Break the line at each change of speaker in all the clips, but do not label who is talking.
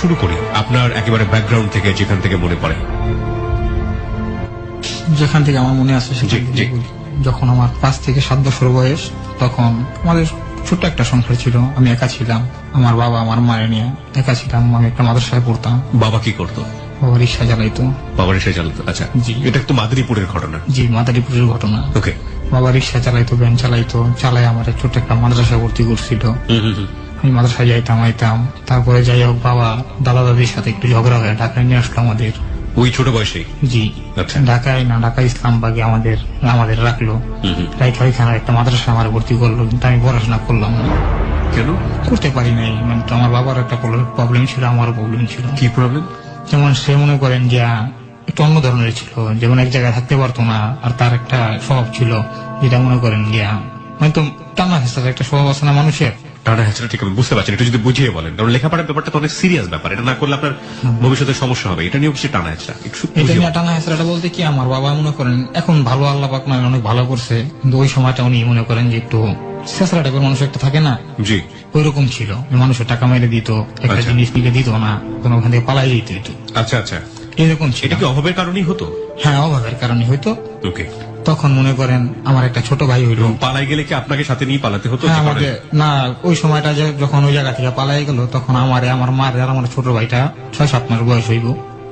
শুরু করি আপনার একেবারে ব্যাকগ্রাউন্ড থেকে, যেখান থেকে মনে পড়ে।
যেখান থেকে আমার মনে আছে সেখান থেকে বলি। যখন আমার 5 থেকে 7 বছর বয়স, তখন আমাদের ছোট্ট একটা সংসার ছিল। আমি একা ছিলাম, আমার বাবা আমার মায়ের নিয়ে একা ছিলাম। আমি একটা মাদ্রাসায় পড়তাম।
বাবা কি করতো?
বাবা রিক্সা চালাইতো।
বাবা রিক্সা চালাতো? আচ্ছা,
জি।
এটা তো মাদারীপুরের ঘটনা।
জি, মাদারীপুরের ঘটনা।
ওকে।
বাবা রিক্সা চালাইতো, ভ্যান চালাইতো, চালাই আমার ছোট্ট একটা মাদ্রাসায় ভর্তি করছিল। আমি মাদ্রাসায় যাইতাম আইতাম। তারপরে যাই হোক, বাবা দাদা দাদির সাথে একটু ঝগড়া হয়ে ঢাকায় নিয়ে আসলো আমাদের।
ওই ছোট বয়সেই?
জি।
আচ্ছা।
ঢাকায় না, ঢাকা ইসলামবাগে আমাদের রাখলো। রাইখা ওইখানে একটা মাদ্রাসা আমার ভর্তি করলো, কিন্তু আমি পড়াশোনা করলাম না।
কেন?
করতে পারি নাই। মানে তো আমার বাবার একটা প্রবলেম ছিল, আমারও প্রবলেম ছিল।
কি প্রবলেম?
যেমন সে মনে করেন যে একটু অন্য ধরনের ছিল, যেমন এক জায়গায় থাকতে পারতো না। আর তার একটা স্বভাব ছিল, যেটা মনে করেন গিয়া মানে তো টানা হেঁচার একটা স্বভাব আছে না মানুষের।
টানা হ্যাঁ, ঠিক আমি বুঝতে পারছি। একটু যদি বুঝিয়ে বলেন, কারণ লেখাপড়ার ব্যাপারটা তো অনেক সিরিয়াস ব্যাপার। এটা না করলে আপনার ভবিষ্যতে সমস্যা হবে। এটা নিয়েও কিছু টানা হেঁচড়া, একটু
এটা
বুঝিয়ে
নিয়ে
বলেন।
টানা হেঁচড়াটা বলতে কি, আমার বাবা মনে করেন এখন ভালো, আল্লাহ পাক নয় অনেক ভালো করছে, কিন্তু ওই সময়টা উনি মনে করেন যে একটু ছেঁচড়া টাইপের মানুষ একটা থাকে না,
জি।
ওই রকম ছিল। মানুষের টাকা মেরে দিত, একটা
আচ্ছা।
জিনিস নিলে দিত না, তখন ওখান থেকে পালাই যেতে দিত।
আচ্ছা আচ্ছা,
এরকম ছিল।
এটা কি অভাবের কারণেই হতো?
হ্যাঁ, অভাবের কারণে হয়তো।
ওকে।
তখন মনে করেন আমার একটা ছোট ভাই হইল।
এবং পালাই গেলে কি আপনাকে সাথে নিয়ে পালাতে হতো?
হ্যাঁ,
যে কারণে-
আমাদের না, ওই সময়টা যখন ওই জায়গা থেকে পালাই গেল, তখন আমার মার আর আমার ছোট ভাইটা 6-7 মাস বয়স হইব।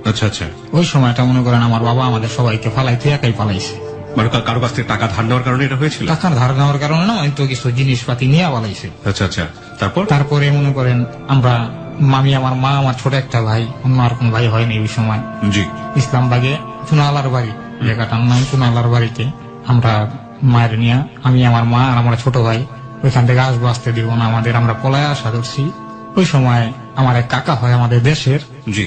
আচ্ছা আচ্ছা,
ওই সময়টা মনে করেন আমার বাবা আমাদের সবাইকে ফালাইতে একাই পালাইছে।
মানে কারো কাছ থেকে টাকা ধার নেওয়ার কারণে এটা হয়েছিল?
টাকার ধার নেওয়ার কারণে না, তো কিছু জিনিসপাতি নিয়ে পালাইছে।
আচ্ছা আচ্ছা, তারপর?
তারপরে মনে করেন আমরা মামি, আমার মা, আমার ছোট একটা ভাই, অন্য আর কোন ভাই হয়নি ওই সময়।
জি।
ইসলামবাগে চুনালার বাড়ি, জায়গাটার নাম চুনালার বাড়িতে আমরা মায়ের নিয়ে, আমি, আমার মা আর আমার ছোট ভাই ওইখান থেকে আসবো, আসতে দিব না আমাদের। আমরা পলায় আসা ধরছি। ওই সময় আমার এক কাকা হয় আমাদের দেশের,
জি।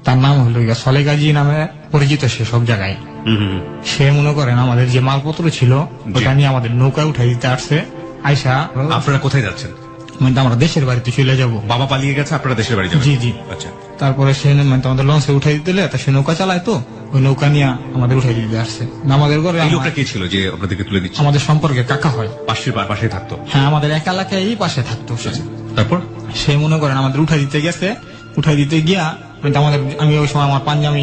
তার নাম হলো সলে গাজী নামে পরিচিত সে সব জায়গায়। সে মনে করেন আমাদের যে মালপত্র ছিল ওটা নিয়ে আমাদের নৌকায় উঠাই দিতে আসছে। আইসা
আপনারা কোথায় যাচ্ছেন?
মানে আমরা দেশের বাড়িতে চলে যাব।
বাবা পালিয়ে গেছে, আপনারা দেশের বাড়ি যাবেন?
জি জি।
আচ্ছা।
তারপরে সে মানে আমাদের লঞ্চে উঠাই দিতে, তা সে নৌকা চালায়, তো ওই নৌকা নিয়ে আমাদের উঠাই দিতে আসছে। আমাদের ঘরে
এই লোকটা কে ছিল যে আপনাদেরকে তুলে দিচ্ছে?
আমাদের সম্পর্কে কাকা হয়।
পাশে থাকতো?
হ্যাঁ, আমাদের এক এলাকায় পাশে থাকতো সে।
তারপর?
সে মনে করেন আমাদের উঠাই দিতে গেছে। উঠাই দিতে গিয়া আমাদের, আমি ওই সময় আমার পাঞ্জাবি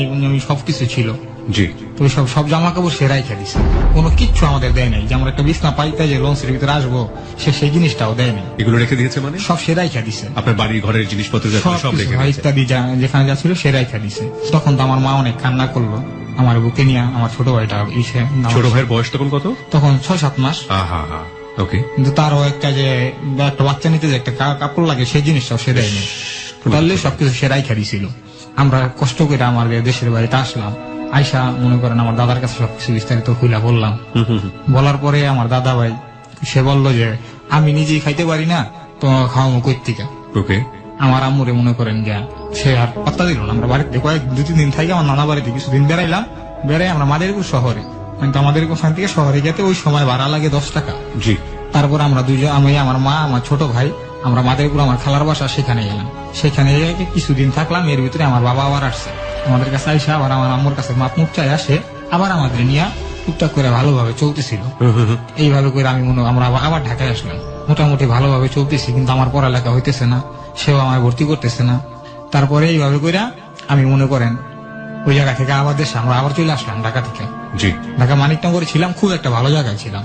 সবকিছু ছিল,
জি।
তো সব জামা কাপড় সে রাইখা দিছে। কোনো কিচ্ছু আমাদের দেয় নাই, যে আমরা একটা বিছনা পাইতে যে লঞ্চের ভিতরে আসবো, সে সেই জিনিসটাও দেয় নাই।
এগুলো রেখে দিয়েছে মানে?
সব সে রাইখা দিছে।
আপনার বাড়ির ঘরের জিনিসপত্র যা ছিল সব
সবকিছু,
রেখে দিয়েছে?
ইত্যাদি যেখানে যা ছিল সে রাইখা দিছে। তখন তো আমার মা অনেক কান্না করলো আমার বুকে নিয়ে। আমার ছোট ভাইটা
ছোট ভাইয়ের বয়স তখন কত?
তখন 6-7 মাস।
হা হা, ওকে।
কিন্তু তারও একটা যে একটা বাচ্চা নিতে যে একটা কাপড় লাগে, সেই জিনিসটাও সে দেয়নি। টোটালি সবকিছু সে রাইখা দিছিল। আমরা কষ্ট করে আমার দেশের বাড়িতে আসলাম। আইসা মনে করেন আমার দাদার কাছে সবকিছু বিস্তারিত খুলে বললাম। বলার পরে আমার দাদা ভাই সে বলল যে আমি নিজেই খাইতে পারি না, তো খাওয়াবো কই থেকে।
ওকে।
আমার আম্মুরে মনে করেন গিয়া সে আর পাত্তা দিল না। আমরা বাড়িতে কয়েক 2-3 দিন থাকি, আমার নানা বাড়িতে কিছুদিন বেড়াইলাম। বেড়াই আমরা মাদারীপুর শহরে, কিন্তু আমাদের ওখান থেকে শহরে যেতে ওই সময় ভাড়া লাগে 10 টাকা।
জি।
তারপর আমরা দুজন, আমি, আমার মা, আমার ছোট ভাই, আমরা মাদারীপুর আমার খালার বাসা, সেখানে গেলাম। সেখানে কিছুদিন থাকলাম। এর ভিতরে আমার বাবা আবার আসছে আমাদের কাছে। আইসা আবার আমার আম্মুর কাছে মাপ মুখ চাই আসে, আবার আমাদের নিয়ে টুকটাক করে ভালোভাবে চলতেছিল। এইভাবে করে আমরা আবার ঢাকায় আসলাম। মোটামুটি ভালোভাবে চলতেছি, কিন্তু আমার পড়ালেখা হইতেছে না, সেও আমার ভর্তি করতেছে না। তারপরে এইভাবে করে আমি মনে করেন ওই জায়গা থেকে আবার দেশে আমরা আবার চলে আসলাম ঢাকা থেকে।
জি।
ঢাকা মানিকনগরে ছিলাম, খুব একটা ভালো জায়গায় ছিলাম,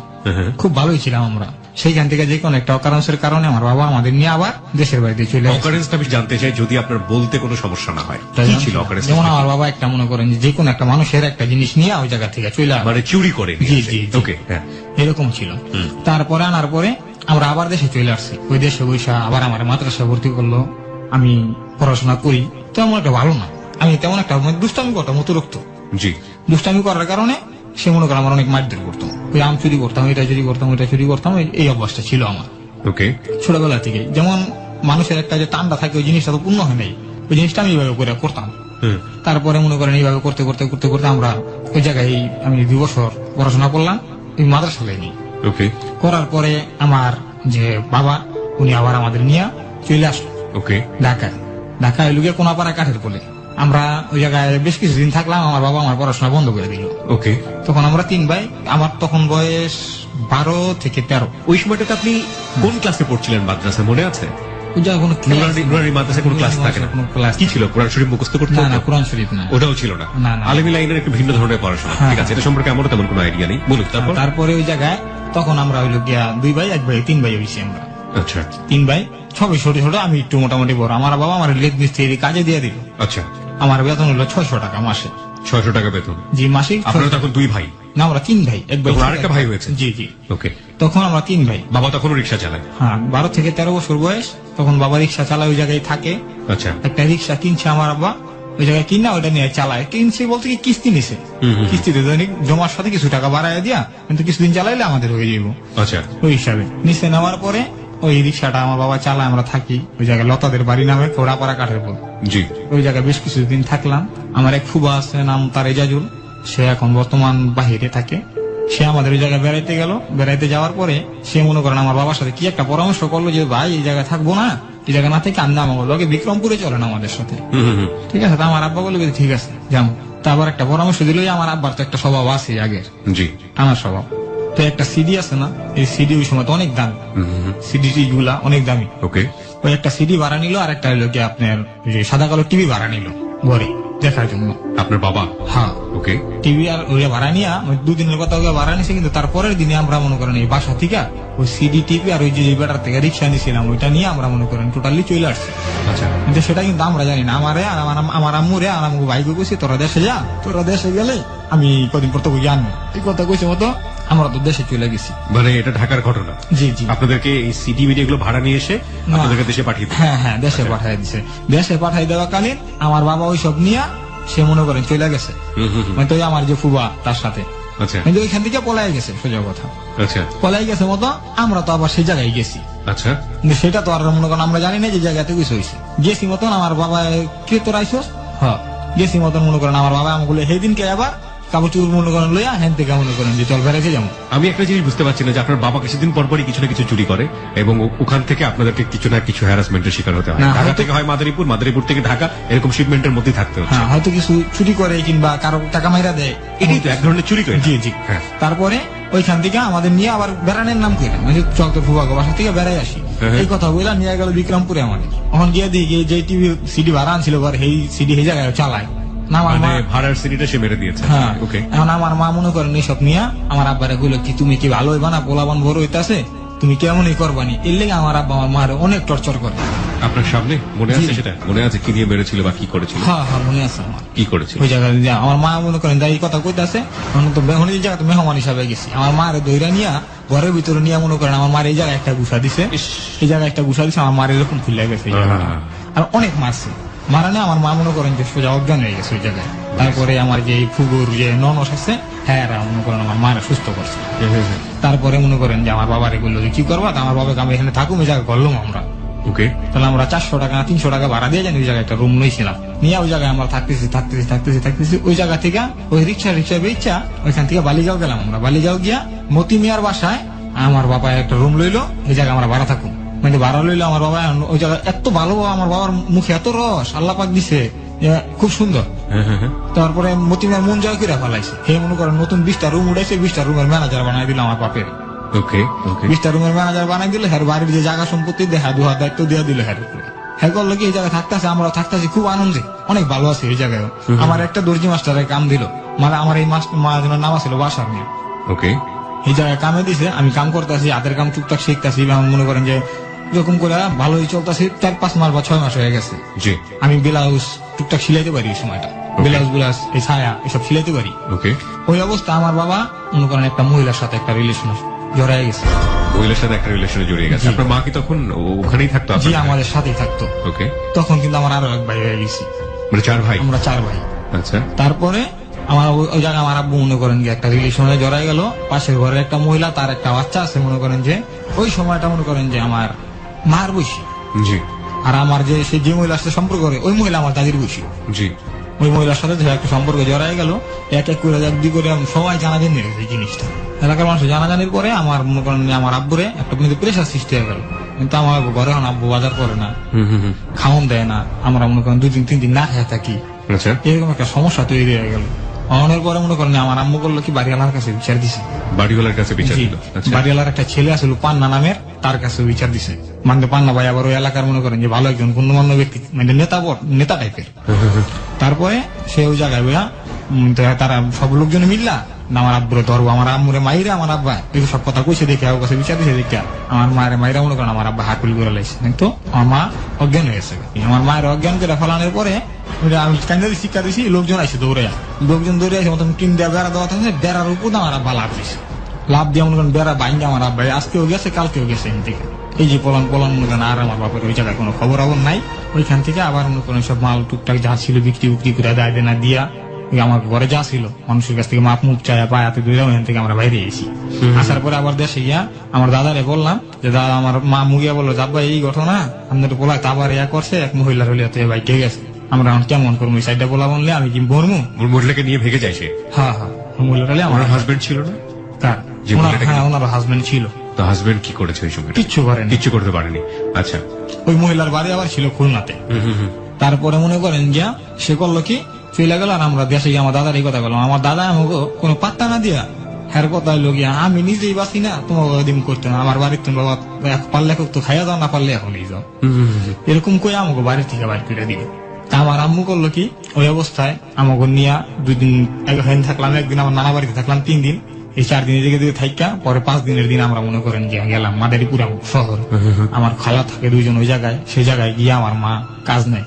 খুব ভালোই ছিলাম আমরা। সেইখান থেকে যে কোনো একটা অকারেন্সের কারণে আমার বাবা আমাদের নিয়ে আবার দেশের বাড়িতে চলে আসে।
অকারেন্সটা আমি জানতে চাই, যদি আপনার বলতে কোনো সমস্যা না হয়। কি ছিল অকারেন্স?
যেমন আমার বাবা একটা মনে করেন যে কোনো একটা মানুষের একটা জিনিস নিয়ে ওই জায়গা থেকে চলে আসে,
মানে চুরি করে নিয়ে
জি,
আসে।
জি, জি।
ওকে, হ্যাঁ।
এরকম ছিল। তারপরে আনার পরে আমরা আবার দেশে চলে আসছি। ওই দেশে বৈশা আবার আমার মাদ্রাসায় ভর্তি করলো। আমি পড়াশোনা করি, তেমন একটা ভালো না। আমি তেমন একটা দুষ্টামি করতাম, অতিরিক্ত
জি।
দুষ্টামি করার কারণে সে মনে করে আমার অনেক মারধর করতাম। ওই আম চুরি করতাম, এটা চুরি করতাম, ওইটা চুরি করতাম, এই অভ্যাসটা ছিল আমার
ওকে।
ছোটবেলা থেকে। যেমন মানুষের একটা যে টানটা থাকে, ওই জিনিসটা তো পূর্ণ হয় নাই, ওই জিনিসটা আমি এইভাবে করে করতাম। তারপরে মনে করেন এইভাবে করতে করতে করতে করতে আমরা ওই জায়গায় আমি 2 বছর পড়াশোনা করলাম, এই মাদ্রাসা লাইনে।
ওকে।
করার পরে আমার যে বাবা, উনি আবার আমাদের নিয়ে চলে আসলো
ওকে।
ঢাকায় লুকিয়ে কোনাপাড়া কাঠের কোলে। আমরা ওই জায়গায় বেশ কিছুদিন থাকলাম। আমার বাবা আমার পড়াশোনা বন্ধ করে দিল।
ওকে।
তখন আমরা 3 ভাই, আমার তখন বয়স 12 থেকে 13।
ওই সময়টাতে আপনি কোন ক্লাসে পড়ছিলেন মাদ্রাসায়, মনে আছে?
ওই জায়গায় কোনো class
নুরানি মাদ্রাসায় কোনো ক্লাস থাকে না?
কোনো ক্লাস
কি ছিল, কোরআন শরীফ মুখস্থ করতে
না
হতো?
না কোরআন শরীফ না।
ওটাও ছিল না।
না, না।
আলেমি লাইনের একটু ভিন্ন ধরনের পড়াশোনা।
হ্যাঁ,
ঠিক আছে, এটা সম্পর্কে আমারও তেমন কোনো আইডিয়া নেই, বলুন তারপর।
তারপরে ওই জায়গায় তখন আমরা হইলো গিয়া 2 ভাই 1 ভাই 3 ভাই হইছি আমরা।
আচ্ছা
3 ভাই সবই ছোট ছোট, আমি একটু মোটামুটি বড়। আমার বাবা আমার লেদ মিস্ত্রি কাজে দিয়ে দিল।
আচ্ছা,
আমার বেতন হলো 600 টাকা মাসে।
600 টাকা বেতন।
জি মাসিক।
আপনারা তখন 2 ভাই?
না আমরা 3 ভাই, 1 ভাই
তখন আরেকটা ভাই হয়েছে?
জি জি।
ওকে।
তখন আমরা 3 ভাই।
বাবা তখনও রিক্সা চালায়?
হ্যাঁ 12 থেকে 13 বছর বয়স তখন বাবা রিক্সা চালায়, ওই জায়গায় থাকে।
আচ্ছা।
একটা রিক্সা কিনছে আমার আব্বা, ওই জায়গায় কিনা ওইটা নিয়ে চালায়। কিনছে বলতে কি কিস্তি নিছে, কিস্তিতে দৈনিক জমার সাথে কিছু টাকা বাড়ায় দিয়া, কিন্তু কিছুদিন চালাইলে আমাদের হয়ে যাবো
আচ্ছা।
ওই হিসাবে নিচে নেওয়ার পরে ওই রিক্সাটা আমার বাবা চালায়, আমরা থাকি ওই জায়গায় লতাদের বাড়ি নামে কোড়াপাড়া কাঠের পর।
জি।
ওই জায়গায় বেশ কিছুদিন থাকলাম। আমার এক ফুবা আছে, নাম তার এজাজুল, সে এখন বর্তমান বাহিরে থাকে। সে আমাদের ওই জায়গায় বেড়াইতে গেল। বেড়াইতে যাওয়ার পরে সে মনে করেন আমার বাবার সাথে কি একটা পরামর্শ করলো যে ভাই এই জায়গায় থাকবো না, এই জায়গা না থেকে আমি আমার লগে বিক্রমপুরে চলেন আমাদের সাথে। ঠিক আছে, তা আমার আব্বা বলে ঠিক আছে যাবো। তারপর একটা পরামর্শ দিল, আমার আব্বার তো একটা স্বভাব আছে আগের,
জি,
টানার স্বভাব। তো একটা সিডি আছে না, এই সিডি ওই সময় তো অনেক দামি, সিডি গুলা অনেক দামি।
ওকে।
ওই একটা সিডি ভাড়া নিল, আর একটা হলো কি আপনার যে সাদা কালো টিভি ভাড়া নিল ঘরে দেখার জন্য।
আপনার বাবা?
হ্যাঁ।
ওকে।
টিভি আর ওই ভাড়া নিয়ে 2 দিনের কথা ওকে ভাড়া নিছে, কিন্তু তারপরের দিনে আমরা মনে করেন এই বাসা থেকে ওই সিডি টিভি আর ওই যে বেটার থেকে রিক্সা নিয়েছিলাম ওইটা নিয়ে আমরা মনে করেন টোটালি চলে আসছি।
আচ্ছা।
কিন্তু সেটা কিন্তু আমরা জানি না। আমারে আর আমার আম্মুরে আর আমার ভাইকে কইছি তোরা দেশে যা, তোরা দেশে গেলে আমি কদিন পর তো জানবো, এই কথা কইছে মতো আমরা তো দেশে চলে গেছি।
মানে এটা ঢাকার ঘটনা?
জি জি।
আপনাদেরকে এই সিডি মিডিয়া গুলো ভাড়া নিয়ে এসে আপনাদেরকে দেশে পাঠিয়ে দিল?
হ্যাঁ হ্যাঁ, দেশে পাঠিয়ে দিছে। দেশে পাঠিয়ে দেওয়াকালীন আমার বাবা ওই সব নিয়ে সে মনে করেন চলে গেছে, মানে তো আমার যে ফুবা তার সাথে।
আচ্ছা।
কিন্তু ওইখান থেকে পলাই গেছে, সোজা কথা।
আচ্ছা।
পলাই গেছে মতো আমরা তো আবার সেই জায়গায় গেছি।
আচ্ছা।
কিন্তু সেটা তো আর মনে করেন আমরা জানি না যে জায়গাতে কিছু হয়েছে। গেছি মতন আমার বাবা কে তোর আইসো, হ্যাঁ গেছি মতন মনে করেন আমার বাবা আমাকে সেই দিনকে আবার কাপড় চুপড় মনে করেন লইয়া হ্যান থেকে মনে করেন যে চল বেড়াইতে যাবো।
আমি একটা জিনিস বুঝতে পারছি না যে আপনার বাবা কিছুদিন পর পরই কিছু না কিছু চুরি করে এবং ওখান থেকে আপনাদেরকে কিছু না কিছু হ্যারাসমেন্টের শিকার হতে হয়।
না,
ঢাকা
হয়তো-
থেকে হয় মাদারীপুর, মাদারীপুর থেকে ঢাকা, এরকম শিপমেন্টের মধ্যে থাকতে হচ্ছে।
হ্যাঁ হয়তো কিছু চুরি করে কিংবা কারো টাকা মাইরা দেয়,
এটাই তো এক ধরনের চুরি তো এটা।
জি জি।
হ্যাঁ।
তারপরে ওইখান থেকে আমাদের নিয়ে আবার বেড়ানোর নাম করে চল তোর ফুবাগো বাসা থেকে বেড়াই আসি,
হ্যাঁ।
এই কথা বললাম। নিয়ে গেল বিক্রমপুরে আমাদের। ওখান গিয়ে দিই যে টিভি সিডি ভাড়া আনছিল ঘর, সেই সিডি সেই জায়গায় চালায় না আমার
মানে
মা।
ভাড়ার সিডিটা সে মেরে দিয়েছে?
হ্যাঁ।
ওকে।
এখন আমার মা মনে করেন এইসব নিয়ে আমার আব্বারে কইলো কি তুমি কি ভালো হইবা না, পোলাবান বড় হইতাছে, তুমি কেমনই করবানি। এর লেগে আমার আব্বা আমার মারে অনেক টর্চার করে।
আপনার সামনে মনে আছে
জি।
সেটা? মনে আছে কি নিয়ে মেরেছিল বা কি করেছিল?
হ্যাঁ হ্যাঁ মনে আছে আমার।
কি করেছিল?
ওই জায়গায় যে আমার মা মনে করেন যাই কথা কইতাছে, এখন তো বেহনের এই জায়গাতে মেহমান হিসাবে গেছি। আমার মারে দইরা নিয়া ঘরের ভিতরে নিয়ে মনে করেন আমার মার এই জায়গায় একটা গুছা দিছে,
ইস।
এই জায়গায় একটা গুছা দিছে, আমার মার এরকম খুলে গেছে এই জায়গাটা। আর অনেক মারছে, মারানে আমার মা মনে করেন যে সোজা অজ্ঞান হয়ে গেছে ওই জায়গায়। তারপরে আমার যে ফুগুর যে ননস আছে হ্যাঁ এরা মনে করেন আমার মারা সুস্থ করছে। তারপরে মনে করেন যে আমার বাবারে বললো যে কি করবা, তা আমার বাবাকে আমি এখানে থাকুম, এই জায়গায় করলাম আমরা।
ওকে।
তাহলে আমরা 400 টাকা 300 টাকা ভাড়া দিয়ে জানি ওই জায়গায় একটা রুম নিয়েছিলাম। নিয়ে ওই জায়গায় আমরা থাকতেছি ওই জায়গা থেকে ওই রিক্সা বেচা ওইখান থেকে বালিগাঁও গেলাম আমরা। বালিগাঁও গিয়া মতি মিয়ার বাসায় আমার বাবা একটা রুম লইলো, এই জায়গায় আমরা ভাড়া থাকুম। মানে ভাড়া লইলো আমার বাবা ওই জায়গায় এত ভালো, আমার বাবার মুখে এত রস আল্লাহ পাক দিছে, খুব সুন্দর। তারপরে মতি মিয়ার মন জয় করে ফেলাইছে। হে মনে করেন নতুন 20টা রুম উঠাইছে, 20টা রুমের ম্যানেজার বানাই দিল আমার বাপের।
ওকে। ওকে।
20টা রুমের ম্যানেজার বানাই দিল, হ্যাঁ বাড়ির যে জায়গা সম্পত্তি দেখা দুহার দায়িত্ব দিয়ে দিল হ্যাঁ উপরে। হ্যাঁ করলো কি এই জায়গায় থাকতেছে, আমরা থাকতেছি খুব আনন্দে, অনেক ভালো আছে এই জায়গায়। আমার একটা দর্জি মাস্টারের কাম দিল, মানে আমার এই মাস্টার নাম ছিল বাসার নিয়ে।
ওকে।
এই জায়গায় কামে দিছে, আমি কাম করতেছি, হাতের কাম টুকটাক শিখতেছি। মনে করেন যে এরকম করে ভালোই চলতেছি। 4-5 মাস বা 6 মাস হয়ে গেছে।
জি।
আমি ব্লাউজ টুকটাক সিলাইতে পারি এই সময়টা, ব্লাউজ এই ছায়া এসব সিলাইতে পারি।
ওকে।
ওই অবস্থা আমার বাবা মনে করেন একটা মহিলার সাথে একটা রিলেশন জড়াই গেছে।
মহিলার সাথে একটা রিলেশনে জড়িয়ে গেছে।
জি।
আপনার মা কি তখন ওখানেই থাকতো?
জি আমাদের সাথেই থাকতো।
ওকে।
তখন কিন্তু আমার আরো এক ভাই হয়ে গেছি,
মানে 4 ভাই?
আমরা 4 ভাই।
আচ্ছা।
তারপরে আমার ওই জায়গায় আমার আব্বু মনে করেন যে একটা রিলেশনে জড়াই গেল। পাশের ঘরের একটা মহিলা, তার একটা বাচ্চা আছে। মনে করেন যে ওই সময়টা মনে করেন যে আমার মার বয়সী,
জি।
আর আমার যে সে যে মহিলার সাথে সম্পর্ক করে ওই মহিলা আমার দাদির বয়সী।
জি।
ওই মহিলার সাথে যে একটা সম্পর্ক জড়াই গেল, এক এক করে এক দুই করে সবাই জানাজানি হয়েছে এই জিনিসটা। এলাকার মানুষ জানাজানির পরে আমার মনে করেন যে আমার আব্বুরে একটা প্রেশার সৃষ্টি হয়ে গেল। কিন্তু আমার ঘরে এখন আব্বু বাজার করে না, খাওন দেয় না, আমরা মনে করেন 2 দিন 3 দিন না খেয়ে থাকি,
আচ্ছা।
এরকম একটা সমস্যা তৈরি হয়ে গেল। অনের পরে মনে করেন আমার আম্মু করলো কি বাড়িওয়ালার কাছে বিচার দিছে।
বাড়িওয়ালার কাছে বিচার
জি,
দিল। আচ্ছা,
বাড়িওয়ালার একটা ছেলে আসলে পান্না নামের, তার কাছে বিচার দিছে। মানে পান্না ভাই আবার ওই এলাকার মনে করেন যে ভালো একজন গণ্যমান্য ব্যক্তি, মানে নেতা টাইপের। তারপরে সে ওই জায়গায় বইয়া তারা সব লোকজন মিললা না আমার আব্বুরে ধরবো, আমার আম্মুরে মাইরা আমার আব্বা এই সব কথা কইছে দেখে ওর কাছে বিচার দিছে দেখে আমার মায়ের মাইরা মনে করেন আমার আব্বা হাকুল করে লাইছে। কিন্তু আমার মা অজ্ঞান হয়ে গেছে। আমার মায়ের অজ্ঞান করে ফেলানোর পরে আমি কান্দারি শিক্ষা দিছি, লোকজন আইসে দৌড়ে, লোকজন দৌড়ে আসে মতন টিম দেওয়া বেড়া দেওয়া থাকে, বেড়ার উপর আমার আব্বা লাভ দিছে। লাভ দিয়ে মনে করেন বেড়া বাইঙ্গে আমার আব্বা আজকেও গেছে কালকেও গেছে। এখান থেকে এই যে পলান মনে করেন আর আমার বাপের ওই জায়গায় কোনো খবর আবর নাই। ওইখান থেকে আবার মনে করেন সব মাল টুকটাক যা ছিল বিক্রি করে দায় দেনা দিয়া আমার ঘরে যা ছিল মানুষের কাছ থেকে মাপ মুখ চায় পায় হাতে ধরে ওখান থেকে আমরা বাইরে এসি। আসার পরে আবার দেশে গিয়া আমার দাদারে বললাম যে দাদা আমার মা মুগিয়া বললো যাব্বা এই ঘটনা আপনার পোলা আবার ইয়া করছে, এক মহিলার হলে ভাই কে গেছে, আমরা এখন কেমন করবো এই সাইডটা বলা বললে আমি কি বলবো।
ওর মহিলাকে নিয়ে ভেগে যায় সে?
হ্যাঁ হ্যাঁ, মহিলার হলে আমার
আমার হাজবেন্ড ছিল না?
কার?
যে মহিলাটাকে-
হ্যাঁ ওনার হাজবেন্ড ছিল।
তো হাজবেন্ড কি করেছে ওই সময়?
কিচ্ছু করেনি,
কিচ্ছু করতে পারেনি। আচ্ছা,
ওই মহিলার বাড়ি আবার ছিল খুলনাতে। তারপরে মনে করেন যে সে করলো কি চলে গেল, আর আমরা দেশে গিয়ে আমার দাদার এই কথা বললাম। আমার দাদা আমাকে কোনো পাত্তা না দিয়া হ্যার কথা হইলো গিয়া আমি নিজেই বাঁচি না, তোমাকে দিন করতো না, আমার বাড়ির তুমি বাবা পারলে তো খাইয়া যাও, না পারলে এখন যাও, এরকম করে আমাকে বাড়ি থেকে বাইর করে দিল। তা আমার আম্মু করলো কি ওই অবস্থায় আমাকে নিয়ে 2 দিন একদিন থাকলাম, একদিন আমার নানা বাড়িতে থাকলাম 3 দিন, এই 4 দিনের দিকে থাইকা পরে 5 দিনের দিন আমরা মনে করেন যে গেলাম মাদারীপুর শহর। আমার খালা থাকে 2 জন ওই জায়গায়, সেই জায়গায় গিয়ে আমার মা কাজ নেয়।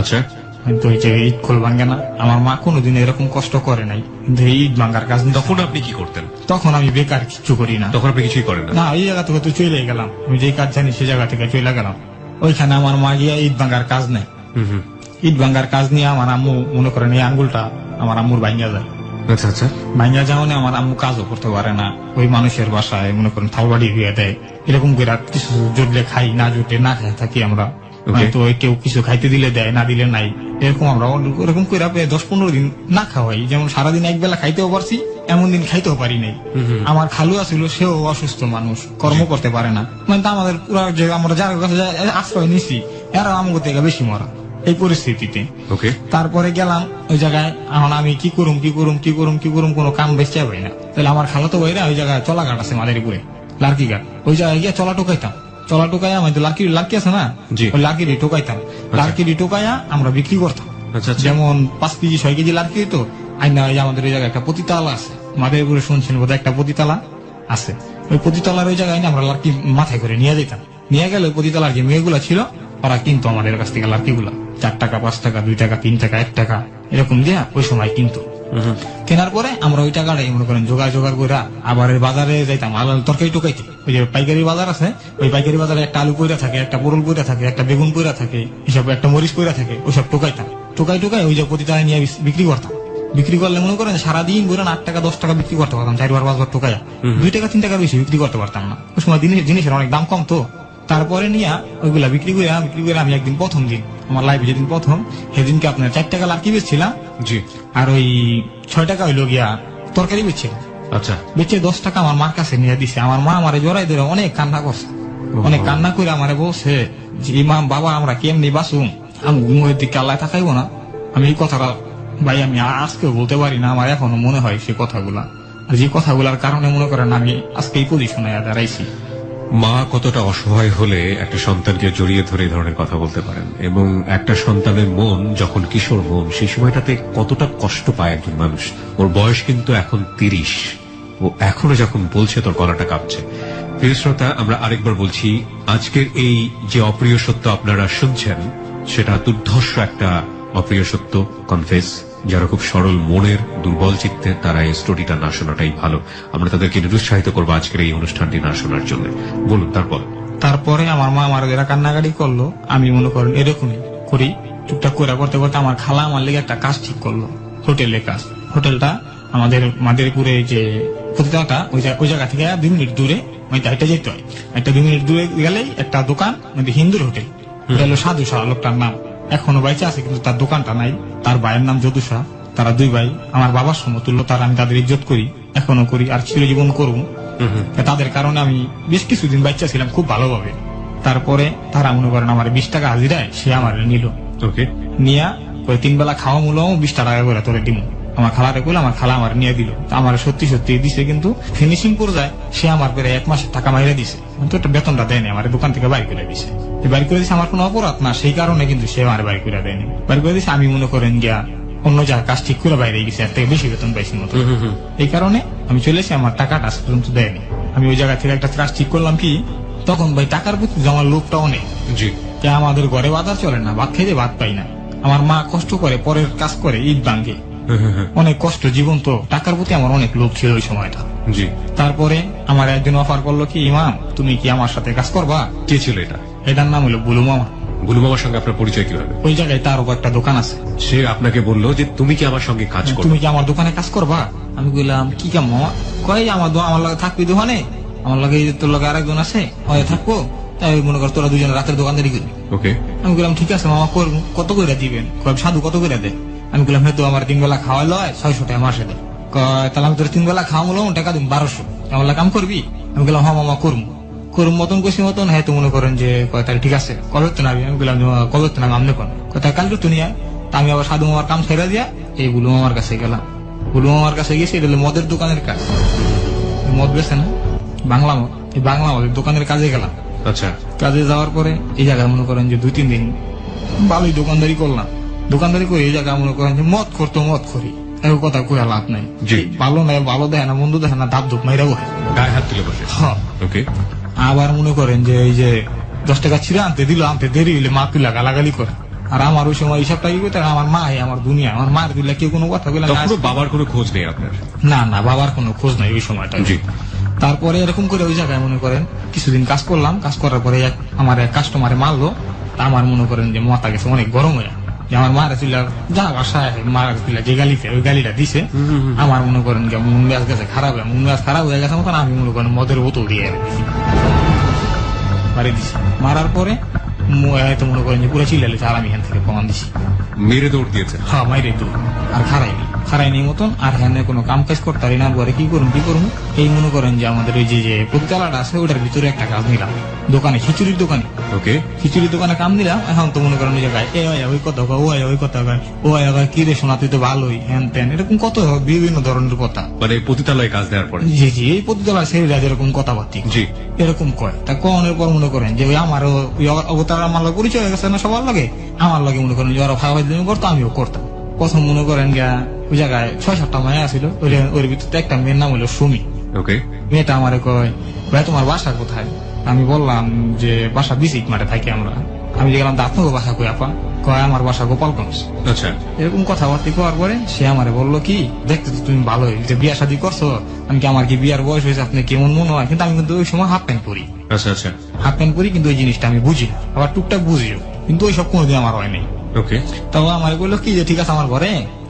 আচ্ছা,
কিন্তু ওই যে ঈদ খোল ভাঙ্গে না, আমার মা কোনোদিন এরকম কষ্ট করে নাই, কিন্তু এই ঈদ ভাঙ্গার কাজ নেই।
তখন আপনি কি করতেন?
তখন আমি বেকার কিছু করি না,
তখন আপনি কিছুই করেন না?
না এই জায়গা থেকে তো চলে গেলাম, আমি যে কাজ জানি সেই জায়গা থেকে চলে গেলাম। ওইখানে আমার মা গিয়া ঈদ ভাঙ্গার কাজ নেই। ঈদ ভাঙ্গার কাজ নিয়ে আমার আম্মু মনে করেন এই আঙ্গুলটা আমার আম্মুর ভাঙ্গা যায়।
আচ্ছা আচ্ছা,
ভাঙ্গা যাওয়া আমার আম্মু কাজও করতে পারে না, ওই মানুষের বাসায় মনে করেন থালবাড়ি হয়ে দেয়, এরকম করে কিছু জুটলে খাই, না জুটলে না খাই থাকি আমরা। তো কেউ কিছু খাইতে দিলে দেয়, না দিলে নাই, এরকম আমরা এরকম করে 10-15 দিন না খাওয়াই। যেমন সারাদিন একবেলা খাইতেও পারছি, এমন দিন খাইতেও পারি নাই। আমার খালু আছিল, সেও অসুস্থ মানুষ, কর্ম করতে পারে না, মানে আমাদের পুরা যে আমরা যার কাছে আশ্রয় নিছি এরা আমাকে থেকে বেশি মরা এই পরিস্থিতিতে।
ওকে,
তারপরে গেলাম ওই জায়গায়, এখন আমি কি করুম কোনো কাম বেঁচে পাই না। তাহলে আমার খালাতো ভাইরা ওই জায়গায় চলাঘাট আছে মাদারীপুরে, লার্কি ঘাট, ওই জায়গায় গিয়ে চলা টোকাইতাম। চলা টোকাইয়া আমাদের লার্কি আছে না,
জি।
ওই লার্কিরি টোকাইতাম। লার্কিরি টোকাইয়া আমরা বিক্রি করতাম।
আচ্ছা আচ্ছা,
যেমন 5 কেজি 6 কেজি লার্কি তো আইনা আমাদের ওই জায়গায় একটা পতিতালা আছে, মাদারীপুরে শুনছেন বোধহয় একটা পতিতালা আছে, ওই পতিতালার ওই জায়গায় আমরা লার্কি মাথায় করে নিয়ে যেতাম। নিয়ে গেলে ওই পতিতালার যে মেয়েগুলা ছিল ওরা কিন্তু আমাদের কাছ থেকে লার্কি গুলা 4 টাকা 5 টাকা 2 টাকা 3 টাকা 1 টাকা এরকম দিয়া ওই সময় কিন্তু কেনার পরে আমরা ওই টাকাটাই মনে করেন জোগাড় করে আবার বাজারে যাইতাম আলু তরকারি টোকাইতে। ওই যে পাইকারি বাজার আছে, ওই পাইকারি বাজারে একটা আলু পইরা থাকে, একটা পটল পইরা থাকে, একটা বেগুন পইরা থাকে, এসব একটা মরিচ পইরা থাকে, ওইসব টোকাইতাম। টোকাই ওই যে প্রতিটায় নিয়ে বিক্রি করতাম। বিক্রি করলে মনে করেন সারাদিন ধরে 8 টাকা 10 টাকা বিক্রি করতে পারতাম, 4 বার 5 বার টোকাইয়া 2 টাকা 3 টাকার বেশি বিক্রি করতে পারতাম না। ওই সময় জিনিসের অনেক দাম কম তো। তারপরে নিয়ে ওইগুলা বিক্রি করে আমি একদিন প্রথম দিন আমার লাইফে যেদিন প্রথম, সেদিনকে আপনার 4 টাকা লার্কি বেচছিলাম,
জি,
আর ওই 6 টাকা হইলো গিয়া তরকারি বেচছিলাম।
আচ্ছা,
বেচে 10 টাকা আমার মার কাছে নিয়ে দিছে। আমার মা আমারে জড়াই ধরে অনেক কান্না করছে, অনেক কান্না করে আমারে বলছে যে ইমাম বাবা আমরা কেমনি বাঁচুম, আমি ঘুমের দিকে আল্লাহ থাকাইবো না। আমি এই কথাটা ভাই আমি আজকেও বলতে পারি না, আমার এখনো মনে হয় সে কথাগুলা, আর যে কথাগুলার কারণে মনে করেন আমি আজকে এই পজিশনে দাঁড়াইছি।
মা কতটা অসহায় হলে একটা সন্তানকে জড়িয়ে ধরে এই ধরনের কথা বলতে পারেন, এবং একটা সন্তানের মন যখন কিশোর মন, সেই সময়টাতে কতটা কষ্ট পায় একজন মানুষ। ওর বয়স কিন্তু এখন 30, ও এখনো যখন বলছে তোর গলাটা কাঁপছে। প্রিয় শ্রোতা, আমরা আরেকবার বলছি, আজকের এই যে অপ্রিয় সত্য আপনারা শুনছেন সেটা দুর্ধর্ষ একটা অপ্রিয় সত্য কনফেস। যারা খুব সরল মনের, দুর্বল চিত্তের, তারা এই স্টোরিটা না শোনাটাই ভালো। আমরা তাদেরকে নিরুৎসাহিত করবো আজকের এই অনুষ্ঠানটি না শোনার জন্য। বলুন
তারপরে আমার মা আমার যারা কান্নাকাটি করলো, আমি মনে করেন এরকমই করি টুকটাক করে করতে করতে আমার খালা আমার লেগে একটা কাজ ঠিক করলো, হোটেলের কাজ। হোটেলটা আমাদের মাদারীপুরে যে প্রতিটাটা ওই জায়গা থেকে 2 মিনিট দূরে, মানে হাইটা যেতে হয়। একটা 2 মিনিট দূরে গেলেই একটা দোকান, মানে হিন্দুর হোটেল, এটা হলো সাধু শাহ লোকটার নাম, এখনো বাইচে আছে কিন্তু তার দোকানটা নাই। তার ভাইয়ের নাম যদু শাহ, তারা 2 ভাই আমার বাবার সমতুল্য, তার আমি তাদের ইজ্জত করি, এখনো করি, আর চিরজীবন করবো। তাদের কারণে আমি বেশ কিছুদিন বাচ্চা ছিলাম খুব ভালোভাবে। তারপরে তারা মনে করেন আমার 20 টাকা হাজিরায় সে আমার নিল,
ওকে,
নিয়া 3 বেলা খাওয়া মূল্য 20 টাকা করে তোরে দিব। আমার খালারে কইলে আমার খালা আমার নিয়ে দিল। আমার সত্যি সত্যি দিছে, কিন্তু ফিনিশিং পর্যায়ে সে আমার পরে 1 মাসের টাকা মাইরে দিছে, কিন্তু একটা বেতনটা দেয়নি, আমার দোকান থেকে বাড়ি করে দিছে। বাড়ি করে দিছে আমার কোনো অপরাধ না, সেই কারণে কিন্তু সে আমার বাড়ি করে দেয়নি। বাড়ি করে দিছে, আমি মনে করেন গিয়া অন্য জায়গায় কাজ ঠিক করে বাইরে গেছি, এর থেকে বেশি বেতন পাইছি মতো। এই কারণে আমি চলে এসে আমার টাকাটা আজ পর্যন্ত দেয়নি। আমি ওই জায়গা থেকে একটা কাজ ঠিক করলাম কি, তখন ভাই টাকার প্রতি আমার লোভটা অনেক।
জি।
আমাদের ঘরে বাজার চলে না, ভাত খাইতে ভাত পাই না। আমার মা কষ্ট করে পরের কাজ করে, ইট ভাঙ্গে, অনেক কষ্ট জীবন, তো টাকার প্রতি আমার অনেক লোভ ছিল ওই সময়টা।
জি।
তারপরে আমার একজন অফার করলো কি, ইমাম তুমি কি আমার সাথে কাজ করবা?
কে ছিল এটা?
এটার নাম হলো বুলু মামা।
বুলু মামার সঙ্গে আপনার পরিচয় কিভাবে?
ওই জায়গায় তারও একটা দোকান আছে।
সে আপনাকে বললো যে তুমি কি আমার সঙ্গে কাজ করো?
তুমি কি আমার দোকানে কাজ করবা? আমি বললাম কি কাম মামা? কয় আমার লগে থাকবি দোকানে, আমার লগে তোর লগে আরেকজন আছে, ওই থাকবো, তাই মনে কর তোরা দুজনে রাতের দোকানদারি করবি।
ওকে।
আমি বললাম ঠিক আছে মামা, করবো। কত করে দিবেন? কয় সাধু কত করে দেয়? আমি বললাম হ্যাঁ, তো আমার 3 বেলা খাওয়া লয় 600 টাকা মাসে দেয়। কয় তাহলে আমি তোর 3 বেলা খাওয়া মূল্য টাকা দিন 1200। আমার কাম করবি? আমি বললাম হ্যাঁ মামা করবো। করুম মতন কইছি মতন, হ্যাঁ তো মনে করেন যে কয় তাহলে ঠিক আছে, কবে তো নাবি? আমি বললাম কবে তো নাবি আমনে কোন? কথা কালকে তো নিয়ে। তা আমি আবার সাধু মামার কাম ছেড়ে দিয়া এই বুলু মামার কাছে গেলাম। বুলু মামার কাছে গেছি, এটা হলো মদের দোকানের কাজ, মদ বেছে না, বাংলা মদ। এই বাংলা মদের দোকানের কাজে গেলাম।
আচ্ছা।
কাজে যাওয়ার পরে এই জায়গায় মনে করেন যে 2-3 দিন ভালোই দোকানদারি করলাম। দোকানদারি করে এই জায়গায় মনে করেন যে মদ করতো, মদ করি, এর কথা কইয়া লাভ নাই।
জি।
ভালো নাই, ভালো দেখে না, মন্দ দেখে না, ধাপ ধুপ মাইরা বসে,
গায়ে হাত তুলে বসে।
হ্যাঁ।
ওকে।
আবার মনে করেন যে এই যে 10 টাকা ছিঁড়ে আনতে দিল, আনতে দেরি হইলে মা তুলা গালাগালি করে। আর আমার ওই সময় হিসাবটা কি করতে, আমার মা আমার দুনিয়া, আমার মার দিলে কেউ কোনো কথা বলে না।
তখনও বাবার কোনো খোঁজ নেই আপনার?
না না, বাবার কোনো খোঁজ নাই ওই সময়টা।
জি।
তারপরে এরকম করে ওই জায়গায় মনে করেন কিছুদিন কাজ করলাম। কাজ করার পরে আমার এক কাস্টমারে মারলো। তা আমার মনে করেন যে মাথা গেছে অনেক গরম হয়ে, যে আমার মারা ছিল যা বাসায় মারা ছিল যে গালিতে, ওই গালিটা দিছে। আমার মনে করেন যে মন মেজাজ গেছে খারাপ হয়ে, মন মেজাজ খারাপ হয়ে গেছে মতন আমি মনে করেন মদের বোতল দিয়ে মারি দিছি। মারার পরে হয়তো মনে করেন যে পুরো চিল্লালিছে, আর আমি এখান থেকে প্রমাণ দিছি।
মেরে দৌড় দিয়েছে?
হ্যাঁ, মাইরে দৌড়। আর খারাইনি মতন, আর হ্যাঁ কোনো কাম কাজ করতে পারি না। ঘরে কি করুন এই মনে করেন যে আমাদের ওই যে প্রতিতলাটা আছে, ওটার ভিতরে একটা কাজ নিলাম দোকানে, খিচুড়ির দোকানে।
ওকে।
খিচুড়ির দোকানে কাম দিলাম। এখন তো মনে করেন ওই জায়গায় ওই কথা কয়, ওই কথা কয়, কি রে শোনা তুই তো ভালোই, হ্যান ত্যান, এরকম কত বিভিন্ন ধরনের কথা।
মানে পতিতালয়ে কাজ দেওয়ার পরে?
জি জি, এই প্রতিতলায় ছেলেরা যেরকম কথাবার্তি
জি
এরকম কয়। তা কনের পর মনে করেন যে ওই আমার অবতার আমার লগে পরিচয় হয়ে গেছে না সবার লগে, আমার লগে মনে করেন যে ওরা খাওয়া করতো, আমিও করতাম। প্রথম মনে করেন গিয়া ওই জায়গায় 6-7টা মেয়ে আসিল, ওর ভিতরে একটা মেয়ের নাম হলো সুমি।
ওকে।
মেয়েটা আমারে কয় ভাই তোমার বাসা কোথায়? আমি বললাম যে বাসা বিসিক মাঠে থাকি আমরা। আমি গেলাম আপনাকে বাসা কই আপা? কয় আমার বাসা গোপালগঞ্জ।
আচ্ছা।
এরকম কথাবার্তা করার পরে সে আমারে বললো কি, দেখতে তো তুমি ভালোই, যে বিয়া শাদী করছো। আমি কি আমার কি বিয়ার বয়স হয়েছে আপনি কেমন মনে হয়? কিন্তু আমি কিন্তু ওই সময় হাফ প্যান্ট পরি।
আচ্ছা আচ্ছা।
হাফ প্যান্ট পরি, কিন্তু ওই জিনিসটা আমি বুঝি না, আবার টুকটাক বুঝিও, কিন্তু ওই সব কোনোদিন আমার হয় নাই।
ওকে।
তাও আমার বললো কি যে ঠিক আছে আমার ঘরে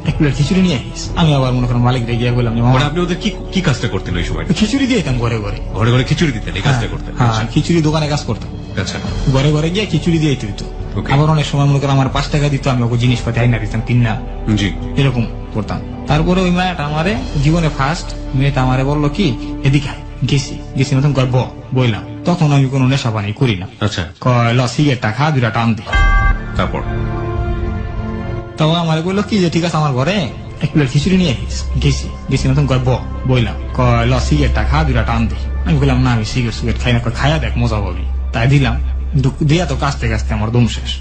1 প্লেট খিচুড়ি নিয়ে আসিস। আমি আবার মনে করেন মালিক রেগে বললাম যে
মানে আপনি ওদের কি কাজটা করতেন ওই সময়?
খিচুড়ি দিয়ে যেতাম ঘরে ঘরে।
ঘরে ঘরে খিচুড়ি দিতেন, এই কাজটা করতেন?
হ্যাঁ, খিচুড়ি দোকানে কাজ করতাম।
আচ্ছা।
ঘরে ঘরে গিয়ে খিচুড়ি দিয়ে দিত।
Okay.
আবার অনেক সময় মনে করেন আমার 5 টাকা দিত, আমি ওকে জিনিসপাতি আইনা দিতাম 3 না,
জি।
এরকম করতাম। তারপরে ওই মেয়েটা আমারে জীবনে ফার্স্ট মেয়েটা আমারে বললো কি এদিকে আয়। গেছি মতন কয় বইলাম। তখন আমি কোনো নেশা পানি করি না।
আচ্ছা।
কয় ল সিগারেটটা খা, 2টা টান দে।
তারপর?
তাও আমারে বললো কি যে ঠিক আছে আমার ঘরে 1 প্লেট খিচুড়ি নিয়ে আসিস। গেছি মতন কয় বইলাম। কয় ল সিগারেটটা খা, 2টা টান দে। আমি বললাম না, আমি সিগারেট খাই না। খাইয়া দেখ মজা পাবি। তাই দিলাম। দিয়া তো কাছতে কাছতে আমার দম শেষ।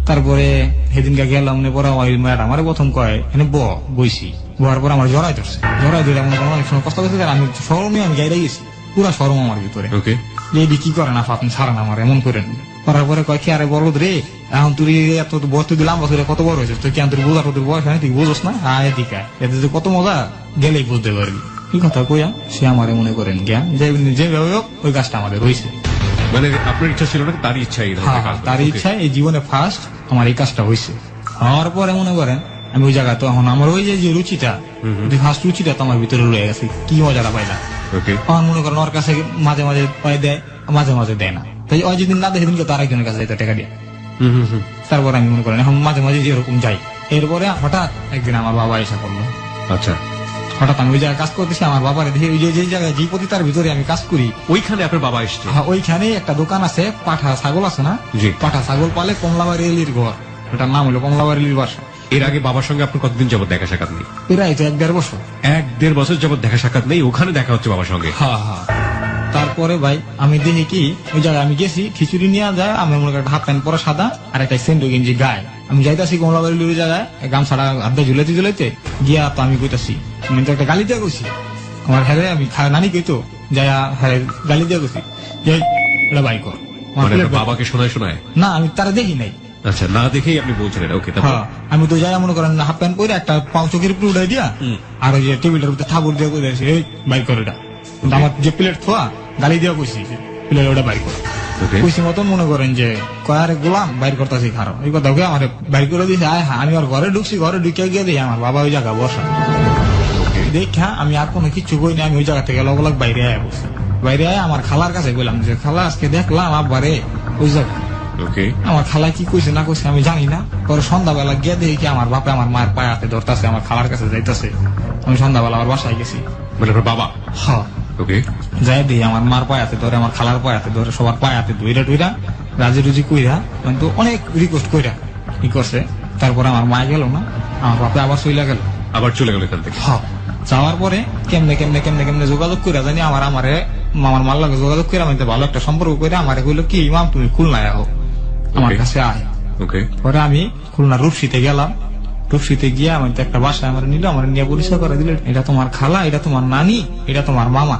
তারপরে সেদিনকে গেলাম, পরে ওই মেয়েটা আমার প্রথম কয় এনে বইছি। বহার পর আমার জড়াই ধরছে। জড়াই ধরে মনে করেন অনেক সময় কষ্ট করতে, আমি সরমে আমি গাইরে গেছি, পুরা সরম আমার ভিতরে।
ওকে।
যে কি করেন আপনি ছাড়েন আমার, এমন করেন। করার পরে কয় কি আরে বলদ রে, এখন তুই এত বস্তু দিলাম বছরে কত বড় হয়েছে, তুই কি তুই বোঝা তোর বয়স হয়, তুই বুঝোস না? এদিকে এতে যে কত মজা গেলেই বুঝতে পারবি। কি কথা কইয়া সে আমারে মনে করেন জ্ঞান যে হোক ওই কাজটা আমাদের রয়েছে।
মানে আপনার ইচ্ছা ছিল না, তার ইচ্ছাই?
তার ইচ্ছায় এই জীবনে ফার্স্ট আমার এই কাজটা হয়েছে। হওয়ার পরে মনে করেন আমি ওই জায়গায় তখন আমার ওই যে রুচিটা, ফার্স্ট রুচিটা তো আমার ভিতরে রয়ে গেছে, কি মজাটা পাইলাম। আমার মনে করেন ওর কাছে মাঝে মাঝে পাই দেয়, মাঝে মাঝে দেয় না। তাই ওই যেদিন না দেয় সেদিনকে তার একজনের কাছে যেত টাকা দিয়ে। তারপরে আমি মনে করেন এখন মাঝে মাঝে যেরকম যাই। এরপরে হঠাৎ একদিন আমার বাবা এসে করলো।
আচ্ছা।
হঠাৎ আমি ওই জায়গায় কাজ করতেছি, আমার বাবার দেখে ওই যে জায়গায় যে পতিতার ভিতরে আমি কাজ করি
ওইখানে আপনার বাবা এসছে?
হ্যাঁ, ওইখানে একটা দোকান আছে, পাঠা ছাগল আছে না, পাঠা ছাগল পালে কমলাবাড়ি এলির ঘর, ওটার নাম হলো কমলাবাড়ি এলির বাসা।
এর আগে বাবার সঙ্গে আপনার কতদিন যাবত দেখা সাক্ষাৎ নেই?
প্রায় তো 1-1.5 বছর।
1-1.5 বছর যাবত দেখা সাক্ষাৎ নেই, ওখানে দেখা হচ্ছে বাবার সঙ্গে?
হ্যাঁ হ্যাঁ। তারপরে ভাই আমি দেখি কি ওই জায়গায় আমি গেছি, খিচুড়ি নিয়ে যায়, আমি মনে করি হাফ প্যান্ট পরা সাদা আর একটা সেন্ডো গেঞ্জি গায়ে, আমি যাইতাছি কমলাবাড়ির ওই জায়গায় গামছাড়া হাতে ঝুলাইতে ঝুলাইতে গিয়া তো আমি কইতাছি, আমি তো একটা গালি দিয়ে গেছি আমার হ্যাঁ আমি নানি কইতো যাই হ্যাঁ গালি দিয়ে গেছি যে এটা বাই কর। আমার
মানে
plate
আপনার বাবাকে শোনায় শোনায়?
না আমি তারা দেখি নাই।
আচ্ছা, না দেখেই আপনি বলছেন এটা? ওকে, তারপর?
হ্যাঁ, আমি তো যাই মনে করেন হাফ প্যান্ট পরে একটা পাও চোখের উপরে উঠাই দিয়া আর ওই যে টেবিলের উপরে ঠাকুর দিয়ে কই দিয়েছি এই বাই কর এটা। কিন্তু আমার যে প্লেট থোয়া গালি দিয়া কইছি প্লেট ওটা বাই কর।
ওকে,
কইছি মতন মনে করেন যে কয়ারে গোলাম বাইর করতেছি খারাপ এই কথা ওকে আমার বাইর করে দিয়েছে। আয় হ্যাঁ, আমি আর ঘরে ঢুকছি, ঘরে ঢুকে গিয়ে দিই আমার বাবা ওই জায়গা বসা
ওকে।
দেখা আমি আর কোনো কিছু কই না, আমি ওই জায়গা থেকে লগলগ বাইরে আয় বসে। বাইরে আয় আমার খালার কাছে গেলাম যে খালা আজকে দেখলাম আব্বারে ওই জায়গা।
ওকে,
আমার খালা কি কইছে না কইছে আমি জানি না। পরে সন্ধ্যাবেলা গিয়ে দেখি কি আমার বাপে আমার মায়ের পায়ে হাতে ধরতেছে, আমার খালার কাছে যাইতেছে। আমি সন্ধ্যাবেলা আমার বাসায় গেছি।
মানে আপনার বাবা?
হ্যাঁ,
ওকে,
যাই দিই আমার মার পায়ে হাতে ধরে, আমার খালার পায়ে হাতে ধরে, সবার পায়ে হাতে ধুইরা টুইরা রাজি রুজি কইরা কিন্তু অনেক রিকোয়েস্ট কইরা কি করছে। তারপরে আমার মা গেল না, আমার বাপে আবার চইলা গেল।
আবার চলে গেল এখান থেকে?
হ্যাঁ, যাওয়ার পরে কেমনে কেমনে কেমনে কেমনে যোগাযোগ কইরা জানি আমার আমার মার লাগে যোগাযোগ করে আমি ভালো একটা সম্পর্ক করে আমারে কইলো কি ইমাম তুমি খুলনায় আও, আমার
Okay.
কাছে আয়।
ওকে,
পরে আমি খুলনা রূপসীতে গেলাম। রূপসীতে গিয়ে আমি তো একটা বাসায় আমার নিল, আমার নিয়ে পরিচয় করে দিল, এটা তোমার খালা, এটা তোমার নানি, এটা তোমার মামা।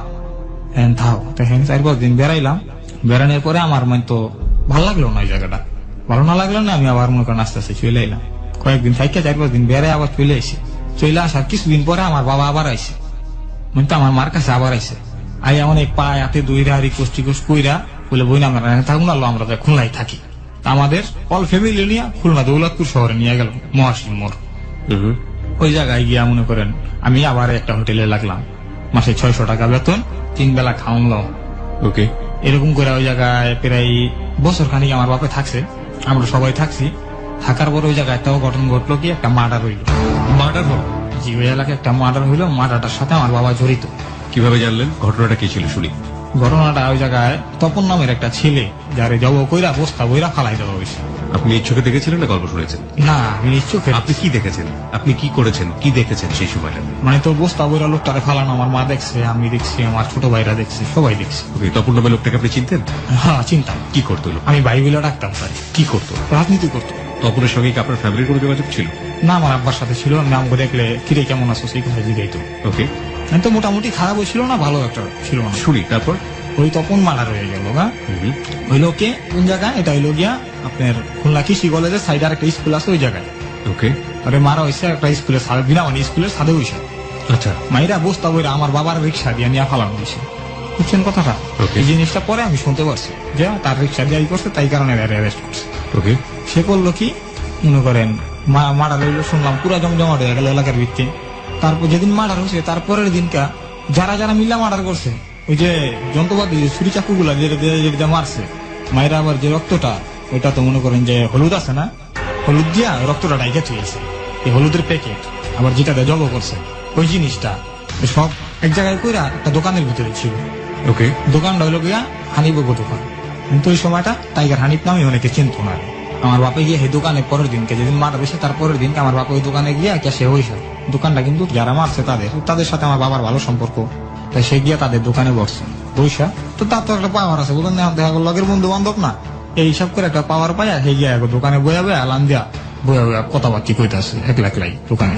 থাও দেখেন 4-5 দিন বেড়াইলাম। বেড়ানোর পরে আমার মানে তো ভালো লাগলো না, ওই জায়গাটা ভালো না লাগলো না। আমি আবার মনে করেন আস্তে আস্তে চলে এলাম। কয়েকদিন থাকি 4-5 দিন বেড়াই আবার চলে এসে চলে আসার কিছুদিন পরে আমার বাবা আবার আইসে, মানে তো আমার মার কাছে আবার আইসে। আইয়া অনেক পায়ে হাতে দইরা রিকোয়েস্ট টিকোয়েস্ট কইরা বলে বই না আমরা থাকুন না, আমরা তো খুলনায় থাকি। আমাদের অল ফ্যামিলি নিয়ে খুলনা দৌলতপুর শহরে নিয়ে গেল, মহাশিল মোড়। ওই জায়গায় গিয়া মনে করেন আমি আবার একটা হোটেলে লাগলাম, মাসে 600 টাকা বেতন, 3 বেলা খাওয়ালাম।
ওকে,
এরকম করে ওই জায়গায় প্রায় বছর খানিক আমার বাপে থাকছে, আমরা সবাই থাকছি। থাকার পর ওই জায়গায় একটা ঘটনা ঘটলো কি একটা মার্ডার হইল।
মার্ডার হল?
জি, ওই এলাকায় একটা মার্ডার হইলো, মার্ডারটার সাথে আমার বাবা জড়িত।
কিভাবে জানলেন? ঘটনাটা কি ছিল শুনি।
ঘটনাটা ওই জায়গায় তপন নামের একটা ছেলে যারে জব কইরা বস্তা বইরা ফালাই দেওয়া হয়েছে।
আপনি চোখে দেখেছিলেন না গল্প শুনেছেন?
না, আমি নিশ্চয়
আপনি কি দেখেছেন? আপনি কি করেছেন? কি দেখেছেন সেই সময়টা?
মানে তো বস্তা বইরা লোকটারে ফালানো আমার মা দেখছে, আমি দেখছি, আমার ছোট ভাইরা দেখছে, সবাই দেখছে।
ওকে, তপন নামে লোকটাকে আপনি চিনতেন?
হ্যাঁ, চিন্তা।
কি করতো লোক?
আমি বাইবেলে ডাকতাম তাই।
কি করতো?
রাজনীতি করতো।
তপনের সঙ্গে কি আপনার ফ্যামিলির কোনো যোগাযোগ ছিল?
না, আমার আব্বার সাথে ছিল, আমি আমাকে দেখলে কিরে কেমন আছো সেই কথা জিগাইতো।
ওকে,
তো মোটামুটি খারাপও ছিল না, ভালো একটা ছিল না।
শুনি তারপর।
ওই তপন মার্ডার হয়ে গেল গা। ওই লোকে কোন জায়গায়, এটা হইলো গিয়া আপনার খুলনা কৃষি কলেজের সাইডে আর একটা স্কুল আছে ওই জায়গায়।
ওকে,
আরে মারা হয়েছে একটা স্কুলের সাথে, বিনা মানে স্কুলের সাথে হয়েছে।
আচ্ছা,
মাইরা বস্তা বইরা আমার বাবার রিক্সা দিয়ে নিয়ে ফালানো হয়েছে। বুঝছেন কথাটা?
Okay.
এই জিনিসটা পরে আমি শুনতে পারছি যে তার রিক্সা দিয়ে করছে, তাই কারণে অ্যারেস্ট করছে।
ওকে,
সে করলো কি মনে করেন মার্ডার হইলো, শুনলাম পুরা জমজমাট হয়ে গেল এলাকার ভিত্তি। তারপর যেদিন মার্ডার হয়েছে তারপরের দিনকা যারা যারা মিল্লা মার্ডার করছে, ওই যে যন্ত্রপাতি ছুরি চাকু গুলা যেটা মারছে, মায়েরা আবার যে রক্তটা, ওইটা তো মনে করেন যে হলুদ আছে না, হলুদ দিয়া রক্তটা ডাইকে থুয়েছে, এই হলুদের প্যাকেট আবার যেটা দিয়ে জব করছে ওই জিনিসটা সব এক জায়গায় কইরা একটা দোকানের ভিতরে ছিল।
ওকে,
দোকানটা হইলো গিয়া হানিবগো দোকান, কিন্তু ওই সময়টা টাইগার হানিফ নামে অনেকে চিনত না। আমার বাপে গিয়ে সেই দোকানে পরের দিনকে যেদিন মারা হয়েছে তার পরের দিনকে আমার বাপা ওই দোকানে গিয়া ক্যাশে হয়েছে। দোকানটা কিন্তু যারা মারছে তাদের সাথে আমার বাবার ভালো সম্পর্ক, তাই সে গিয়া তাদের দোকানে বসছে বৈশা। তো তার তো একটা পাওয়ার আছে, বুঝলেন না, দেখা গেল লগের বন্ধু বান্ধব না, এই হিসাব করে একটা পাওয়ার পাইয়া সে গিয়া দোকানে বয়া বয়া আলান দিয়া বয়া বয়া কথাবার্তি কইতাছে একলা একলাই দোকানে।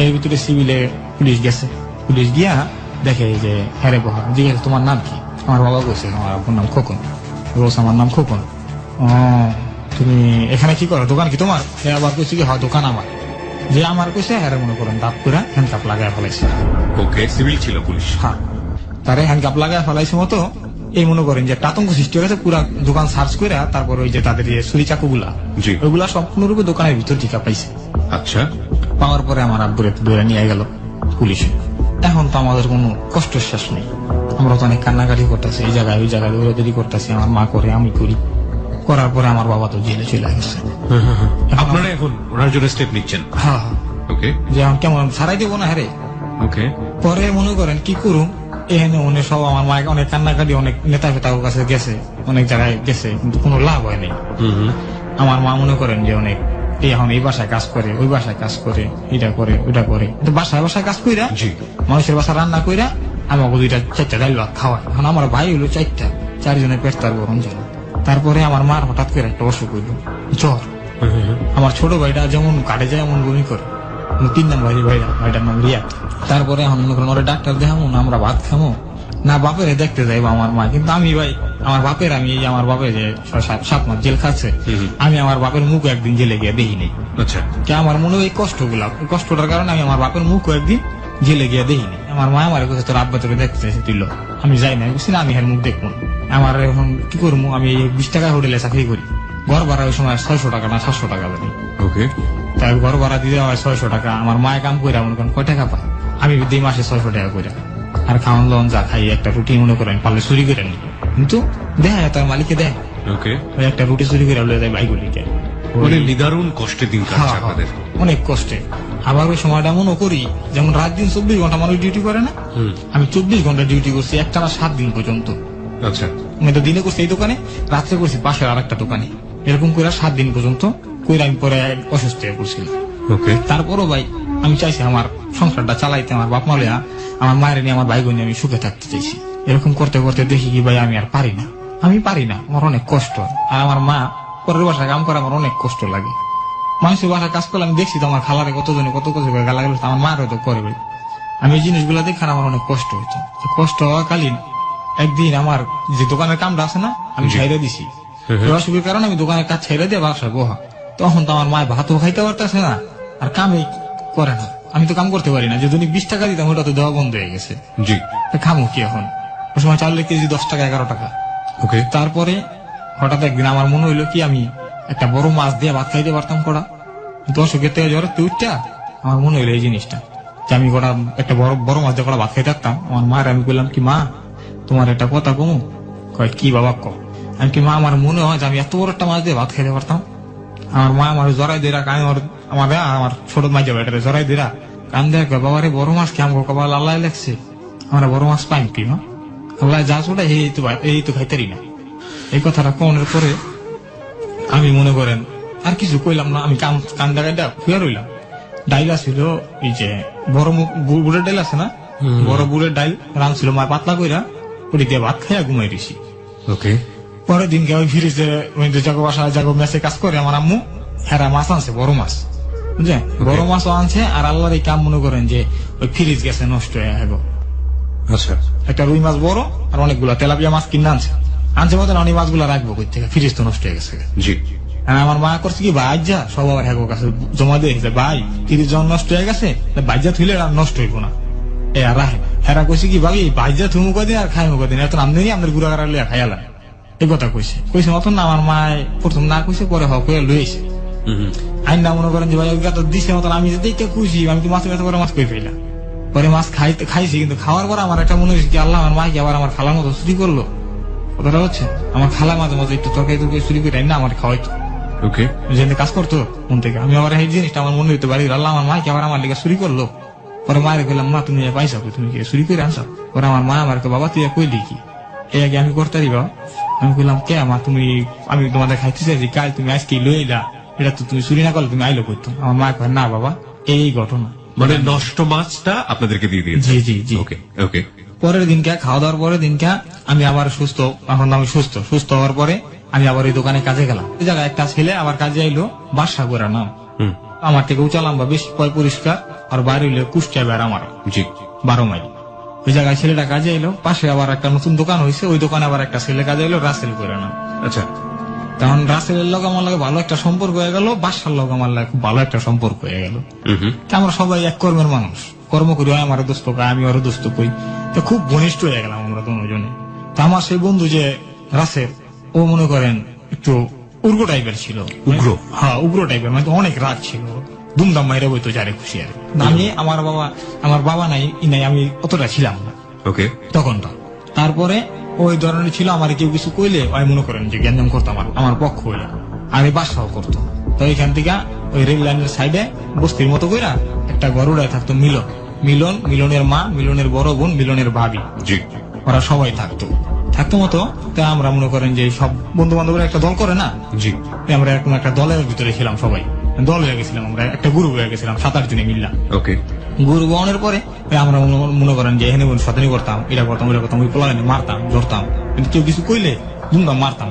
এর ভিতরে সিভিলে পুলিশ গেছে, পুলিশ গিয়া দেখে যে হ্যারে বহা জিজ্ঞাসা তোমার নাম কি? আমার বাবা বলছে আমার আপুর নাম খোকন। বলছে আমার নাম খোকন। ও, তুমি এখানে কি করো? দোকান কি তোমার? সে আবার কইছে কি হয় দোকান আমার। যে আমার কইছে হ্যাঁ মনে করেন দাপ করে হ্যান্ডকাপ লাগায় ফেলাইছে।
ওকে, সিভিল ছিল পুলিশ?
হ্যাঁ, তারে হ্যান্ডকাপ লাগায় ফেলাইছে মতো এই মনে করেন যে একটা আতঙ্ক সৃষ্টি হয়েছে, পুরা দোকান সার্চ করে তারপর ওই যে তাদের যে ছুরি চাকু গুলা
জি,
ওইগুলা সম্পূর্ণরূপে দোকানের ভিতর টিকা পাইছে।
আচ্ছা,
পাওয়ার পরে আমার আব্বুরে ধরে নিয়ে গেল পুলিশে। এখন তো আমাদের কোনো কষ্ট শেষ নেই, আমরা তো অনেক কান্নাকাটি করতেছি, এই জায়গায় ওই জায়গায় দৌড়াদৌড়ি করতেছি, আমার মা করে আমি করি। করার পরে আমার বাবা তো জেলে চলে গেছে।
আপনারা এখন ওনার জন্য স্টেপ নিচ্ছেন?
হ্যাঁ হ্যাঁ,
ওকে,
যে এখন কেমন ছাড়াই দেবো না হ্যারে।
ওকে,
পরে মনে করেন কি করুম, এখানে অনেক সব আমার মা অনেক কান্নাকাটি, অনেক নেতা ফেতার কাছে গেছে, অনেক জায়গায় গেছে, কিন্তু কোনো লাভ হয় নাই। আমার মা মনে করেন যে অনেক এই এখন এই বাসায় কাজ করে, ওই বাসায় কাজ করে, এটা করে ওইটা করে, তো বাসায় বাসায় কাজ কইরা
জি
মানুষের বাসা রান্না কইরা আমাকে 2-4টা ডাইল ভাত খাওয়ায়। এখন আমার ভাই হলো 4টা, 4 জনের পেট তার গরম ছিল। তারপরে আমার মার হঠাৎ করে একটা অসুখ হইল, জ্বর। আমার ছোট ভাইটা যেমন কাটে যায় এমন বমি করে, 3 নাম ভাইটার নাম রিয়াদ। তারপরে এখন মনে করেন ওরা ডাক্তার দেখাবো না, আমরা ভাত খাবো না, বাপের দেখতে যাইবো আমার মা। কিন্তু আমি ভাই আমার বাপের, আমি এই যে আমার বাপের যে 6-7 মাস জেল খাচ্ছে, আমি আমার বাপের মুখ একদিন জেলে গিয়ে দেখি নেই।
আচ্ছা
কে আমার মনে হয় এই কষ্টগুলা, এই কষ্টটার কারণে আমি আমার বাপের মুখ একদিন জেলে গিয়ে দেখিনি। আমার মা আমার কাছে তোর আব্বা তোকে দেখতে তুইল, আমি যাই না, বুঝছি না আমি এর মুখ দেখবো না। আমার এখন কি করবো, আমি 20 টাকা হোটেলে চাকরি করি, ঘর ভাড়া ওই সময় 600 টাকা না 700 টাকা দেয়।
ওকে
তাই ঘর ভাড়া দিতে হয় 600 টাকা। আমার মায়ের কাম করে মনে করেন কয় টাকা পায়, আমি 2 মাসে 600 টাকা করে। আর খাওয়ান দাওয়ান যা খাই, একটা রুটি মনে করেন পারলে চুরি করে নি, কিন্তু দেখা যায় তার মালিককে দেয়,
ওকে
ওই একটা রুটি চুরি করে লয়ে যায় ভাইগুলিকে।
মানে নিদারুণ কষ্টে দিন কাটছে আপনাদের।
অনেক কষ্টে। আবার ওই সময়টা মনে করি যেমন রাত দিন 24 ঘন্টা মানুষ ডিউটি করে না, আমি 24 ঘন্টা ডিউটি করছি একটানা 7 দিন পর্যন্ত।
আচ্ছা
আমি তো দিনে করছি এই দোকানে, রাত্রে করছি পাশের আর একটা দোকানে, এরকম করে 7 দিন পর্যন্ত কইরা আমি পরে অসুস্থ হয়ে পড়ছিলাম।
ওকে
তারপরও ভাই আমি চাইছি আমার সংসারটা চালাইতে, আমার বাপ মা লইয়া, আমার মায়ের নিয়ে, আমার ভাই বোন নিয়ে আমি সুখে থাকতে চাইছি। এরকম করতে করতে দেখি কি ভাই আমি আর পারি না, আমি পারি না, আমার অনেক কষ্ট। আর আমার মা পরের বাসায় কাম করে আমার অনেক কষ্ট লাগে। মানুষের বাসায় কাজ করলে আমি দেখছি তো আমার খালারে কতজনে কত কিছু করে গালাগালি করছে, আমার মার হয়তো করে ভাই। আমি এই জিনিসগুলো দেখে আমার অনেক কষ্ট হইতো। তো কষ্ট হওয়াকালীন একদিন আমার যে দোকানের কামটা আছে না, আমি ছেড়ে দিছি। অসুখের কারণে আমি দোকানের কাজ ছেড়ে দিয়ে বাসায় বহা। তখন তো আমার মায়ের ভাতও খাইতে পারতেছে না, আর কামই করে না। আমি তো কাম করতে পারি না, যদি 20 টাকা দিতাম ওটা তো দেওয়া বন্ধ হয়ে গেছে।
জি
খামো কি এখন? ওই সময় চালের কেজি 10 টাকা 11 টাকা।
ওকে
তারপরে হঠাৎ একদিন আমার মনে হইলো কি আমি একটা বড় মাছ দিয়ে ভাত খাইতে পারতাম কড়া, কিন্তু অসুখের থেকে জ্বরের উঠটা আমার মনে হইলো এই জিনিসটা, যে আমি কটা একটা বড় মাছ দিয়ে কড়া ভাত খাইতে পারতাম। আমার মায়ের আমি বললাম কি মা তোমার একটা কথা কমু? কয় কি বাবা ক? আমি কি মা আমার মনে হয় যে আমি এত বড় একটা মাছ দিয়ে ভাত খাইতে পারতাম। আমার মা আমার জড়াই দিয়ে রাখ, আমার ছোট মাছ যাবে এটা জড়াই দিয়ে রাখ, কান দেখ বাবারে বড় মাছ কি আমাকে কপাল আল্লাহ লেগছে, আমরা বড় মাছ পাইম কি মা, আল্লাহ যা ছোটা এই তো খাইতারি না। এই কথাটা কোনের পরে আমি মনে করেন আর কিছু কইলাম না, আমি কান দেখাইটা খুঁয়া রইলাম। ডাইল ছিল এই যে বড় বুড়ের ডাইল আছে না, বড় বুড়ের ডাইল রান ছিল মা পাতলা কইরা, ওটি দিয়ে ভাত খাইয়া ঘুমাই দিছি।
ওকে
পরের দিনকে ওই ফ্রিজে জাগো বাসা জাগো মেসে কাজ করে আমার আম্মু হেরা মাছ আনছে, বড় মাছ বুঝলেন, বড় মাছও আনছে। আর আল্লাহর এই কাম মনে করেন যে ওই ফ্রিজ গেছে নষ্ট হয়ে গেল।
আচ্ছা
একটা রুই মাছ বড় আর অনেকগুলা তেলাপিয়া মাছ কিনে আনছে মতো অনেক মাছগুলা রাখবো কই থেকে, ফ্রিজ তো নষ্ট হয়ে গেছে।
জি
আর আমার মা করছে কি ভাই যা সব আমার হ্যাগো কাছে জমা দিয়ে ভাই ফ্রিজ যখন নষ্ট হয়ে গেছে বাইজা থুইলে আর নষ্ট হইব না, এ আর রাখে। হেরা কইছে কি ভাবি বাইজা থুমু কদিন আর খাইমু কদিন, এত আমদানি আমাদের গুড়া গাড়া লিয়া খাইয়ালা, এই কথা কইছে। কইছে মতন না আমার মা প্রথম না কইছে, পরে হক হয়ে লইছে। আইন না মনে করেন যে ভাই তো দিছে মতন আমি যে দেখে খুশি, আমি তো মাছের কাছে পরে মাছ কই ফেলা, পরে মাছ খাইছি। কিন্তু খাওয়ার পর আমার একটা মনে হয়েছে কি আল্লাহ আমার মা কি আবার আমার খালার মতো চুরি করলো। কথাটা হচ্ছে আমার খালা মাঝে মাঝে একটু তরকারি চুরি করে না আমার খাওয়াইতো,
ওকে
যেখানে কাজ করতো মন থেকে। আমি আবার এই জিনিসটা আমার মনে হইতে পারি আল্লাহ আমার মা কি আবার আমার লিগে চুরি করলো। পরে মায়ের বললাম মা তুমি পাইছো, তুমি কি চুরি করে আনছো? পরে আমার মা আমার বাবা তুই কইলি কি এই আগে আমি করতে দিবা? আমি বললাম কে মা তুমি, আমি তোমাদের খাইতে চাইছি কাল তুমি আজকে লই এলা, এটা তো তুমি চুরি না করলে তুমি আইলো করতো। আমার মা কয় না বাবা এই ঘটনা,
মানে নষ্ট মাছটা আপনাদেরকে দিয়ে দিয়েছে।
জি জি জি।
ওকে ওকে
পরের দিনকে খাওয়া দাওয়ার পরের দিনকে আমি আবার সুস্থ, এখন আমি সুস্থ হওয়ার পরে আমি আবার ওই দোকানে কাজে গেলাম। ওই জায়গায় একটা ছেলে আবার কাজে আইলো, বাসা করে নাম, আমার থেকে উঁচা লম্বা বেশ পরিষ্কার, আর বাইরে হইলে কুষ্টিয়া বেড় আমার
জি
12 মাইল। ওই জায়গায় ছেলেটা কাজে এলো, পাশে আবার একটা নতুন দোকান হয়েছে, ওই দোকানে আবার একটা ছেলে কাজে এলো, রাসেল করে নাম।
আচ্ছা
তখন রাসেলের লোক আমার লাগে ভালো একটা সম্পর্ক হয়ে গেল, বাসার লোক আমার লাগে খুব ভালো একটা সম্পর্ক হয়ে গেল। আমরা সবাই এক কর্মের মানুষ, কর্ম করি, আমার দোস্ত কই আমি ওর দোস্ত কই, তো খুব ঘনিষ্ঠ হয়ে গেলাম আমরা দুজনে। তো আমার সেই বন্ধু যে রাসেল, ও মনে করেন একটু উগ্র টাইপের ছিল।
উগ্র?
হ্যাঁ উগ্র টাইপের, মানে অনেক রাগ ছিল, দুমদাম মাইরে বইতো যারে খুশি আর। আমি আমার বাবা নাই আমি অতটা ছিলাম না
ওকে
তখনটা। তারপরে ওই ধরনের ছিল, আমার কেউ কিছু কইলে আমি মনে করেন যে গ্যাঞ্জাম করতাম, আমার পক্ষ হইলে আমি বাসাও করতো। তো এখান থেকে ওই রেল লাইনের সাইডে বস্তির মতো কইরা একটা ঘর উড়ায় থাকতো মিলনের মা, মিলনের বড় বোন, মিলনের ভাবি,
জি
ওরা সবাই থাকতো মতো। তা আমরা মনে করেন যে সব বন্ধু বান্ধবের একটা দল করে না,
জি
আমরা এরকম একটা দলের ভিতরে ছিলাম সবাই। দল হয়ে গেছিলাম, আমরা একটা গ্রুপ হয়ে গেছিলাম 7-8 জনে মিললাম।
ওকে।
গ্রুপ হওয়ার পরে আমরা মনে করেন যে এখানে শতানি করতাম, এটা করতাম ওটা করতাম, ওই পোলা মারতাম ধরতাম, কিন্তু কেউ কিছু কইলে দুমদাম মারতাম।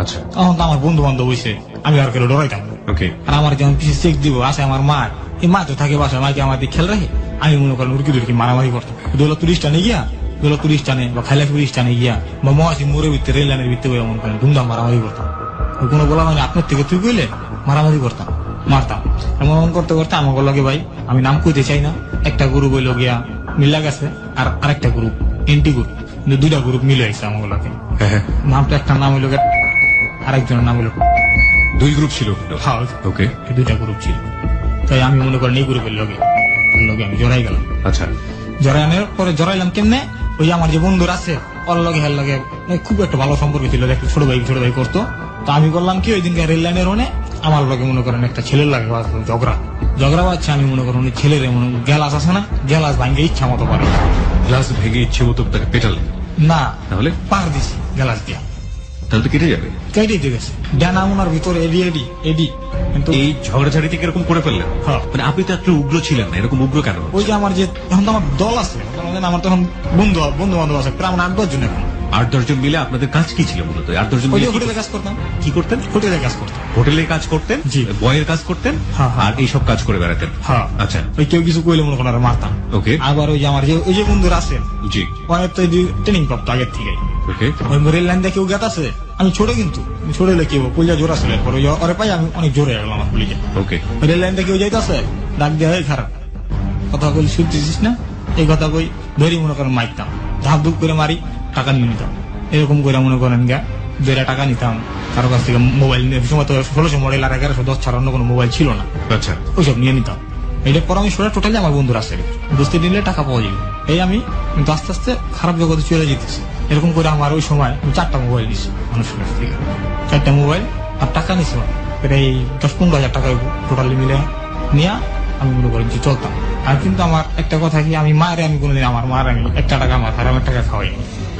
আচ্ছা।
তখন তো আমার বন্ধু বান্ধব হয়েছে, আমি আর কেউ ডরাইতাম না।
ওকে।
আর আমার যেমন পিছিয়ে চেক দিব আসে আমার মা, এই মা তো থাকে বাসায়, মাকে আমার দিকে খেয়াল রাখে, আমি মনে করেন উড়কি দুর্কি মারামারি করতাম। দৌলতপুর স্টানে গিয়া, দৌলতপুর স্টানে বা খাইলাপুর স্টানে গিয়া বা মহাসি মোড়ের ভিতরে রেল লাইনের ভিতরে মনে করেন ধুমধাম মারামারি করতাম। ওই কোনো বলা মানে আপনার থেকে তুই কইলে মারামারি করতাম, মারতাম। এমন করতে করতে আমার লগে ভাই, আমি নাম কইতে চাই না, একটা গ্রুপ হইল গিয়া মিল্লা গেছে, আর আরেকটা গ্রুপ এন্টি গ্রুপ, কিন্তু 2টা গ্রুপ মিলে হয়েছে আমার লগে।
হ্যাঁ।
নামটা একটা নাম হইল গিয়া, আরেকজনের নাম হইল
2 গ্রুপ ছিল।
হ্যাঁ।
ওকে।
2টা গ্রুপ ছিল, তাই আমি মনে করেন এই গ্রুপের লগে আমি জড়াই গেলাম।
আচ্ছা।
জড়ানোর পরে জড়াইলাম কেমনে, ওই আমার যে বন্ধুরা আছে ওর লগে হের লগে খুব একটা ভালো সম্পর্ক ছিল, একটা ছোট ভাই করতো। তো আমি করলাম কি, ওই দিনকে রেল লাইনের ওনে আমার লগে মনে করেন একটা ছেলের লাগে ঝগড়া পাচ্ছে। আমি মনে করেন ছেলের গ্যালাস আছে না, গ্যালাস ভাঙ্গে ইচ্ছা মতো পারে,
গ্লাস ভেঙে ইচ্ছে মতো তাকে পেটালেন?
না
তাহলে
পার দিছি গ্যালাস দিয়া,
তাহলে তো কেটে যাবে।
কেটে দিয়ে গেছে ডানা উনার ভিতরে এডি কিন্তু
এই ঝগড়াঝাড়ি থেকে এরকম করে ফেললেন?
হ্যাঁ।
মানে আপনি তো একটু উগ্র ছিলেন না, এরকম উগ্র কেন?
ওই যে আমার যে এখন তো আমার দল আছে, আমার তখন বন্ধু বান্ধব আছে প্রায় 8-10 জন। এখন
8-10 জন মিলে আপনাদের কাজ কি ছিল মূলত? 8-10 জন
ওই
মিলে
যে হোটেলে কাজ করতাম,
কি করতেন?
হোটেলে কাজ করতাম,
হোটেলে কাজ করতেন,
জি।
বয়ের কাজ করতেন,
হ্যাঁ, হ্যাঁ।
আর এইসব কাজ করে বেড়াতেন।
হ্যাঁ।
আচ্ছা।
ওই কেউ কিছু কইলে মনে করেন মারতাম।
ওকে।
আবার ওই যে আমার ওই যে বন্ধুরা আছে,
জি।
অনেক তো ট্রেনিং প্রাপ্ত আগের থেকে,
ওকে।
ওই রেল লাইন দিয়ে কেউ গেত আছে, আমি ছোট কিন্তু ছোট হলে কেউ কলিজা জোর আসলে পরে ওরে পাই আমি অনেক জোরে গেলাম আমার কলিজা।
ওকে।
রেল লাইন দিয়ে কেউ যাইতেছে, ডাক দিয়ে হয় খারাপ কথা বলি শুনতেছিস না, এই কথা কই ধরি মনে করেন মারতাম, ধাপ ধুপ করে মারি, টাকা নিয়ে নিতাম। এরকম করে মনে করেন গা 2 টাকা নিতাম কারো কাছ থেকে। মোবাইল নিয়ে সময় তো 1600 মডেল আর 1110 ছাড়া অন্য কোনো মোবাইল ছিল না,
আচ্ছা।
ওইসব নিয়ে নিতাম। এইটা পর আমি শোনা টোটালি আমার বন্ধুরা আছে, বুঝতে দিলে টাকা পাওয়া যাবে। এই আমি কিন্তু আস্তে আস্তে খারাপ জগতে চলে যেতেছি। এরকম করে আমার ওই সময় 4টা মোবাইল নিছি মানুষের কাছ থেকে, 4টা মোবাইল আর টাকা নিছি প্রায় 10-15 হাজার টাকা টোটালি মিলে নিয়ে আমি মনে করি যে চলতাম। আর কিন্তু আমার একটা কথা কি, আমি কোনোদিন আমার মার আমি 1 টাকা আমার হারামের টাকা খাওয়াই।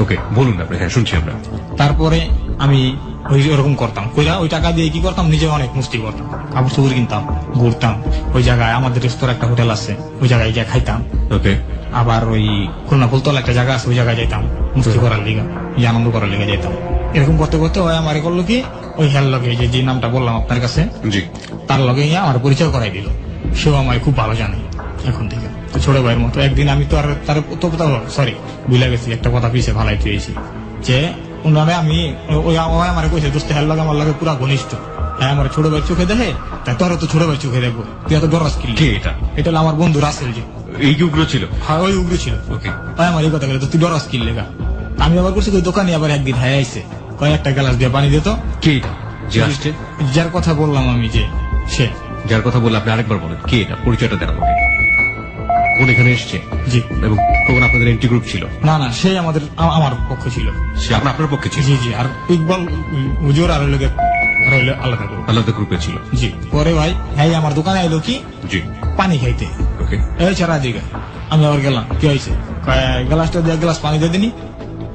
ওকে, বলুন আপনি। হ্যাঁ, শুনছি আমরা।
তারপরে আমি ওই ওরকম করতাম, কইরা ওই টাকা দিয়ে কি করতাম, নিজে অনেক মুস্তি করতাম, কাপড় চোপড় কিনতাম, ঘুরতাম। ওই জায়গায় আমাদের রেস্তোরাঁ একটা হোটেল আছে, ওই জায়গায় গিয়ে খাইতাম।
ওকে।
আবার ওই খুলনা ফুলতলা একটা জায়গা আছে, ওই জায়গায় যাইতাম মুস্তি করার লিগা, আনন্দ করার লিগা যাইতাম। এরকম করতে করতে ওই আমার করলো কি, ওই হেল লগে যে নামটা বললাম আপনার কাছে,
জি,
তার লগে আমার পরিচয় করাই দিল। সেও আমায় খুব ভালো জানে এখন থেকে, তো ছোট ভাইয়ের মতো। একদিন আমি তো আর তার সরি ভুলে গেছি, একটা কথা পিছিয়ে ভালাই পেয়েছি যে উনারে আমি ওই আমার কইছে দোস্ত হেল লাগে আমার লাগে পুরা ঘনিষ্ঠ। হ্যাঁ, আমার ছোট ভাই চোখে দেখে, তাই তোর তো ছোট ভাই চোখে দেখবো, তুই এত ডরাস কি?
এটা
এটা হলো আমার বন্ধু রাসেল। যে
এই কি উগ্র ছিল?
হ্যাঁ, ওই উগ্র ছিল।
ওকে।
তাই আমার এই কথা বলে, তুই ডরাস কি লেগা? আমি আবার করছি ওই দোকানে আবার একদিন হ্যাঁ আইসে, কয়েকটা গ্লাস দিয়ে পানি দিত।
কে এটা যে আসছে?
যার কথা বললাম আমি, যে সে
যার কথা বললে আপনি আরেকবার বলেন, কে এটা? পরিচয়টা দেন আমাকে। কোন এখানে এসছে?
জি।
এবং তখন আপনাদের এন্ট্রি গ্রুপ ছিল?
না না, সে আমার পক্ষ ছিল।
সে আপনার পক্ষে ছিল?
জি জি। আর ইকবাল হুজুর আর লোকে আলাদা গ্রুপ,
আলাদা গ্রুপে ছিল।
জি। পরে ভাই হ্যাঁ আমার দোকানে আইলো কি,
জি,
পানি খাইতে।
ওকে।
এই ছাড়া দিকে আমি আবার গেলাম, কি হয়েছে, গ্লাসটা দিয়ে গ্লাস পানি দিয়ে দিনি।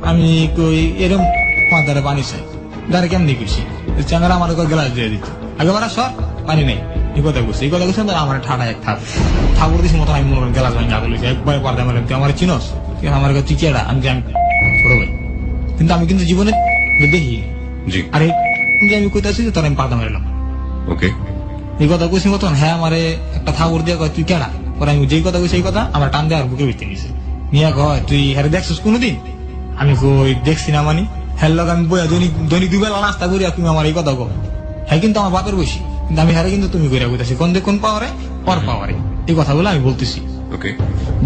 আমি কই এরকম মাথারে পানি চাই, দাঁড়ে কেমনি করছি, চ্যাংরা আমার গ্লাস দিয়ে দিত, একেবারে সব পানি নেই। এই কথা বলছি, আমার ঠাডা এক ঠাকুর দিছি মতো আমি মনে করেন গ্লাস ভাঙি আগে লইছি একবার পারতে আমার, তুই আমার চিনস, আমার তুই কেডা? আমি ছোট ভাই, কিন্তু আমি কিন্তু জীবনে দেখি।
জি।
আরে আমি কইতাছি যে তোর আমি পাতা মারলাম।
ওকে।
এই কথা কইছি মতন হ্যাঁ আমারে একটা ঠাকুর দিয়ে কয় তুই কেডা? পরে আমি যেই কথা কইছি এই কথা আমার টান দেওয়ার বুকে ভিতরে নিছে নিয়ে কয় তুই হ্যাঁ দেখছিস কোনোদিন? আমি কই দেখছি না, মানি হ্যাঁ লোক আমি বইয়া দৈনিক 2 বেলা নাস্তা করি, তুমি আমার এই কথা কো। হ্যাঁ কিন্তু আমার বাপের বসি, কিন্তু আমি হ্যাঁ কিন্তু তুমি কইরা কইতাছি কোন পাওয়ারে পর পাওয়ারে, এই কথা বলে আমি বলতেছি।
ওকে।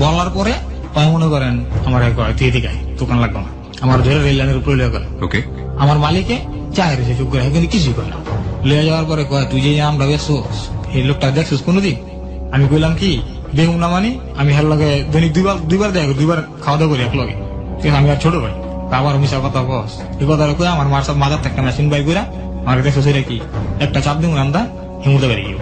বলার পরে তাই মনে করেন আমার কয় তুই এদিকে আয়, দোকান লাগবে না, আমার ধরে রেল লাইনের উপরে লিয়ে গেল।
ওকে।
আমার মালিকে চায় রেছে চুপ করে, কিন্তু কিছুই করে না। লিয়ে যাওয়ার পরে কয় তুই যে আমরা বেসোস এই লোকটা দেখছিস কোনোদিন? আমি কইলাম কি দেখুন না, মানে আমি হের লগে দৈনিক দুইবার দেখ, 2বার খাওয়া দাওয়া করি এক লগে, ঠিক আছে? আমি আর ছোট ভাই, আবার মিশা কথা বস। এই কথা কয়ে আমার মার সব মাথার থেকে মেশিন বাই করে আমার দেখছো সেটা কি একটা চাপ দিন আমরা হিমুতে বেরিয়ে গেল।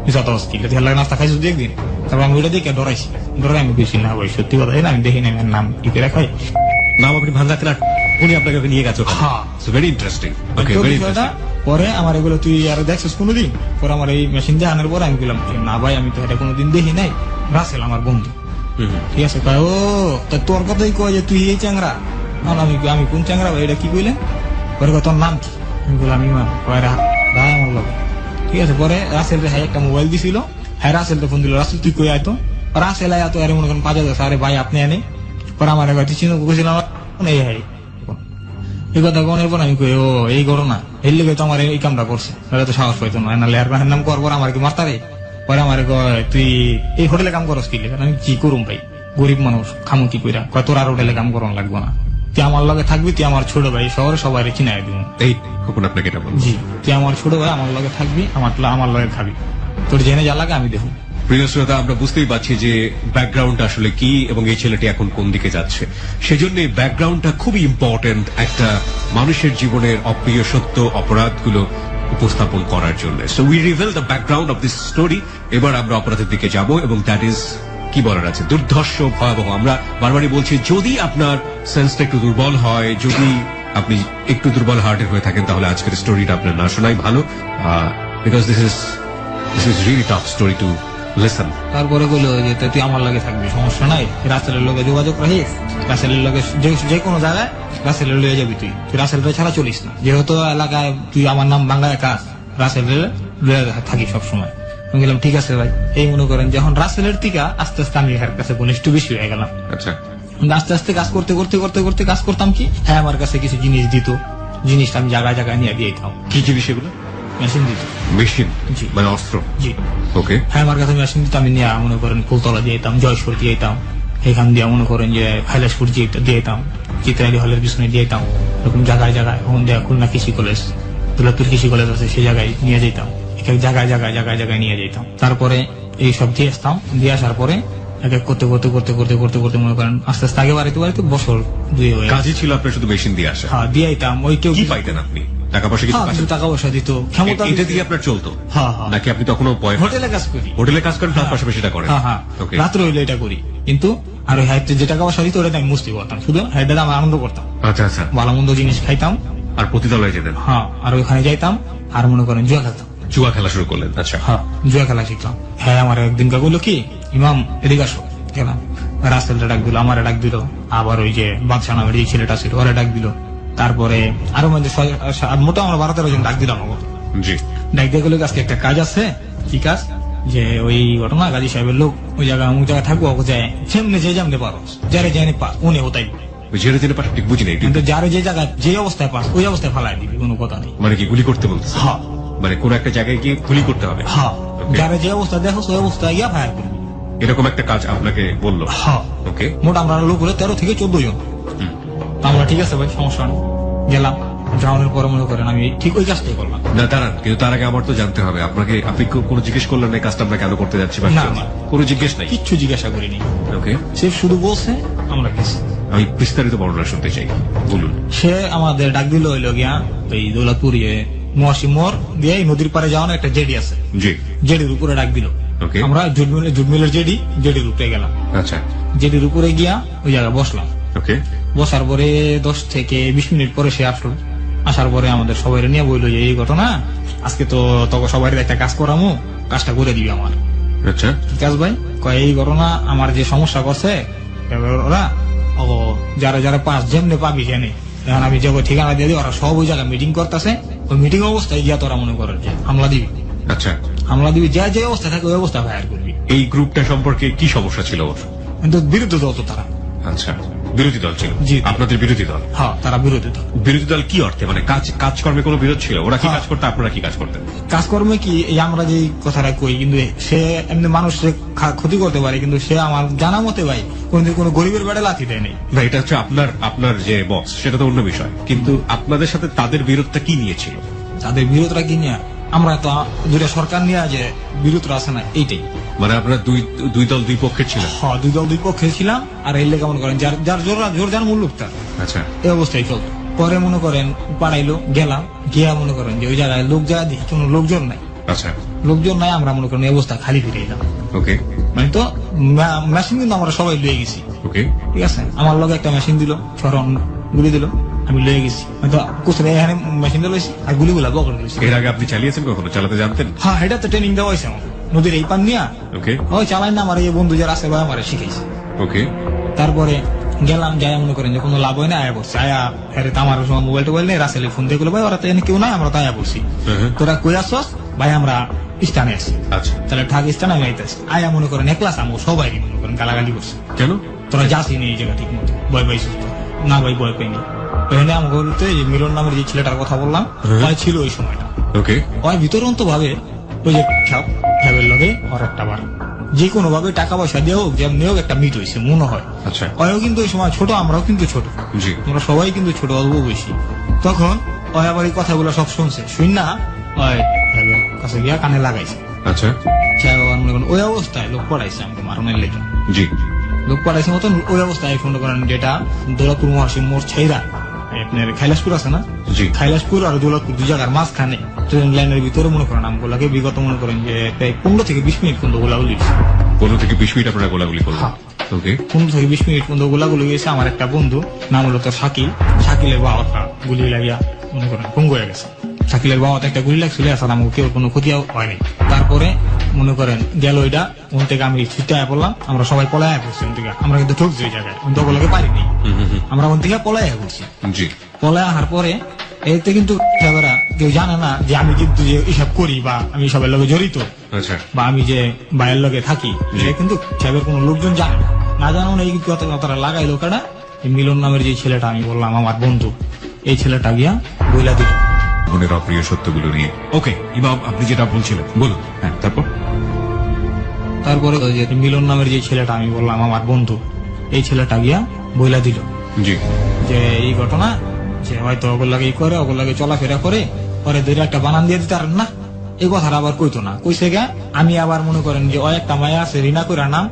মিশা তো কি হের লাগে নাস্তা খাইছিস দু একদিন, তারপর আমি ওইটা দেখে ডরাইছি। ডরাই আমি বেশি না ভাই, সত্যি কথা আমি দেখি না আমার নাম কি করে খাই।
নাম আপনি ভাঙ্গাতেন আর উনি আপনাকে নিয়ে গেছে?
হ্যাঁ,
ভেরি ইন্টারেস্টিং। ওকে, ভেরি ইন্টারেস্টিং।
পরে আমার এগুলো তুই আর দেখছিস কোনোদিন? পরে আমার এই মেশিন দেখানোর পরে আমি বললাম না ভাই, আমি তো এটা কোনোদিন দেখি নাই। রাসেল আমার বন্ধু, ঠিক আছে, কয় ও তা তোর কথাই কয় যে তুই এই চ্যাংরা। আমি কোন চ্যাংরা ভাই, এটা কি কইলেন? পরে কয় তোর নাম কি? আমি বললাম ইমাম। কয় ভাই আমার লগে, ঠিক আছে। পরে রাসেল রে একটা মোবাইল দিছিল, হ্যাঁ রাসেল তো ফোন দিল, রাসেল তুই কই আয়তো? রাসেল আয় তো, আরে মনে করেন 5,000, আরে ভাই আপনি এনে। পরে আমার একবার তুই চিন্তা করেছিলাম এই হাই এই কথা কোনের পর আমি কই ও এই ঘটনা, এই লেগে তো আমার এই কামটা করছে, তাহলে তো সাহস পাইতো না, নাহলে আর নাম করবো আমার কি মারতারে। পরে আমার কয় তুই এই হোটেলে কাম করস কি? আমি কি করুম ভাই, গরিব মানুষ, খামু কি কইরা? কয় তোর আর হোটেলে কাম করন লাগবো না, তুই আমার লগে থাকবি, তুই আমার ছোট ভাই, শহরে সবাই চিনাই দিব।
এই খোকন আপনাকে এটা বলবো।
জি, তুই আমার ছোট ভাই, আমার লগে থাকবি, আমার লগে খাবি, তোর জেনে যা লাগে আমি দেখব।
প্রিয় শ্রোতা, আমরা বুঝতেই পারছি যে ব্যাকগ্রাউন্ড আসলে কি এবং এই ছেলেটি এখন কোন দিকে যাচ্ছে। সেজন্য ব্যাকগ্রাউন্ডটা খুবই ইম্পর্টেন্ট একটা মানুষের জীবনের অপ্রিয় সত্য অপরাধগুলো উপস্থাপন করার জন্য। So we reveal the background of this story. এবার আমরা অপরাধের দিকে যাব এবং দ্যাট ইজ কি বলার আছে, দুর্ধর্ষ, ভয়াবহ। আমরা বারবারই বলছি, যদি আপনার সেন্সটা একটু দুর্বল হয়, যদি আপনি একটু দুর্বল হার্টের হয়ে থাকেন, তাহলে আজকের স্টোরিটা আপনার না শোনাই ভালো, because this is really tough story to listen.
তারপরে বললো যে তুই আমার লগে থাকবি, সমস্যা নাই, রাসেলের লগে যোগাযোগ রাখিস, রাসেলের লগে যে কোনো জায়গায় রাসেলের লয়ে যাবি, তুই রাসেলটা ছাড়া চলিস না, যেহেতু এলাকায় তুই আমার নাম বাংলায় কাজ, রাসেলের লয়ে থাকি সবসময়। আমি গেলাম ঠিক আছে ভাই। এই মনে করেন যখন রাসেলের টিকা আস্তে আস্তে আমি এর কাছে ঘনিষ্ঠ বেশি হয়ে গেলাম।
আচ্ছা,
আস্তে আস্তে কাজ করতে করতে করতে করতে কাজ করতাম কি, হ্যাঁ আমার কাছে কিছু জিনিস দিত, জিনিসটা আমি জায়গায় জায়গায় নিয়ে দিয়ে দিতাম।
কি জিনিস এগুলো?
মেশিন দিত।
মেশিন?
জি।
মানে অস্ত্র?
জি।
ওকে।
হ্যাঁ আমার কাছে মেশিন দিত, আমি নিয়ে মনে করেন ফুলতলা দিয়ে যেতাম, জয়সুর দিয়ে যেতাম, এখান দিয়ে মনে করেন যে ফাইলাসপুর দিয়ে যেতাম, চিত্রালী হলের পিছনে দিয়ে যেতাম, এরকম জায়গায় জায়গায়, ওখান দিয়ে খুলনা কৃষি কলেজ, দুলাপুর কৃষি কলেজ আছে, সেই জায়গায় নিয়ে যেতাম, এক এক জায়গায় জায়গায় জায়গায় জায়গায় নিয়ে যেতাম। তারপরে এইসব দিয়ে আসতাম, দিয়ে আসার পরে এক এক করতে করতে করতে করতে করতে করতে মনে করেন আস্তে আস্তে আগে বাড়িতে বাড়িতে বছর দুই হয়ে
কাজই ছিল আপনার শুধু মেশিন দিয়ে আসা?
হ্যাঁ দিয়ে যেতাম। ওই কেউ
কি পাইতেন আপনি? টাকা পয়সা কিছু
হ্যাঁ,
পাইতেন?
টাকা পয়সা দিত, ক্ষমতা
এটা দিয়ে আপনার চলতো?
হ্যাঁ হ্যাঁ।
নাকি আপনি তখনও
হোটেলে কাজ করি,
হোটেলে কাজ করেন তার পাশাপাশি এটা করেন?
হ্যাঁ হ্যাঁ,
ওকে।
রাত্রে হইলে এটা করি, কিন্তু আর ওই হাইটে যে টাকা পয়সা দিত ওটা আমি মুস্তি করতাম, শুধু হাইটে আমি আনন্দ করতাম,
আচ্ছা আচ্ছা।
ভালো মন্দ জিনিস খাইতাম,
আর প্রতিতলায় যেতেন?
হ্যাঁ, আর ওইখানে যাইতাম, আর মনে করেন জুয়া খেলতাম।
জুয়া খেলা শুরু করলেন? আচ্ছা।
হ্যাঁ, জুয়া খেলা শিখলাম। হ্যাঁ, আমার একদিন বললো কি, ইমাম এদিকে আসো, গেলাম, রাসেলটা ডাক দিল, আমার ডাক দিল, আবার ওই যে বাদশা নামের যে ছেলেটা ছিল ওরা ডাক দিল, তারপরে আরো মধ্যে মোটা আমরা 12-13 জন ডাক দিলাম।
জি।
ডাক দিয়ে গেলো আজকে একটা কাজ আছে। কি কাজ? যে ওই ঘটনা গাজী সাহেবের লোক ওই জায়গায় অমুক জায়গায় থাকবো, যায় সেমনে যে যেমনি পারো, যারে জেনে পা উনি হতাই,
জেনে জেনে পাঠ ঠিক বুঝি নাই
কিন্তু যারে যে জায়গায় যে অবস্থায় পাস ওই অবস্থায় ফালাই দিবি, কোনো কথা নেই।
মানে কি গুলি করতে বলতেছে?
হ্যাঁ
মানে কোন একটা জায়গায় গিয়ে গুলি করতে হবে?
হ্যাঁ,
Okay.
যারে যে অবস্থা দেখো ওই অবস্থায় গিয়া ফায়ার করবি।
এরকম একটা কাজ আপনাকে বললো?
হ্যাঁ।
ওকে।
মোট আমরা লোক হলে 13 থেকে 14 জন। তা আমরা ঠিক আছে ভাই, সমস্যা নেই, গেলাম। যাওয়ানোর পরে মনে করেন আমি ঠিক ওই কাজটাই করলাম।
না দাঁড়ান, কিন্তু তার আগে আমার তো জানতে হবে আপনাকে, আপনি কোনো জিজ্ঞেস করলেন না কাজটা আমরা কেন করতে যাচ্ছি? বা
না, না।
কোনো জিজ্ঞেস নাই?
কিচ্ছু জিজ্ঞাসা করিনি।
ওকে।
সে শুধু বলছে আমরা গেছি।
আমি বিস্তারিত বর্ণনা শুনতে চাই, বলুন।
সে আমাদের ডাক দিল হইলো গিয়া ওই দৌলতপুর মোয়াশি মোড় দিয়ে নদীর পারে যাওয়ানো একটা জেডি আছে,
জি।
জেডির উপরে ডাক দিল।
ওকে।
আমরা জুটমিলের জেডির উপরে গেলাম।
আচ্ছা।
জেডির উপরে গিয়া ওই জায়গায় বসলাম।
ওকে।
বসার পরে 10 থেকে 20 মিনিট পরে সে আসলো। আসার পরে আমাদের সবাই নিয়ে বললো যে এই ঘটনা, আজকে তো তোকে সবাই একটা কাজ করামো, কাজটা করে দিবি আমার।
আচ্ছা।
কি কাজ ভাই? কয় এই ঘটনা আমার যে সমস্যা করছে, এবার ওরা যারা যারা পাস যেমনি পাবি জানে, এখন আমি যে ঠিকানা দিয়ে দিই, ওরা সব ওই জায়গায় মিটিং করতেছে, ওই মিটিং অবস্থায় গিয়া তোরা মনে করেন যে হামলা দিবি।
আচ্ছা।
হামলা দিবি, যা যে অবস্থা থাকে ওই অবস্থা ফায়ার করবি।
এই গ্রুপটা সম্পর্কে কি সমস্যা ছিল ওর?
কিন্তু বিরুদ্ধ দল তো তারা।
আচ্ছা, বিরোধী দল ছিল?
জি।
আপনাদের বিরোধী দল?
হ্যাঁ, তারা বিরোধী দল।
বিরোধী দল কি অর্থে? মানে কাজকর্মে কোনো বিরোধ ছিল? ওরা কি
হ্যাঁ।
কাজ করতে, আপনারা কি কাজ করতেন?
কাজকর্মে কি, এই আমরা যে কথাটা কই, কিন্তু সে এমনি মানুষের ক্ষতি করতে পারে, কিন্তু সে আমার জানা মতে ভাই কোনদিন কোনো গরিবের বেড়ে লাথি দেয় নেই।
না, এটা হচ্ছে আপনার যে বস, সেটা তো অন্য বিষয়, কিন্তু আপনাদের সাথে তাদের বিরোধটা কি নিয়েছিল?
তাদের বিরোধরা কি নিয়ে, আমরা তো দুইটা সরকার নিয়ে যে বিরোধরা আছে না, এইটাই।
মানে আপনারা দুই দল দুই পক্ষের ছিলেন?
হ্যাঁ, দুই দল দুই পক্ষে ছিলাম। আর এই লেগে মনে করেন যার জোর যার মূল্য তার,
আচ্ছা।
এই অবস্থায় চলতো। পরে মনে করেন পাড়াইলো, গেলাম, গিয়া মনে করেন যে ওই জায়গায় লোক যা দেখি কোনো লোকজন নাই।
আচ্ছা।
লোকজন নাই, আমরা মনে করেন এই অবস্থা খালি ফিরে এলাম।
ওকে।
মানে তো মেশিন কিন্তু আমরা সবাই লয়ে গেছি।
ওকে।
ঠিক আছে, আমার লগে একটা মেশিন দিল, স্মরণ গুলি দিল, আমি লয়ে গেছি হয়তো কোথায় এখানে মেশিনটা লইছি আর গুলিগুলা বকল লইছি।
এর আগে আপনি চালিয়েছেন কখনো, চালাতে জানতেন?
হ্যাঁ, এটা তো ট্রেনিং দেওয়া হয়েছে আমাকে নদীর এই পান নিয়া।
ওকে
ওই চালাই না, আমার এই বন্ধু যারা আছে ভাই আমার শিখাইছে।
ওকে
তারপরে গেলাম, যাই মনে করেন যে কোনো লাভ হয় না, আয়া পড়ছে আয়া হেরে তো আমার সময় মোবাইল টোবাইল নেই, রাসেলে ফোন দিয়ে ভাই ওরা তো এনে কেউ নাই, আমরা তো আয়া পড়ছি, তোরা কই আসছস ভাই, আমরা স্টানে আছি।
আচ্ছা,
তাহলে ঠাক স্টানে আমি আইতেছি, আয়া মনে করেন একলাস আমো সবাই মনে করেন গালাগালি করছে,
কেন?
তোরা যাসি নি এই জায়গা ঠিক মতো, ভয় পাইছিস তো? না ভাই ভয় পাইনি। ওখানে আমাকে বলতে মিলন নামের যে ছেলেটার কথা বললাম, ওই ছিল ওই সময়টা।
ওকে
ওই ভিতরন্ত ভাবে ওই যে খাবের লগে ওর একটা বার যে কোনো ভাবে টাকা পয়সা দিয়ে হোক যেমনি হোক একটা মিট হয়েছে মনে হয়।
আচ্ছা
ওইও কিন্তু ওই সময় ছোট, আমরাও কিন্তু ছোট,
জি
আমরা সবাই কিন্তু ছোট, অল্প বেশি। তখন ওই আবার এই কথাগুলো সব শুনছে, শুন না ওই খাবের কাছে গিয়া কানে লাগাইছে।
আচ্ছা
সাহেব আবার মনে করেন ওই অবস্থায় লোক পড়াইছে আমাকে মারণের লেগে,
জি
লোক পড়াইছে মতন ওই অবস্থায় ফোন করেন যেটা দৌলতপুর মহাশিব মোড় ছেড়া আপনার খাইলাসপুর আছে না,
জি
খাইলাসপুর আর দৌলতপুর দুই জায়গার মাঝখানে ট্রেন লাইনের ভিতরে মনে করেন আমগুলাকে বিগত মনে করেন যে প্রায় 15 থেকে 20 মিনিট পর্যন্ত গোলাগুলি
15 থেকে 20 মিনিট আপনারা গোলাগুলি করলেন?
হ্যাঁ।
ওকে
15 থেকে 20 মিনিট পর্যন্ত গোলাগুলি গেছে। আমার একটা বন্ধু নাম হলো তোর শাকিল, শাকিলের বাবাটা গুলি লাগিয়া মনে করেন পঙ্গু হয়ে গেছে। শাকিলের বাবাতে একটা গুলি লাগছিল, আসলে আমাকে কেউ কোনো ক্ষতিও হয়নি। তারপরে মনে করেন গেল ওইটা, ওখান থেকে আমি ছুটে আয় পড়লাম, আমরা সবাই পলায় পড়ছি ওখান থেকে, আমরা কিন্তু ঠকছি ওই জায়গায়, ওগুলোকে পারিনি, আমরা ওখান থেকে পলায় পড়ছি।
জি
পলায় আসার পরে এতে কিন্তু সাহেবেরা কেউ জানে না যে আমি কিন্তু যে এসব করি বা আমি সবার লগে জড়িত
আচ্ছা
বা আমি যে বাইরের লগে থাকি, এটা কিন্তু সাহেবের কোনো লোকজন জানে না। না জানো না এই কথাটা লাগাই লোকেরা, মিলন নামের যে ছেলেটা আমি বললাম আমার বন্ধু, এই ছেলেটা গিয়া বইলা দিল
মনের অপ্রিয় সত্যগুলো নিয়ে। ওকে ইমাম, আপনি যেটা বলছিলেন বলুন। হ্যাঁ,
তারপরে ওই যে মিলন নামের যে ছেলেটা আমি বললাম আমার বন্ধু, এই ছেলেটা গিয়া বইলা দিল
জি
যে এই ঘটনা, যে হয়তো ওগুলাকে করে ওগুলাকে চলাফেরা করে পরে ধরে একটা বানান দিয়ে দিতে পারেন না, এই কথাটা আবার কইতো না। কইছে গা আমি আবার মনে করেন যে ওই একটা মায়া আছে রিনা কইরা নাম,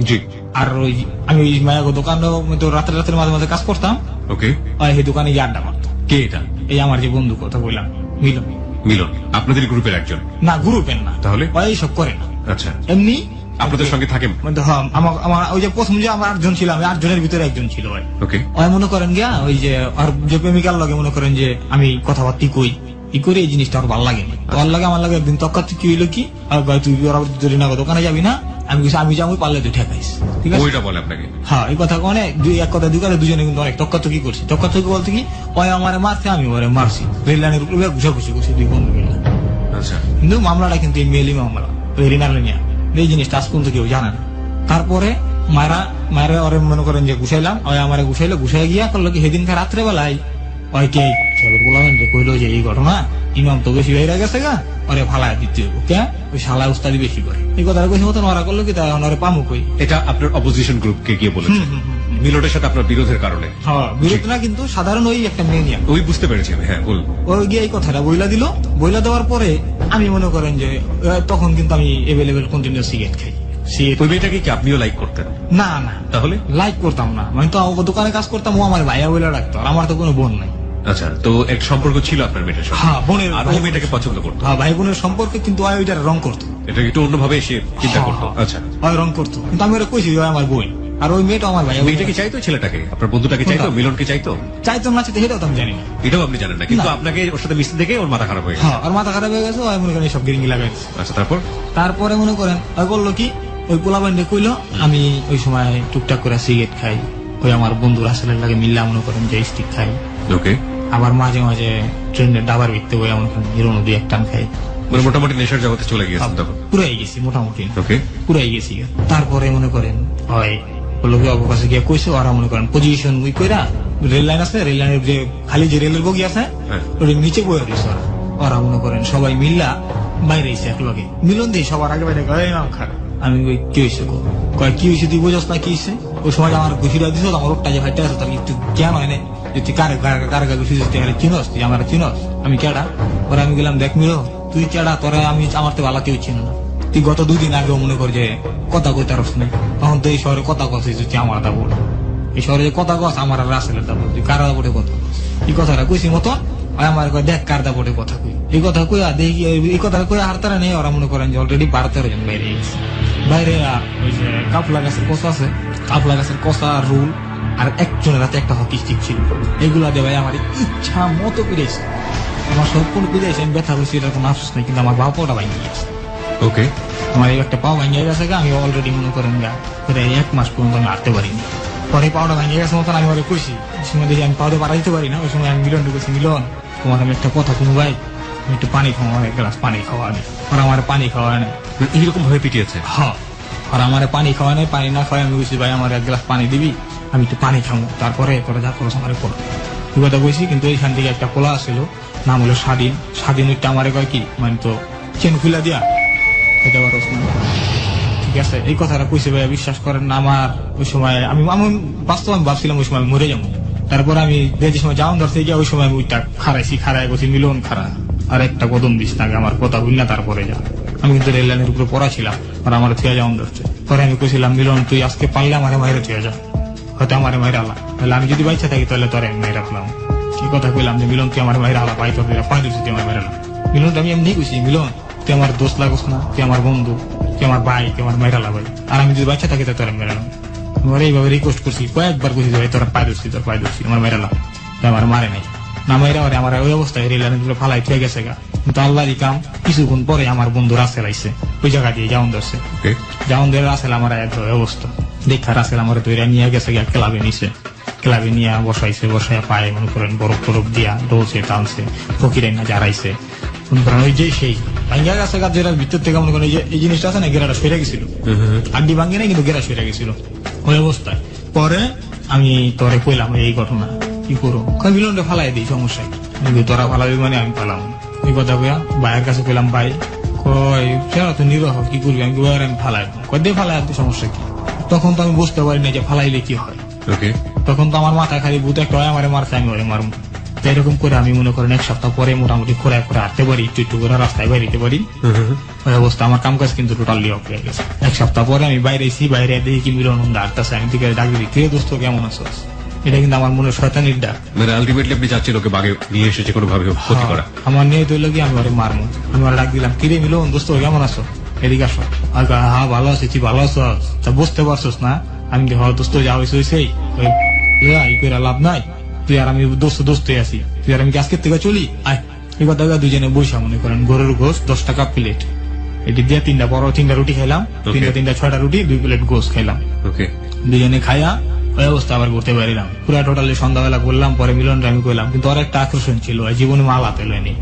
জি
আর ওই আমি ওই মায়া দোকানে রাতে রাতের মাঝে মাঝে কাজ করতাম,
ওকে
ওই সেই দোকানে গিয়ে আড্ডা মারতাম।
কে এটা?
এই আমার যে বন্ধু কথা বললাম মিলন।
মিলন আপনাদের গ্রুপের একজন?
না গ্রুপের না,
তাহলে
ওই সব করে না,
আচ্ছা
এমনি
আপনাদের সঙ্গে থাকেন?
হ্যাঁ, আমার ওই যে প্রথম যে আমার 8 জন ছিল, আমি 8 জনের ভিতরে একজন ছিল ভাই।
ওকে
ওই মনে করেন গিয়া ওই যে আর যে প্রেমিকার লগে মনে করেন যে আমি কথাবার্তি কই ই করে এই জিনিসটা আমার ভালো লাগেনি। তো ওর লাগে আমার লাগে একদিন তক্কাত কি হইলো কি, আর ভাই তুই ওরা যদি না দোকানে যাবি না, আমি কিছু আমি যাবো পারলে তুই ঠেকাইস, ঠিক আছে?
ওইটা বলে আপনাকে?
হ্যাঁ, এই কথা কোনে দুই এক কথা দুই কথা দুজনে কিন্তু অনেক তক্কাতকি করছি। তক্কাতকি বলতে কি ওই আমারে মারছে, আমি ওরে মারছি, রেল লাইনের উপরে ঘুষাঘুষি করছি দুই বন্ধু মিলে।
আচ্ছা
কিন্তু মামলাটা কিন্তু এই মেলি মামলা, ওই রিনার নিয়ে, এই জিনিসটা আজ পর্যন্ত কেউ জানে না। তারপরে মারা ওরে মনে করেন যে গুছাইলাম, ওই আমারে গুছাইলো, গুছাই গিয়া করলো কি সেদিনকার রাত্রে বেলায় ওই কে বললাম যে কইলো যে এই ঘটনা ইমাম তো বেশি হয়ে গেছে গা, ওরে ফালায় দিতে হবে, কে ওই শালা উস্তাদি বেশি করে, এই কথাটা কইছে মতন ওরা করলো কি তাই ওরে পামু কই।
এটা আপনার অপোজিশন গ্রুপকে গিয়ে বলেছেন মিলনের সাথে আপনার বিরোধের কারণে?
হ্যাঁ, বিরোধ না কিন্তু সাধারণ ওই একটা মেয়ে নিয়ে
ওই বুঝতে পেরেছি আমি। হ্যাঁ বলুন।
ওই গিয়ে এই কথাটা বইলা দিল, বইলা দেওয়ার পরে আমি মনে করেন যে তখন কিন্তু আমি এভেলেবেল কন্টিনিউ সিগারেট খাই।
ওই মেয়েটাকে কি আপনিও লাইক করতেন?
না না,
তাহলে
লাইক করতাম না, মানে তো দোকানে কাজ করতাম, ও আমার ভাইয়া বলে রাখতো, আর আমার তো কোনো বোন নাই।
আচ্ছা, তো এক সম্পর্ক ছিল আপনার মেয়েটার সাথে?
হ্যাঁ, বোনের,
আর ও মেয়েটাকে পছন্দ করতো?
হ্যাঁ, ভাই বোনের সম্পর্কে, কিন্তু ওইটার রং করতো,
এটা একটু অন্যভাবে সে চিন্তা করতো। আচ্ছা,
ওই রং করতো, কিন্তু আমি ওরা কইছি ওই আমার বোন, আর ওই মেয়েটা আমার ভাইয়া।
মেয়েটা কি চাইতো ছেলেটাকে, আপনার বন্ধুটাকে চাইতো, মিলনকে চাইতো?
চাইতো না চাইতো সেটাও তো আমি জানি না।
এটাও আপনি জানেন না, কিন্তু আপনাকে ওর সাথে মিশতে দেখে ওর মাথা খারাপ হয়ে গেছে?
হ্যাঁ, আর মাথা খারাপ হয়ে গেছে, ওই মনে করেন সব গিরিঙ্গি লাগাই দিচ্ছে।
আচ্ছা,
তারপরে মনে করেন ওই বললো কি, ওই পোলাবান্ডে কইলো আমি ওই সময় টুকটাক করে সিগারেট খাই, ওই আমার বন্ধু রাসেলের লাগে মিল্লা মনে করেন যে স্টিক খাই,
ওকে,
আবার মাঝে মাঝে ট্রেনের ডাবার ভিত্তে বই এমন হিরোনো দুই এক টান খাই,
মানে মোটামুটি নেশার জগতে চলে গিয়েছেন তখন?
পুরাই গেছি মোটামুটি,
ওকে,
পুরাই গেছি। তারপরে মনে করেন হয় লোকে অবকাশে গিয়ে কইছে, ওরা মনে করেন পজিশন উই কইরা, রেল লাইন আছে, রেল লাইনের যে খালি যে রেলের বগি আছে ওর নিচে বয়ে দিয়েছে ওরা। ওরা মনে করেন সবাই মিল্লা বাইরে এসে এক লগে মিলন দিয়ে সবার আগে বাইরে গায়ে নাম খারাপ। আমি ওই কি হয়েছে কয় কি হয়েছে তুই বোঝাস না কি হয়েছে? ওই সময় আমার ঘুষিটা দিস, আমার লোকটা যে ভাইটা আছে তার একটু জ্ঞান হয় না যে তুই কারে ঘুষি দিস, চিনস তুই আমার চিনস আমি কেডা? পরে আমি গেলাম দেখ মিলো তুই কেডা, তোরা আমি আমার তো ভালো কেউ চিনো না, তুই গত 2 দিন আগেও মনে কর যে কথা কই তারস নেই, তখন তো এই শহরে কথা কছিস তুই আমার দা বল, এই শহরে যে কথা কস আমার আর রাসেলের দা বল, তুই কার দাপটে কথা কস? এই কথাটা কইছি মতন আমার কয় দেখ কার দাপটে কথা কই, এই কথা কই দেখি, এই কথা কই আর তারা নেই। ওরা মনে করেন যে অলরেডি 12-13 জন বাইরে গেছে। বাইরে ওই যে কাপলা গাছের কষা আছে, কাপলা গাছের কষা আর রুল আর একজনের হাতে একটা হকি স্টিক ছিল। এগুলা দিয়ে ভাই আমার ইচ্ছা মতো পেরেছে, আমার সব কোনো পেরেছে, আমি ব্যথা করছি, এটা কোনো আফসোস নেই, কিন্তু আমার বাবা পাওটা ভাঙিয়ে গেছে।
ওকে,
আমার এই একটা পাও ভাঙিয়ে গেছে, আমি অলরেডি মনে করেন গা প্রায় 1 মাস পর্যন্ত আমি হাঁটতে পারিনি। পরে পাওটা ভাঙিয়ে গেছে মতন আমি ওরে কইছি, ওই সময় দেখি আমি পাওটা পাড়া দিতে পারি না, ওই সময় আমি মিলন ঢুকেছি, মিলন তোমাকে আমি একটা কথা শুনু ভাই, আমি একটু পানি খাওয়া, 1 গ্লাস পানি খাওয়া নেই। আর আমার পানি খাওয়া নেই,
এইরকম ভাবে পিটিয়েছে?
হ্যাঁ, আর আমার পানি খাওয়া নেই, পানি না খাওয়া আমি বলছি ভাই আমার 1 গ্লাস পানি দিবি, আমি একটু পানি খাবো, তারপরে তোরা যা করো আমার করো, এই কথা বলছি। কিন্তু এইখান থেকে একটা পোলা আসছিল, নাম হলো স্বাধীন। স্বাধীন ওইটা আমার কয় কি মানে তো চেন খুলা দিয়া এটা আবার ঠিক আছে, এই কথাটা কইছে ভাই, বিশ্বাস করেন না। আমার ওই সময় আমি বাস্তব আমি ভাবছিলাম ওই সময় আমি মরে যাবো। তারপর আমি যে সময় যাওয়ান ধরতে গিয়ে ওই সময় আমি ওইটা খারাই গেছি, মিলন খারা আর একটা কদম দিস তাকে আমার কথা বুঝ না, তারপরে যা। আমি কিন্তু রেল লাইনের উপরে পড়া ছিলাম, আর আমার থুয়া যাওয়ান ধরছে। পরে আমি কইছিলাম মিলন তুই আজকে পারলে আমার মায়ের থুয়া যা, হয়তো আমার মায়ের আলা, তাহলে আমি যদি বাইচা থাকি তাহলে তোর আমি মায়ের রাখলাম। এই কথা কইলাম যে মিলন তুই আমার মায়ের আলা, পাই তোর পাই দিচ্ছি তুই আমার মায়ের আলা। মিলন আমি এমনি কইছি, মিলন তুই আমার দোস্ত লাগোস না, তুই আমার বন্ধু, তুই আমার ভাই, তুই আমার মায়ের আলা ভাই, আর আমি যদি বাচ্চা থাকি তাহলে তোর আমি মেরালাম। আমার এইভাবে রিকোয়েস্ট করছি, কয়েকবার কইছি ভাই তোর পাই দিচ্ছি, তোর পাই দিচ্ছি, আমার মায়ের আলা, তুই আমার মারে নাই না মাইরা, আমার ওই অবস্থায় রেল লাইনের ফালাই থুয়ে গেছে গা। কিন্তু আল্লাহ কাম, কিছুক্ষণ পরে আমার বন্ধু রাসেল আইসে, ওই জায়গা দিয়ে যাওন ধরছে, যাওন ধরে রাসেল আমার এক অবস্থা দেখা, রাসেল আমার তৈরি নিয়ে গেছে গিয়া ক্লাবে নিছে, ক্লাবে নিয়ে বসাইয়া পায়ে মনে করেন বরফ টরফ দিয়া ডলছে টানছে, ফকিরাই না জারাইছে মনে করেন ওই যে সেই ভাঙ্গা গেছে গা, যেটা ভিতর থেকে মনে করেন এই জিনিসটা আছে না, গেরাটা সরে গেছিল, আড্ডি ভাঙ্গে নাই কিন্তু গেরা সরে গেছিল ওই অবস্থায়। পরে আমি তোরে কইলাম এই ঘটনা, কি করো, মিলনটা ফালাই দিই, সমস্যা তোরা ফালাবি মানে আমি ফালাম। এই কথা কইয়া ভাইয়ের কাছে কইলাম, ভাই কয় সেরা তো নিরহ, কি করবি, আমি আমি ফালাই দিয়ে ফালাই সমস্যা কি। তখন তো আমি বুঝতে পারি না যে ফালাইলে কি হয়, তখন তো আমার মাথায় খালি ভূত একটা হয়, আমার মারছে আমি ওরে মারুম। এরকম করে আমি মনে করেন 1 সপ্তাহ পরে মোটামুটি খোরায় করে হাঁটতে পারি, একটু করে রাস্তায় বাইরে পারি। ওই অবস্থা আমার কাম কাজ কিন্তু টোটালি অফ হয়ে গেছে। 1 সপ্তাহ পরে আমি বাইরেছি, বাইরে দেখি কি মিলন হাঁটতেছে, আমি দিকে ডাক দিই, কে দোস্ত কেমন আছো, এটা কিন্তু আমার মনে শয়তানির ডাক।
মানে আলটিমেটলি আপনি চাচ্ছেন ওকে বাগে নিয়ে এসে যে কোনো ভাবে ক্ষতি করা।
আমার নিয়ে তৈল গিয়ে আমি ওরে মারমু, আমি ওরা ডাক দিলাম, কিরে মিলন দোস্ত কেমন আছো, এদিকে আসো। হ্যাঁ ভালো আছি, তুই ভালো আছো, তা বুঝতে পারছোস না আমি দোস্ত যা হয়েছে লাভ নাই, তুই আর আমি দোস্ত আছি, তুই আর আমি আজকের থেকে চলি আয়। এই কথা দুজনে বৈশা মনে করেন গরুর গোস 10 টাকা প্লেট, এটি দিয়ে 3টা বড় 3টা রুটি খাইলাম, 6টা রুটি 2 প্লেট গোস খাইলাম, দুজনে খাইয়া ওই অবস্থা আবার ঘুরতে পারিলাম। পুরা টোটালি সন্ধ্যাবেলা করলাম। পরে মিলন আমি কইলাম, কিন্তু ওর একটা আকর্ষণ ছিল, জীবনে মাল হাতে লয়নি,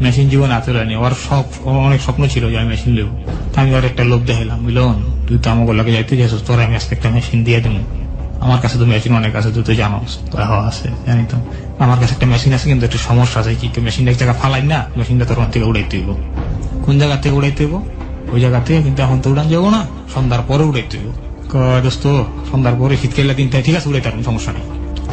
মেশিন জীবনে হাতে লয়নি, ওর সব অনেক স্বপ্ন ছিল যে আমি মেশিন নেব। আমি ওর একটা লোভ দেখাইলাম, মিলন তুই তো আমাকে লাগে যাইতে যাচ্ছিস, তোর আমি আজকে একটা মেশিন দিয়ে দেবো, আমার কাছে তো মেশিন অনেক আছে, তুই তো জানোস, আছে জানি তো, আমার কাছে একটা মেশিন আছে, কিন্তু একটা সমস্যা আছে, কি মেশিনটা এক জায়গায় ফালাই না, মেশিনটা তোর থেকে উড়াইতে হইব। কোন জায়গা থেকে উড়াইতে হইব? ওই জায়গা থেকে, কিন্তু এখন তো উড়ান যাবো না, সন্ধ্যার পরে উড়াইতে হইব। দোস্ত সন্ধ্যার পরে শীতকালের দিনটা ঠিক আছে, উড়াইতে পারবেন, সমস্যা নেই,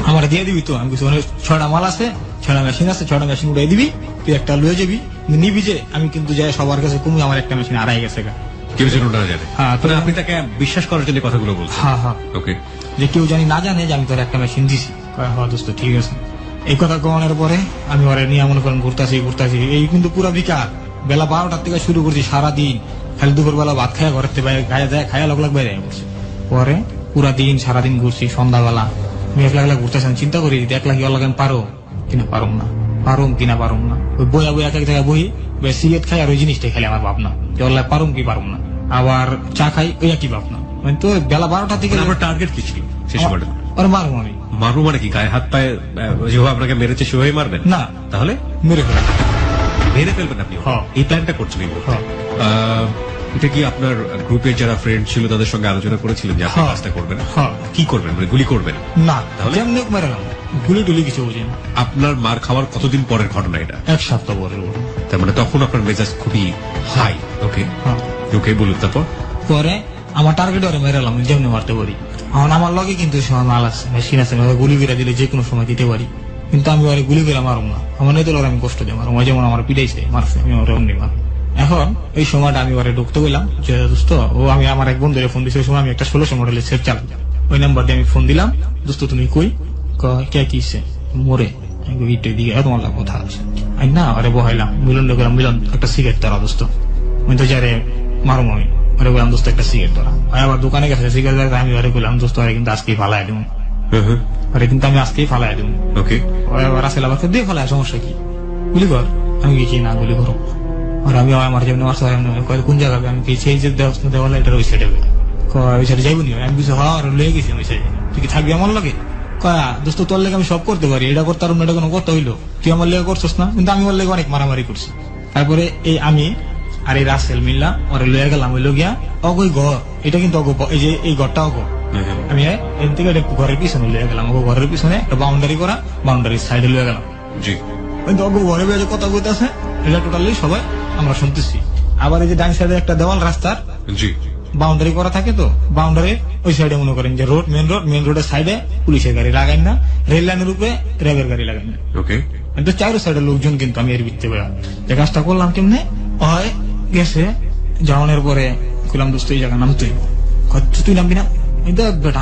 আমার দিয়ে দিবি তো। আমি কিছু 6টা মাল আছে, 6টা মেশিন আছে, 6টা মেশিন উড়াই দিবি, তুই একটা লয়ে যাবি, নিবি যে আমি কিন্তু যাই সবার কাছে কমে আমার একটা মেশিন হারাই গেছে গা,
কেউ যেন না জানে। হ্যাঁ, আপনি তাকে বিশ্বাস করার জন্য কথাগুলো বলছেন।
হ্যাঁ, ওকে, যে কেউ জানি না জানে যে আমি তোর একটা মেশিন দিছি। হ্যাঁ দোস্ত ঠিক আছে। এই কথা কমানোর পরে আমি ওরে নিয়ে মনে করেন ঘুরতাছি, এই কিন্তু পুরা বিকাল বেলা 12টার থেকে শুরু করছি, সারাদিন খালি দুপুর বেলা ভাত খাইয়া ঘরের থেকে গায়ে যায়, খাইয়া লগ বাইরে বসে। পরে পুরা দিন সারাদিন ঘুরছি, সন্ধ্যাবেলা আমি একলা ঘুরতেছি, চিন্তা করি একলা কি লাগে পারো কিনা পারুম না, ওই বইয়া এক এক জায়গায় বই সিগারেট খাই, আর ওই জিনিসটাই খালি আমার ভাবনা যে ওল্লা পারুম না, আবার চা খাই ওই একই ভাবনা। মানে তো বেলা 12টা থেকে
আমার টার্গেট কি ছিল সেই সময়টা?
ওর মারুম আমি।
মারবো মানে কি, গায়ে হাত পায়ে যেভাবে আপনাকে মেরেছে সেভাবে মারবেন না? তাহলে মেরে ফেলবেন আপনি? এই প্ল্যানটা করছেন? এটা কি আপনার গ্রুপের যারা ফ্রেন্ড ছিল তাদের সঙ্গে আলোচনা করেছিলেন যে আপনি কাজটা করবেন? কি করবেন, মানে গুলি করবেন? না, তাহলে গুলি কিছু বুঝি না। আপনার মার খাওয়ার কতদিন পরের ঘটনা এটা? 1 সপ্তাহ পরের। তার মানে তখন আপনার মেজাজ খুবই হাই। ওকে বলুন। তারপর
পরে আমার টার্গেট ওরে মেরালাম, যেমনি মারতে পারি। এখন আমার লগে কিন্তু সময় মাল আছে, মেশিন আছে, গুলি করে দিলে যে কোনো সময় দিতে পারি, কিন্তু আমি ওরে গুলি করে মারুম না। আমার নেই তো আমি কষ্ট দিয়ে মারুম, যেমন আমার পিটাইছে মারছে, আমি ওরে অমনি মার। এখন এই সময়টা আমি ওরে ঢুকতে গেলাম যে দোস্ত, আমি আমার এক বন্ধুরে ফোন দিচ্ছি, ওই সময় আমি একটা 1600 মডেলের সেট চালু, ওই নাম্বার দিয়ে আমি ফোন দিলাম, দোস্ত তুমি কই? কে কিছে মোরে দিকে তোমার লাভ কথা আছে না? আরে বহাইলাম, মিলন গেলাম, মিলন একটা সিগারেট ধরা দোস্ত, আমি তো যারে মারুম, আমি ওরে বললাম দোস্ত একটা সিগারেট ধরা। আবার দোকানে গেছে সিগারেট, আমি ওরে বললাম দোস্ত কিন্তু আজকে ভালাই দিব, আরে কিন্তু আমি আজকেই ফালাই দেবো।
ওকে,
রাসেল আবার দিয়ে ফেলায়, সমস্যা কি, গুলি কর। আমি কি না গুলি করো, আর আমি আমার যেমন মারছে কোন জায়গায়, আমি কি সেই যে দেওয়ালে এটা ওই সাইডে ওই সাইডে যাইব নি, আমি কিছু হওয়ার লয়ে গেছি ওই সাইডে, তুই কি থাকবি আমার লগে? কয়া দোস্ত তোর লেগে আমি সব করতে পারি, এটা করতে পারবো না, এটা কোনো কথা হইলো, তুই আমার লেগে করছিস না, কিন্তু আমি ওর লেগে অনেক মারামারি করছি। তারপরে এই আমি আর এই রাসেল মিল্লা ওরে লয়ে গেলাম ওই লগিয়া অগই ঘর, এটা কিন্তু এই যে এই ঘরটা অগ, আমি এর থেকে ঘরের পিছনে লয়ে গেলাম, ঘরের পিছনে একটা বাউন্ডারি করা, বাউন্ডারির সাইডে লয়ে গেলাম।
জি,
কিন্তু ঘরে বেজে কথা কইতেছে, এটা টোটালি সবাই আমরা শুনতেছি। আবার এই যে ডান সাইডে একটা দেওয়াল রাস্তার
জি,
বাউন্ডারি করা থাকে, তো বাউন্ডারির ওই সাইডে মনে করেন যে মেন রোডের সাইডে পুলিশের গাড়ি লাগাই না, রেল লাইনের উপরে র্যাবের গাড়ি লাগাই না,
ওকে,
কিন্তু চারো সাইডের লোকজন কিন্তু আমি এর ভিত্তি যে কাজটা করলাম কেমনে হয় গেছে যাওয়ানোর পরে কইলাম দোস্ত এই জায়গা নাম তুই নামবি না,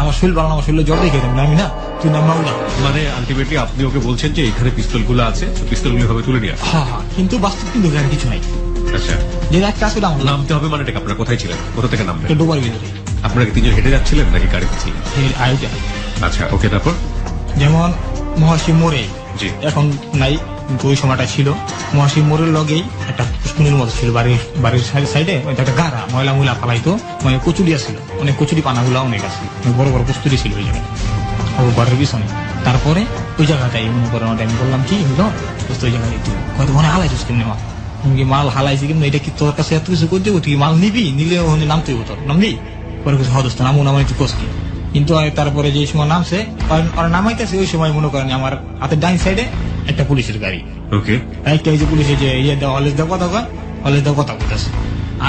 আমার শরীর ভালো, আমার শরীরে জ্বর দেখে নামি না, তুই নাম না।
মানে আলটিমেটলি আপনি ওকে বলছেন যে এখানে পিস্তল গুলো আছে, পিস্তল গুলো ভাবে তুলে নিয়ে আসো।
হ্যাঁ, কিন্তু বাস্তব কিন্তু এখানে কিছু নাই।
আচ্ছা,
যে একটা আসলে আমার
নামতে হবে মানে আপনারা কোথায় ছিলেন, কোথা থেকে নামবেন?
ডোবার ভিতরে।
আপনারা কি তিনজন হেঁটে যাচ্ছিলেন নাকি গাড়িতে ছিলেন?
আয়োজন
আচ্ছা, ওকে, তারপর?
যেমন মহাশিব মোড়ে
জি,
এখন নাই, কিন্তু ওই সময়টা ছিল। মহাশিব মোড়ের লগেই একটা পুষ্কুনির মতো ছিল, বাড়ির সাইডে একটা গাড়া ময়লা ময়লা ফালাইতো, মানে কচুরিয়া ছিল, অনেক কচুরি পানাগুলো অনেক আছে, বড় বড় কস্তুরি ছিল ওই জায়গায়, ও ঘরের পিছনে। তারপরে ওই জায়গাটাই মনে করেন আমি বললাম কি ওই জায়গায় হয়তো মনে হালাইছিস কেমনি মাল, আমি কি মাল হালাইছি কিন্তু এটা কি তোর কাছে এত কিছু করতে তুই মাল নিবি, নিলে ওখানে নামতে হতো, তোর নামবি? পরে কিছু হদস্ত নামো নামাই তুই কষ্ট। কিন্তু তারপরে যে সময় নামছে ওরা নামাইতেছে, ওই সময় মনে করেন আমার হাতের ডাইন সাইডে একটা পুলিশের গাড়ি,
ওকে,
একটা এই যে পুলিশের যে হলেজ দেওয়া কথা কয়, হলেজ দেওয়া কথা বলতেছে।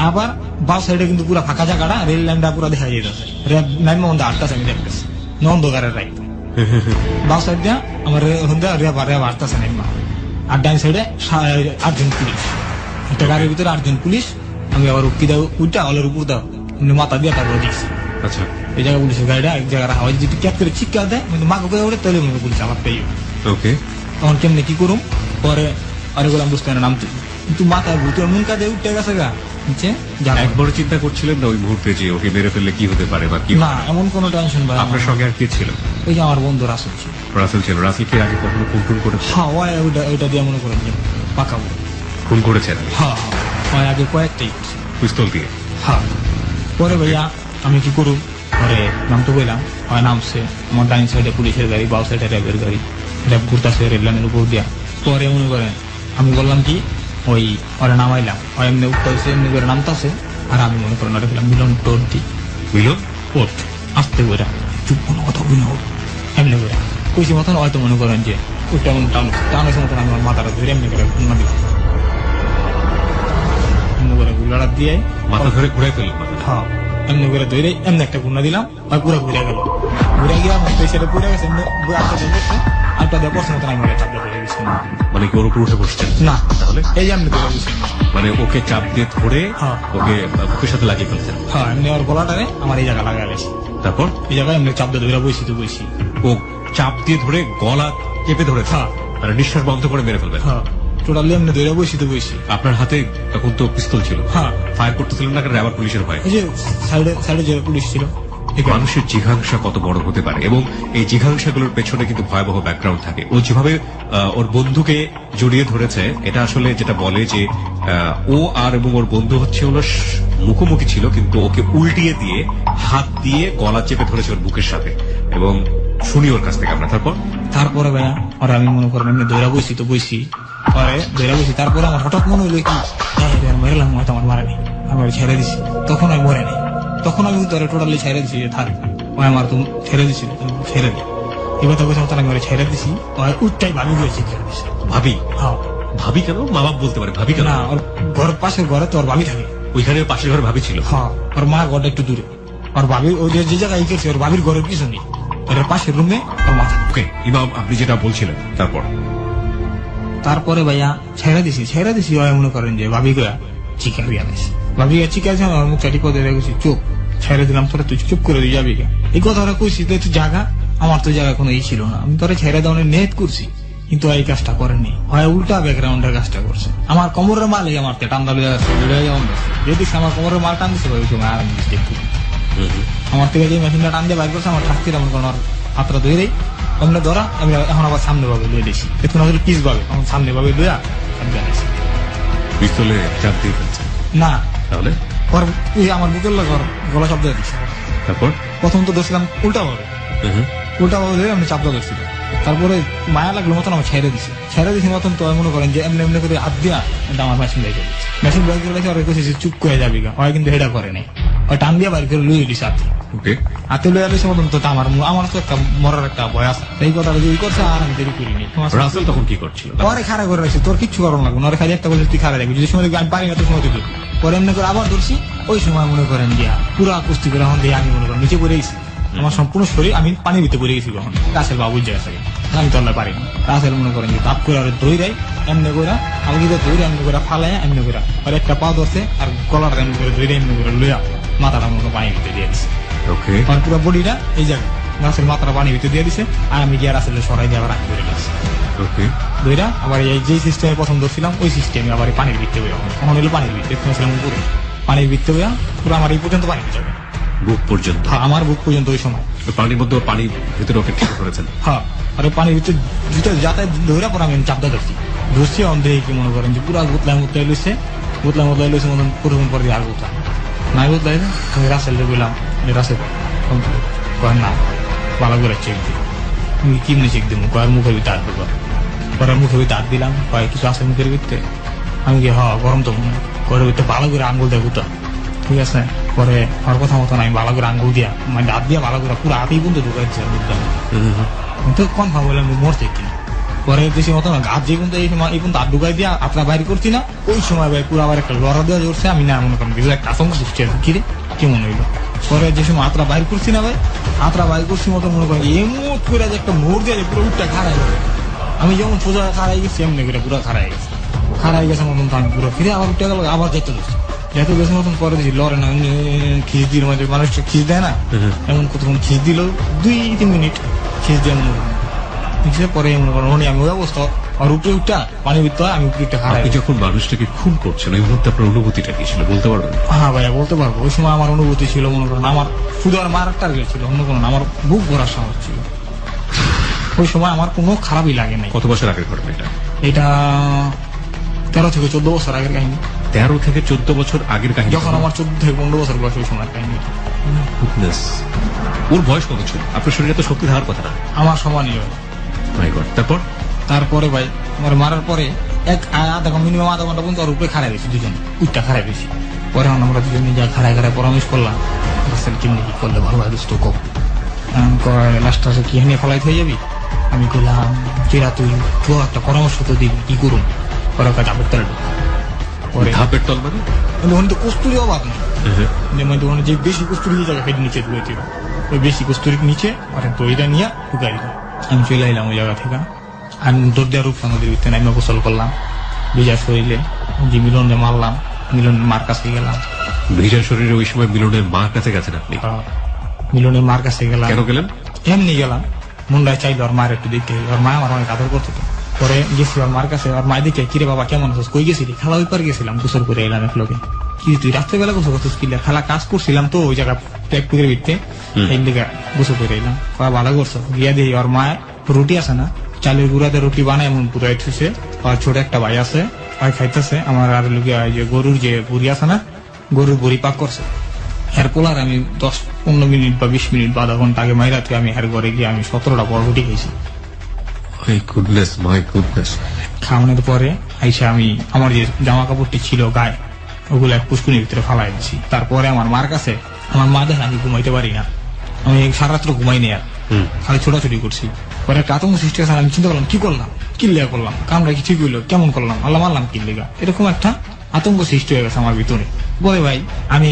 আবার বাস সাইডে কিন্তু পুরো ফাঁকা জায়গাটা, রেল লাইনটা পুরো দেখা যেতেছে, নাইমা মধ্যে আটটাছে, আমি দেখতেছি অন্ধকারের রাইট বাস সাইড দিয়া আমার রেবা আটটাছে নাইমা, আর ডাইন সাইডে 8 জন পুলিশ, একটা গাড়ির ভিতরে 8 জন পুলিশ। আমি আবার উঠি দাও উঠটা হলের উপর দাও মাথা দিয়ে তারপরে দেখছি
আচ্ছা,
এই জায়গায় পুলিশের গাড়িটা এক জায়গায় হাওয়াই যদি ক্যাপ করে চিৎকার দেয়, কিন্তু মাকে করে ওঠে তাহলে মনে পুলিশ আমার পেয়ে।
ওকে,
তখন কেমনি কি করুম, পরে আরে বললাম বুঝতে না নামতে, কিন্তু মাথায় ভূতের মুনকা দিয়ে উঠে গেছে গা নিচে।
একবার চিন্তা করছিলেন না ওই মুহূর্তে যে ওকে মেরে ফেললে কি হতে পারে বা কি?
না, এমন কোন টেনশন ভাই।
আপনার সঙ্গে আর কে ছিল?
ওই যে আমার বন্ধু রাসেল ছিল।
রাসেল ছিল। রাসেলকে আগে কখনো খুন করেছে?
হ্যাঁ, ওইটা দিয়ে মনে করেন যে পাকাবো।
খুন করেছেন?
হ্যাঁ, আগে কয়েকটাই
পিস্তল দিয়ে?
হ্যাঁ। পরে ভাইয়া আমি কি করুম, পরে নাম তো বললাম, হয় নামছে আমার ডাইন সাইডে পুলিশের গাড়ি, বাউ সাইডে র্যাবের গাড়ি, র্যাব ঘুরতেছে রেল লাইনের উপর দিয়া। পরে মনে করেন আমি বললাম কি ওই ওরা নামাইলাম, এমনি উঠতেছে এমনি করে নামতেছে, আর আমি মনে করেন ওটা গেলাম মিলন টোট দি।
মিলন
ওঠ আসতে করে চুপ, কোনো কথা বলি না, এমনি করে কইছি মতন হয়তো মনে করেন যে ওইটা এমন টানেছে মতন আমি আমার মাথাটা ধরে এমনি করে ঘুমা দিলাম, এমনি করে গুলাটা দিয়ে
মাথা ধরে ঘুরে ফেলল?
হ্যাঁ, এমনি করে ধরে এমনি একটা গুণা দিলাম, আর পুরো ঘুরে গেল, ঘুরে গিয়ে আমার পেছনে পড়ে গেছে, আটটা দিয়ে পড়ছে মতন আমি চাপ দিয়ে পড়ে গেছি।
মানে কি ওর উপর উঠে বসছেন?
না,
তাহলে
এই যে এমনি ধরে গেছি,
মানে ওকে চাপ দিয়ে ধরে
হ্যাঁ।
ওকে বুকের সাথে লাগিয়ে ফেলছেন?
হ্যাঁ, এমনি ওর গলাটারে আমার এই জায়গা লাগাইছি,
তারপর
এই জায়গায় এমনি চাপ দিয়ে ধরে বইছি তো বইছি।
ও চাপ দিয়ে ধরে গলা চেপে ধরে
হ্যাঁ।
মানে নিঃশ্বাস বন্ধ করে মেরে ফেলবেন?
হ্যাঁ, টোটালি এমনি ধরে বইছি তো বইছি।
আপনার হাতে তখন তো পিস্তল ছিল?
হ্যাঁ।
ফায়ার করতেছিলেন না? আবার পুলিশের ভয়?
এই যে সাইডে যে পুলিশ ছিল।
মানুষের জিঘাংসা কত বড় হতে পারে, এবং এই জিঘাংসাগুলোর পেছনে কিন্তু ভয়াবহ ব্যাকগ্রাউন্ড থাকে। ও যেভাবে ওর বন্ধুকে জড়িয়ে ধরেছে, এটা আসলে যেটা বলে যে ও আর এবং ওর বন্ধু হচ্ছে হলো মুখোমুখি ছিল, কিন্তু ওকে উল্টিয়ে দিয়ে হাত দিয়ে গলা চেপে ধরেছে ওর বুকের সাথে। এবং শুনি ওর কাছ থেকে আমরা।
তারপরে ভাইয়া আর আমি মনে করেন এমনি দৈরা বইছি তো বইছি, পরে দৈরা বইছি, তারপরে আমার হঠাৎ মনে হইলো কি মেরেলাম, হয়তো আমার মারা নেই, আমি ছেড়ে দিছি। তখন আমি মরে নেই, তখন আমি টোটালি ছেড়ে দিছি যে থাক, ওই আমার তো ছেড়ে দিছিল, ছেড়ে দিই এবার তো বলছে আমি ছেড়ে দিছি। উঠটাই ভাবি গেছি, ছেড়ে দিছি।
ভাবি?
হ্যাঁ।
ভাবি কেন? মা বাপ বলতে পারে, ভাবি কেন?
না, ওর ঘর পাশের ঘরে তো ওর ভাবি থাকে।
ওইখানে পাশের ঘরে ভাবি ছিল?
হ্যাঁ, ওর মা ঘরটা একটু দূরে, ওর ভাবি ওই যে জায়গায় গেছে ওর ভাবির ঘরের পিছনে, ওর পাশের রুমে ওর মা থাকে।
ওকে, ইমাম আপনি যেটা বলছিলেন
তারপরে ভাইয়া ছেড়ে দিছি ওই মনে করেন যে ভাবি গয়া চিকা হইয়া গেছে, ভাবি গা চিকা আছে, আমার মুখ চাটি পদে রেখেছি, চুপ ছেড়ে দিলাম, তোরা তুই চুপ করে দিয়ে যাবি। এই কথাটা কইছি তো তুই জায়গা, আমার তো জায়গা কোনো ই ছিল না, আমি তোরা ছেড়ে দেওয়ার নেট করছি, কিন্তু এই কাজটা করেনি, হয় উল্টা ব্যাকগ্রাউন্ডের কাজটা করছে। আমার কোমরের মাল আমার টান্দা লইয়া আসছে, যদি আমার কোমরের মাল টান দিছে ওই সময় আর দেখি আমার থেকে যে মেশিনটা টান দিয়ে বাইর করছে, আমার শাস্তির এমন কোনো হাতটা ধরে এমনি ধরা আমি এখন আবার সামনে ভাবে লুয়ে দিয়েছি এখন আসলে পিস ভাবে এখন সামনে ভাবে লুয়া আমি জানাইছি
পিস্তলে চাপ দিয়ে ফেলছে
না
তাহলে
ওর আমার বুকের লোক গলা শব্দ দিচ্ছে
তারপর
প্রথম তো ধরছিলাম উল্টা ভাবে উল্টা ভাবে ধরে আমি চাপটা ধরছিল তারপরে মায়া লাগলো মতন আমার ছেড়ে দিছি মতন তো মনে করেন যে এমনি এমনি করে হাত দিয়া আমার মেশিন বাইক মেশিন বাইক করে আর কইছে চুপ করে যাবি গা হয় কিন্তু হেডা করে নাই ওই টান দিয়া বাইক করে লুয়ে দিছে
ওকে
হাতে লুয়ে আলিস মতন তো আমার তো একটা মরার একটা ভয় আছে এই কথা যে করছে আর আমি দেরি করিনি
রাসেল তখন কি করছিল
পরে খাড়া করে রাখছি তোর কিচ্ছু করার লাগবে না ওর খালি একটা বলে তুই খাড়া রাখবি যদি সময় দেখবি আমি পারি না তোর সময় তুই পরে এমনি করে আবার ধরছি ওই সময় মনে করেন দিয়া পুরা কুস্তি করে এখন দিয়ে আমি মনে করেন নিচে পড়ে গেছি আমার সম্পূর্ণ শরীর আমি পানির ভিতরে পড়ে গেছি কখন রাসেল বাবু জায়গা থেকে আমি তল্লা পারি না রাসেল মনে করেন যে তাপ করে আর ধরে দেয় এমনি করে আমাকে ধরে এমনি করে ফালাই এমনি করে আর একটা পা ধরছে আর গলার এমনি করে ধরে এমনি করে লইয়া মাথাটা মনে করে পানির ভিতরে দিয়ে দিচ্ছে
ওকে
আর পুরো বডিটা এই জায়গায় রাসেল মাথাটা পানির ভিতরে দিয়ে দিছে আর আমি গিয়ে রাসেলের সরাই দিয়ে আবার রাখি করে গেছি
ওকে
দুইটা আবার এই যে সিস্টেমে প্রথম ধরছিলাম ওই সিস্টেমে আবার পানির ভিতরে তখন হলো পানির ভিতরে ছিলাম উপরে পানির ভিতরে পুরো আমার এই পর্যন্ত পানি যাবে
বুক পর্যন্ত
আমার বুক পর্যন্ত ওই সময়
পানির মধ্যে পানির ভিতরে ওকে ঠিক করেছেন
হ্যাঁ আর ওই পানির ভিতরে যাতায়াত ধরে পর আমি চাপটা ধরছি অন্ধে কি মনে করেন যে পুরো গুতলাই লইছে মতন পুরো পর দিয়ে আর গুতলা নাই গুতলাই আমি রাসেল বললাম যে রাসেল না ভালো করে চেক দিই আমি কিমনি চেক দিব কয়ের মুখের ভিতরে হাত দেবো পরে মুখের ভিতরে হাত দিলাম কয়েক কিছু আছে মুখের ভিতরে আমি কি গরম তো ঘরের ভিতরে ভালো করে আঙ্গুল দেয় গুতা ঠিক আছে পরে আমার কথা মতন আমি ভালো করে আঙ্গুল দিয়া মানে দাঁত দিয়া ভালো করে পুরো হাতেই কিন্তু ঢুকাইছে তো কনফার্ম বলে আমি মরছে কিনা পরে দেশের মতন গাছ যে কিন্তু এই সময় এই দাঁত ঢুকাই দিয়া আপনার বাইরে করছি না ওই সময় ভাই পুরো আবার একটা লড়া দেওয়া জড়ছে আমি না মনে করেন কিছু একটা আতঙ্ক সৃষ্টি আছে কিরে কেমন হইলো পরে যে সময় হাতরা বাইর করছি না ভাই হাতরা বাইর করছি মতন মনে করেন এমত করে যে একটা মোড় দিয়ে পুরো উঠটা খাড়াই যাবে আমি যেমন সোজা খাড়াই গেছি এমনি করে পুরো খাড়াই গেছে মতন তো আমি পুরো ফিরে আবার উঠে গেল আবার যেতে ধরছি যেতে গেছে মতন পরে দিচ্ছি লড়ে না খিচ দিল মানে মানুষটা খিচ দেয় না এমন কতক্ষণ খিচ দিল 2-3 মিনিট খিচ দিয়ে মনে করেন পরে মনে করেন আমি ওই অবস্থা আর উপরে উঠটা পানি ভিতরে আমি উপরে উঠটা খাড়াই
যখন মানুষটাকে খুন করছেন ওই মুহূর্তে আপনার অনুভূতিটা কি ছিল বলতে পারবেন
হ্যাঁ ভাইয়া বলতে পারবো ওই সময় আমার অনুভূতি ছিল মনে করেন আমার শুধু আর মারার টার্গেট ছিল অন্য কোনো আমার বুক ভরার সাহস ছিল ওই সময় আমার কোনো খারাপই লাগে নাই
কত বছর আগের ঘটনা এটা
13 থেকে 14 বছর আগের কাহিনী
13 থেকে 14 বছর আগের কাহিনী
যখন আমার 14 থেকে 15 বছর বয়স ওই সময় কাহিনী
ওর বয়স কত ছিল আপনার শরীরে তো শক্তি ধার কথা না
আমার সমানই হয়
মাই গড
তারপরে ভাই আমার মারার পরে মিনিমাম আধা ঘন্টা পর্যন্ত ওর উপরে খাড়াই গেছি দুজন উঠটা খাড়াই গেছি পরে আমরা দুজন যা খাড়াই পরামর্শ করলাম কেমনি কি করলে ভালো হয় দোস্ত কব লাস্ট আসে কি নিয়ে ফলাই হয়ে যাবি আমি কইলাম যেটা তুই একটা পরামর্শ তো দিবি কি করুন পরে ধাপের তলে পরে
ধাপের তল মানে
ওখানে তো কস্তুরি অবাক না মানে যে বেশি কস্তুরি জায়গা সেটা নিচে ঢুকে দিল ওই বেশি কস্তুরির নিচে আর দইটা নিয়ে ঢুকাই দিল আমি চলে এলাম ওই জায়গা থেকে আর দৌড় দেওয়ার রূপ নদীর ভিতরে আমি গোসল করলাম ভিজা শরীরে যে মিলনে মারলাম মিলনের মার কাছে গেলাম
ভিজা শরীরে ওই সময় মিলনের মার কাছে গেছেন আপনি
মিলনের মার কাছে গেলাম
কেন গেলেন
এমনি গেলাম মুন্ডায় চাইলো আর মায়ের একটু দেখতে ওর মা আমার অনেক আদর করতো পরে গেছি ওর মার কাছে আর মায়ের দিকে কিরে বাবা কেমন আছিস কই গেছিলি খেলা ওই পার গেছিলাম গোসল করে এলাম এক লোকে কি তুই রাত্রেবেলা গোসল করছিস কিলে খেলা কাজ করছিলাম তো ওই জায়গা প্যাকপুকের ভিত্তে এই দিকে গোসল করে এলাম ভালো করছো গিয়া দিয়ে ওর মায়ের রুটি আছে না চালের গুঁড়াতে রুটি বানায় এমন পুরাই থুছে আর ছোট একটা ভাই আছে আর খাইতেছে আমার আর লোকে যে গরুর যে বুড়ি আছে না গরুর বুড়ি পাক করছে হের পোলার আমি 10-15 মিনিট বা 20 মিনিট বা আধা ঘন্টা আগে মাইরাতে আমি হের ঘরে গিয়ে আমি 17টা বড় রুটি খেয়েছি খাওয়ানোর পরে আইসা আমি আমার যে জামা কাপড়টি ছিল গায়ে ওগুলো এক পুষ্কুনির ভিতরে ফালাই দিচ্ছি তারপরে আমার মার কাছে আমার মা দেখে আমি ঘুমাইতে পারি না আমি সারা রাত্র ঘুমাই নি আর খালি ছোটাছুটি করছি পরে একটা আতঙ্ক সৃষ্টি আছে আমি চিন্তা করলাম কি করলাম কিল্লিয়া করলাম কামড়া কি ঠিক হইলো কেমন করলাম আল্লাহ মারলাম কিল্লিগা এরকম একটা আতঙ্ক সৃষ্টি হয়ে গেছে আমার ভিতরে বলে ভাই আমি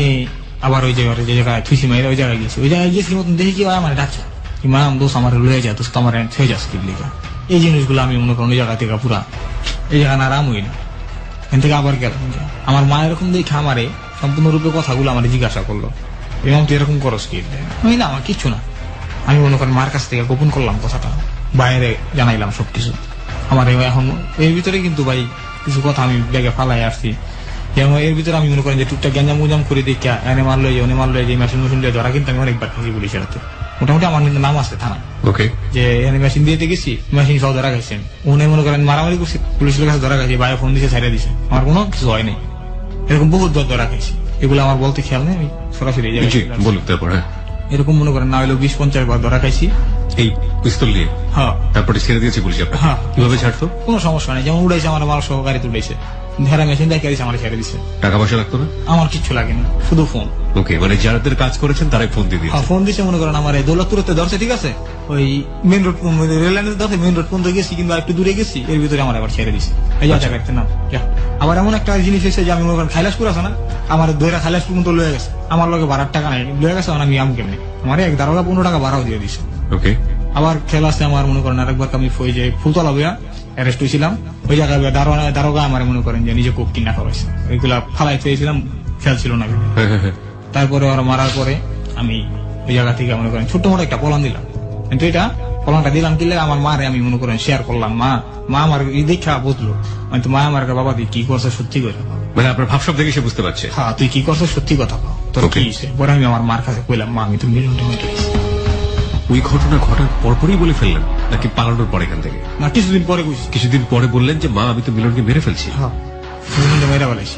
আবার ওই জায়গায় যে জায়গায় থুসি মাইরা ওই জায়গায় গেছি ওই জায়গায় গেছি মতন দেখি কি হয় আমার ডাকছে কি মাম দোষ আমার লয়ে যায় দোস্ত আমার হয়ে যাচ্ছে কিল্লিগা এই জিনিসগুলো আমি মনে করেন ওই জায়গা থেকে পুরা এই জায়গা আরাম হই না এখান থেকে আবার গেলাম আমার মা এরকম দেখে আমারে সম্পূর্ণরূপে কথাগুলো আমার জিজ্ঞাসা করলো এবং তুই এরকম করস কি না আমার কিচ্ছু না আমি মনে করেন মার কাছ থেকে গোপন করলাম কথাটা বাইরে জানাইলাম সবকিছু আমার এখন এর ভিতরে কিন্তু ভাই কিছু কথা আমি ব্যাগে ফালাই আসছি যেমন এর ভিতরে আমি মনে করেন যে টুকটাক গ্যাঞ্জাম গুঞ্জাম করে দেখা এনে মারলো যে মারলো যে মেশিন দিয়ে ধরা কিন্তু আমি অনেকবার খেয়েছি পুলিশের হাতে। মোটামুটি আমার কিন্তু নাম আছে থানা,
ওকে,
যে এনে মেশিন দিয়ে গেছি, মেশিন সব ধরা খাইছে। উনি মনে করেন মারামারি করছি, পুলিশের কাছে ধরা খাইছি, বাইরে ফোন দিছে, ছাইড়া দিছে, আমার কোনো কিছু হয়নি। এরকম বহুত ধরা খাইছি, এগুলো আমার বলতে খেয়াল নেই, আমি সরাসরি এই জায়গায়
জি
চলে আসছি।
বলুন তারপর। হ্যাঁ,
এরকম মনে করেন না হলেও 20-50 বার ধরা খাইছি।
এই পিস্তল নিয়ে
হ্যাঁ
তারপরে ছেড়ে দিয়েছে পুলিশ আপনাকে?
হ্যাঁ।
কিভাবে ছাড়তো?
কোনো সমস্যা নেই, যেমন উড়াইছে আমার মাল সহ গাড়িতে উড়াইছে, ধরা মেশিন দেখে দিছে, আমার ছেড়ে দিছে,
টাকা পয়সা লাগতো না?
আমার কিচ্ছু লাগেনি, শুধু ফোন।
ওকে, মানে যাদের কাজ করেছেন তারাই ফোন দিয়ে
হ্যাঁ
দিয়েছে।
ফোন দিছে মনে করেন আমার এই দৌলতপুরতে ধরছে, ঠিক আছে, ওই মেন রোড রেল লাইনে ধরছে, মেন রোড পর্যন্ত গেছি কিংবা একটু দূরে গেছি, এর ভিতরে আমার আবার ছেড়ে দিছে। এই যা একটা নাম যা। আবার এমন একটা জিনিস হয়েছে যে আমি মনে করেন খাইলাসপুর আছে না, আমার দইরা খাইলাসপুর পর্যন্ত লয়ে গেছে, আমার লগে ভাড়ার টাকা নাই, লয়ে গেছে, আমি আম কেমনি আমার 1 দারোগা 15 টাকা ভাড়াও দিয়ে দিছে।
ওকে,
আবার খেল আছে আমার মনে করেন আরেকবার আমি ওই যে ফুলতলা বইয়া অ্যারেস্ট হয়েছিলাম, ওই জায়গায় দারোগা আমার মনে করেন যে নিজে কোক কিনা করাইছে, ওইগুলা ফালাই চেয়েছিলাম, খেয়াল ছিল না।
হ্যাঁ হ্যাঁ হ্যাঁ।
তারপরে ওরা মারার পরে আমি ওই জায়গা থেকে মনে করেন ছোট্ট মোটো একটা পলান দিলাম, কিন্তু এটা পলানটা দিলাম কিনলে আমার মারে আমি মনে করেন শেয়ার করলাম, মা আমার এই দেখা বুঝলো, আমি তো মা আমার বাবা তুই কি করছো সত্যি করে,
মানে আপনার ভাবসাব দেখে সে বুঝতে পারছে।
হ্যাঁ তুই কি করছো সত্যি কথা কও, তোর কি
Okay.
হয়েছে? পরে আমি আমার মার কাছে কইলাম, মা আমি তো মিলনটা মেরে গেছি।
ওই ঘটনা ঘটার পরপরই বলে ফেললেন নাকি পালানোর পর এখান থেকে?
না কিছুদিন পরে কইছি।
কিছুদিন পরে বললেন যে মা আমি তো মিলনকে মেরে ফেলছি।
হ্যাঁ মিলনটা মেরে ফেলেছি,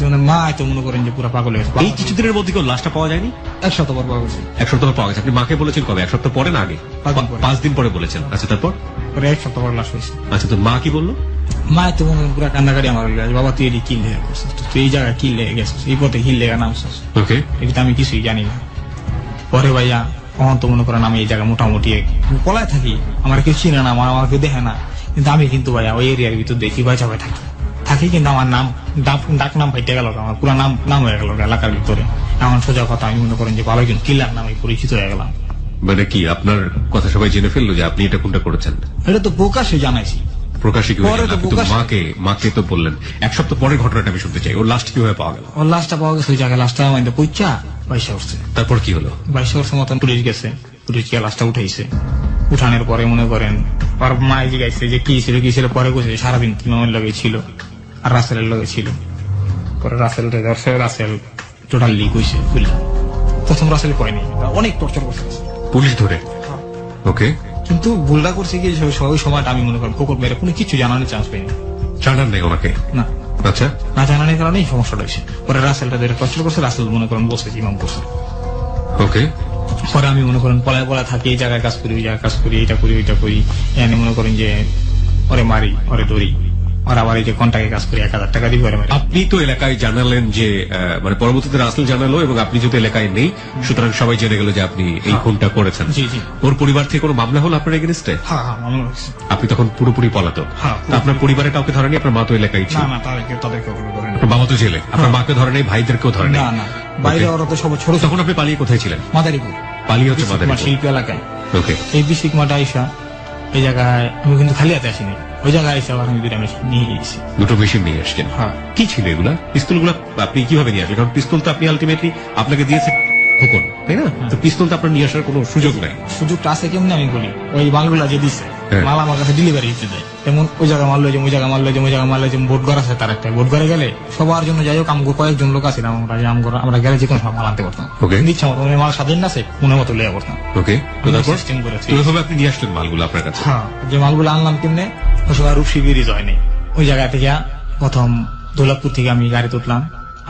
মানে মা তো মনে করেন যে পুরো পাগল হয়েছে।
এই কিছুদিনের মধ্যে কেউ লাশটা পাওয়া যায়নি?
1 সপ্তাহ পর পাওয়া গেছে।
1 সপ্তাহ পর পাওয়া গেছে। আপনি মাকে বলেছেন কবে? 1 সপ্তাহ পরে না আগে?
5 দিন পরে।
5 দিন পরে বলেছেন। আচ্ছা তারপর?
পরে 1 সপ্তাহ পর লাশ হয়েছে।
আচ্ছা, তো মা কি বললো?
মা তো মনে পুরো কান্নাকাটি আমার হয়ে গেছে, বাবা তুই এটি কি লেগে করছিস, তুই এই জায়গায় কি লেগে গেছিস, এই পথে হিল লেগে নামছিস,
ওকে,
এটা আমি কিছুই জানি না। পরে ভাইয়া কখন তো মনে করেন আমি এই জায়গায় মোটামুটি পলায় থাকি, আমার কেউ চিনে না, আমার কেউ দেখে না, কিন্তু আমি কিন্তু ভাইয়া ওই এরিয়ার ভিতর দেখি বাঁচাবে থাকি কিন্তু আমার নাম ডাক নাম ফাইটে গেল, আমার পুরো নাম হয়ে গেল এলাকার ভিতরে। এমন সোজা কথা আমি মনে করেন যে ভালো একজন কিলার নামে পরিচিত হয়ে গেলাম।
মানে কি আপনার কথা সবাই জেনে ফেললো যে আপনি এটা কোনটা করেছেন?
এটা তো প্রকাশ্যে জানাইছি।
প্রকাশে কি
পরে তো
আপনি তো
প্রকাশ্যে।
মাকে তো বললেন। 1 সপ্তাহ পরের ঘটনাটা আমি শুনতে চাই। ওর লাস্ট কিভাবে পাওয়া গেল?
ওর লাশটা পাওয়া গেছে ওই জায়গায়, লাশটা আমাদের পয়সা 22 উঠছে,
তারপর কি হলো?
22 মতন পুলিশ গেছে, পুলিশ গিয়ে লাশটা উঠাইছে। উঠানোর পরে মনে করেন ওর মা জিজ্ঞাসা যে কি ছিল, পরে কইছে সারাদিন কি মামের লগে ছিল আর রাসেলের লগে ছিল। পরে রাসেল ধরছে, রাসেল টোটাল লিক হয়েছে। প্রথম রাসেল কয়নি, অনেক টর্চার করছে
পুলিশ ধরে? ওকে,
কিন্তু ভুলটা করছে কি ওই সময়টা আমি মনে করেন কোকর মেরে কোনো কিছু জানানোর চান্স পাইনি।
জানান নেই ওনাকে?
না,
আচ্ছা,
না জানানোর কারণে এই সমস্যাটা হয়েছে। পরে রাসেলটা ধরে টর্চার করছে, রাসেল মনে করেন বসে ইমাম করছে।
ওকে,
পরে আমি মনে করেন পলায় থাকি, এই জায়গায় কাজ করি, ওই জায়গায় কাজ করি, এটা করি ওইটা করি, এনে মনে করেন যে ওরে মারি, ওরে ধরি, আর আবার এই যে কন্টাকে কাজ করি 1000 টাকা দিই ওরে মারি।
আপনি তো এলাকায় জানালেন যে মানে পরবর্তীতে রাসেল জানালো এবং আপনি যেহেতু এলাকায় নেই সুতরাং সবাই জেনে গেল যে আপনি এই খুনটা করেছেন।
জি জি।
ওর পরিবার থেকে কোনো মামলা হলো আপনার এগেনস্টে?
হ্যাঁ মামলা হয়েছে।
আপনি তখন পুরোপুরি পলাতক।
হ্যাঁ,
তা আপনার পরিবারে কাউকে ধরেনি? আপনার মা তো এলাকায় ছিল।
না তাদেরকে ওগুলো ধরে না।
আপনার বাবা তো জেলে, আপনার মাকে ধরে নেই, ভাইদেরকেও ধরে নেই?
না বাইরে ওরা তো সব ছোট
তখন আপনি পালিয়ে কোথায় ছিলেন?
মাদারীপুর
পালিয়ে হচ্ছে মাদারীপুর।
শিল্পী এলাকায়।
ওকে,
এই বিশিকমাটা আইসা এই জায়গায় আমি কিন্তু খালি হাতে আসিনি, ওই জায়গায় আইসা আবার আমি দুইটা মেশিন নিয়ে গেছি।
দুটো মেশিন নিয়ে এসছেন?
হ্যাঁ।
কি ছিল এগুলা? পিস্তল গুলা আপনি কিভাবে নিয়ে আসলেন? কারণ পিস্তল তো আপনি আলটিমেটলি আপনাকে দিয়েছে খোকন, তাই না? তো পিস্তল তো আপনার নিয়ে আসার কোনো সুযোগ নাই।
সুযোগটা আছে কেমনি আমি বলি, ওই মালগুলা যে দিচ্ছে
হ্যাঁ।
মাল আমার কাছে ডেলিভারি দিতে দেয়, যেমন ওই জায়গায় মাল লইছে, ওই জায়গায় মাল লইছে, ওই জায়গায় মাল লইছে, ভোট ঘর আছে তার একটা, ভোট ঘরে গেলে সবার জন্য যাই হোক আমগো কয়েকজন লোক আছে আমরা যে আমরা গেলে যে কোনো সময় মাল আনতে পারতাম।
Okay.
ইচ্ছা মতো মাল স্বাধীন আছে মনে মতো লইয়া করতাম।
ওকে, তো তারপর
সিস্টেম করেছি।
তো এভাবে আপনি নিয়ে আসলেন মালগুলো আপনার কাছে?
হ্যাঁ, যে মালগুলো আনলাম কেমনে, ওই সময় রূপসী ব্রিজ হয়নি, ওই জায়গা থেকে প্রথম দৌলতপুর থেকে আমি গাড়িতে উঠলাম,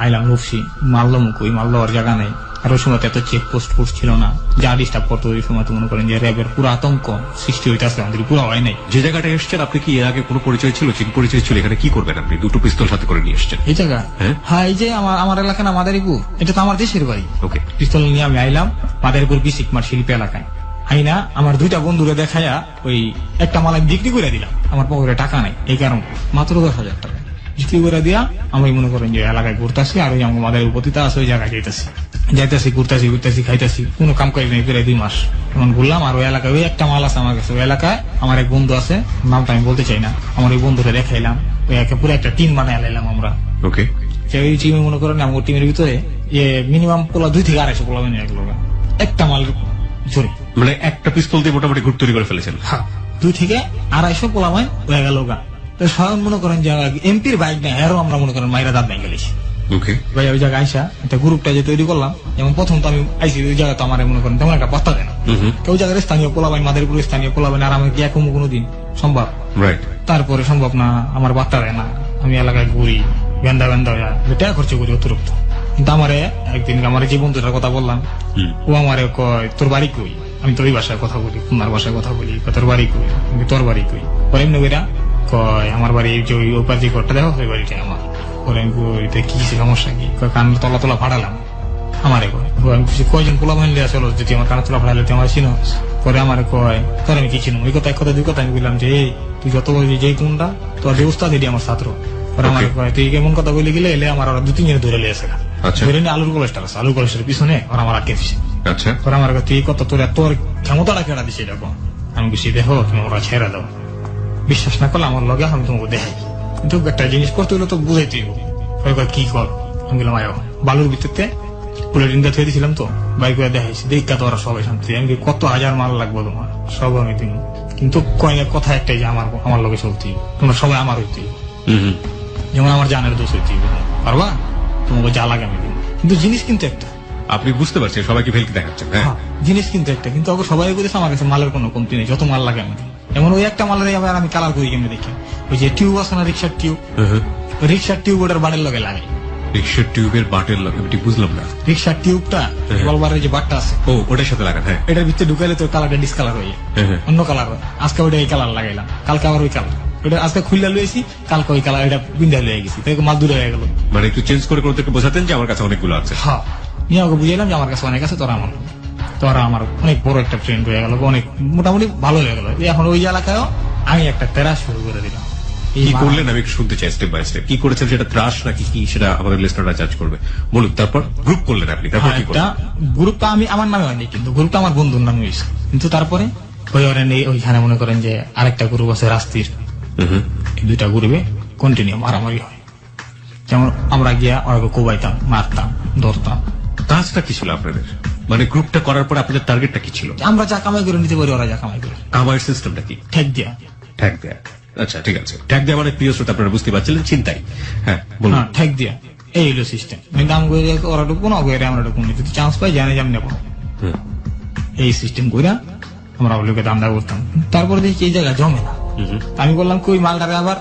আইলাম রূপসী, মারলো মুখুই, মারলো ওর জায়গা নেই। আর ওই সময় এত চেকপোস্ট ছিল না, যা ডিস্টার্ব করতো ওই সময় তো মনে করেন যে র্যাবের পুরো আতঙ্ক সৃষ্টি হইতেছে আমাদের, পুরো হয় নাই।
যে জায়গাটায় এসছেন আপনি কি এর আগে কোনো পরিচয় ছিল, চিন পরিচয় ছিল? এখানে কি করবেন আপনি? দুটো পিস্তল সাথে করে নিয়ে এসছেন?
এই জায়গা
হ্যাঁ?
হ্যাঁ, এই যে আমার এলাকা না মাদারীপুর, এটা তো আমার দেশের বাড়ি।
ওকে,
পিস্তল নিয়ে আমি আইলাম মাদারীপুর বিশিকমার শিল্পী এলাকায়। আইনা আমার দুইটা বন্ধুরে দেখাইয়া ওই একটা মাল আমি বিক্রি করে দিলাম, আমার পকেটে টাকা নাই, এই কারণ মাত্র 10,000 টাকা বিক্রি করে দিয়া আমি মনে করেন যে এলাকায় ঘুরতেছি, আর ওই আমার মাদারীপুর উপতিতা আছে ওই জায়গায় যাইতেছি ঘুরতেছি খাইতেছি, কোনো কাম করি নাই প্রায় 2 মাস এমন ঘুরলাম। আর ওই এলাকায় ওই একটা মাল আছে আমার কাছে, ওই এলাকায় আমার এক বন্ধু আছে, নামটা আমি বলতে চাই না, আমার ওই বন্ধুরে দেখাইলাম, ওই পুরো একটা টিম বানাই আলাইলাম আমরা।
ওকে,
ওই টিমে মনে করেন আমার টিমের ভিতরে মিনিমাম পোলা 2 থেকে 250 পোলা মানে একটা মাল জোরে,
মানে একটা পিস্তল দিয়ে মোটামুটি গ্রুপ তৈরি করে ফেলেছেন?
হ্যাঁ, 2 থেকে 250 পোলা হয়ে গেল গা। তো স্বয়ং মনে করেন যে এমপির বাইক নেই, আরো আমরা মনে করেন মাইরা দাঁত ভেঙে গেছি,
ওকে।
ভাই ওই জায়গায় আইসা একটা গ্রুপটা যে তৈরি করলাম, যেমন প্রথম তো আমি আইসি ওই জায়গা তো আমার মনে করেন তেমন একটা পাত্তা দেয় না, ওই জায়গার স্থানীয় পোলাবাইন, মাদারীপুর স্থানীয় পোলাবাইন, আর আমি গিয়া কোনোদিন সম্ভব,
রাইট।
তারপরে সম্ভব না, আমার বার্তা দেয় না, আমি এলাকায় ঘুরি বেন্দা বেন্দা টাকা খরচ করি অতিরিক্ত। কিন্তু আমারে একদিন আমার যে বন্ধুটার কথা বললাম, ও আমারে কয় তোর বাড়ি কই, আমি তোর ভাষায় কথা বলি, খুলনার ভাষায় কথা বলি, তোর বাড়ি কই, আমি তোর বাড়ি কই, পরে এমনি কইরা কয় আমার বাড়ি যে ওই উপাধি ঘরটা দেখো ওই বাড়িটা আমার। পরে আমি কই কি সমস্যা কি, কান তলা তোলা ফাটালাম আমারে কয়, আমি কয়জন পোলা বাহিনী চলো যদি আমার কানা তোলা ফাটালে তুই আমার চিনো। পরে আমার কয় তোর আমি কি চিনো, ওই কথা এক কথা দুই কথা আমি বললাম যে তুই যত বলবি যে কোনটা তোর যে উস্তাদ এটি আমার ছাত্র। পরে আমার কয় তুই কেমন কথা বলে গেলে এলে আমার ওরা 2-3 জন ধরে লিয়েছে, ধরে নিয়ে আলুর কলেজটা আছে, আলুর কলেজের পিছনে ওরা আমার আটকে দিছে।
আচ্ছা।
পরে আমার তুই কত তোর ক্ষমতাটা কেনা দিছে এরকম, আমি বুঝি দেখো তুমি ওরা ছেড়ে দাও, বিশ্বাস না করলে আমার লগে আমি তোমাকে দেখাই, কিন্তু একটা জিনিস করতে হলে তো বুঝাইতে কি কর। আমি বললাম আয়ো, বালুর ভিতরতে বুলেটিন দিয়ে থুয়ে দিয়েছিলাম তো, বাইক করে দেখাইছি, দেখা তো ওরা সবাই শান্তি। আমি কত হাজার মাল লাগবো তোমার, সব আমি দিন, কিন্তু কয়েক কথা একটাই যে আমার লগে চলতে তোমরা সবাই আমার হইতে, যেমন আমার জানের দোষ হইতে পারবা, তোমাকে যা লাগে আমি দিন, কিন্তু জিনিস কিন্তু একটা।
আপনি বুঝতে পারছেন সবাইকে ফেলকে দেখাচ্ছেন, হ্যাঁ
জিনিস কিন্তু একটা, কিন্তু সবাই বলেছে আমার কাছে মালের কোনো কমতি নেই, যত মাল লাগে আমি দিই। এমন ওই একটা মালের আবার আমি কালার করি কেমনি দেখি, ওই যে টিউব আছে না রিক্সার টিউব, রিক্সার টিউব ওটার বাড়ির লগে লাগে,
রিক্সার টিউবের বাটের লগে, আমি ঠিক বুঝলাম না।
রিক্সার টিউবটা বলবারের যে বাটটা আছে
ও ওটার সাথে লাগান, হ্যাঁ
এটার ভিতরে ঢুকাইলে তো কালারটা ডিসকালার হয়ে যায়, অন্য কালার হয়। আজকে ওইটা এই কালার লাগাইলাম, কালকে আবার ওই কালার, ওটা আজকে খুললা লইছি, কালকে ওই কালার এটা বিন্দা লয়ে গেছি, তাই মাল দূরে হয়ে গেল।
মানে একটু চেঞ্জ করে ওদেরকে বোঝাতেন যে আমার কাছে অনেকগুলো আছে।
হ্যাঁ, নিয়ে ওকে বুঝাইলাম যে আমার কাছে অনেক আছে, তোরা আমার অনেক বড় একটা ফ্রেন্ড হয়ে গেল, অনেক মোটামুটি ভালো হয়ে গেল। এখন ওই এলাকায়ও আমি একটা তেরাস শুরু করে দিলাম।
কি করলেন আমি একটু শুনতে চাই স্টেপ বাই স্টেপ, কি করেছেন, সেটা ত্রাস নাকি কি সেটা আমাদের লিস্টাররা জাজ করবে, বলুন। তারপর গ্রুপ করলেন আপনি, তারপর কি করলেন?
গ্রুপটা আমি আমার নামে হয়নি, কিন্তু গ্রুপটা আমার বন্ধুর নামে হয়েছে। কিন্তু তারপরে ওইখানে মনে করেন যে আরেকটা গ্রুপ আছে রাস্তির, এই দুইটা গ্রুপে কন্টিনিউ মারামারি হয়, যেমন আমরা গিয়া ওরা কোবাইতাম, মারতাম, ধরতাম।
কাজটা কি ছিল আপনাদের, মানে গ্রুপটা করার পর আপনাদের টার্গেটটা কি ছিল?
আমরা যা কামাই করে নিতে পারি ওরা যা কামাই করে।
কামাইয়ের সিস্টেমটা কি?
ঠেক দিয়া।
ঠেক দেয়া, আচ্ছা ঠিক আছে। ঠেক দেয়া মানে প্রিয় শ্রোতা আপনারা বুঝতে পারছিলেন, চিন্তাই। হ্যাঁ বলুন।
ঠেক দিয়া এই হলো সিস্টেম, দাম করে ওরা ঢুকবো না, আমরা ঢুকবো না, যদি চান্স পাই জানে যে নেবো, এই সিস্টেম করে আমরা ওগুলোকে দাম দেওয়া করতাম। তারপরে দেখি এই জায়গা জমে না, আমি বললাম কি ওই মালটাকে আবার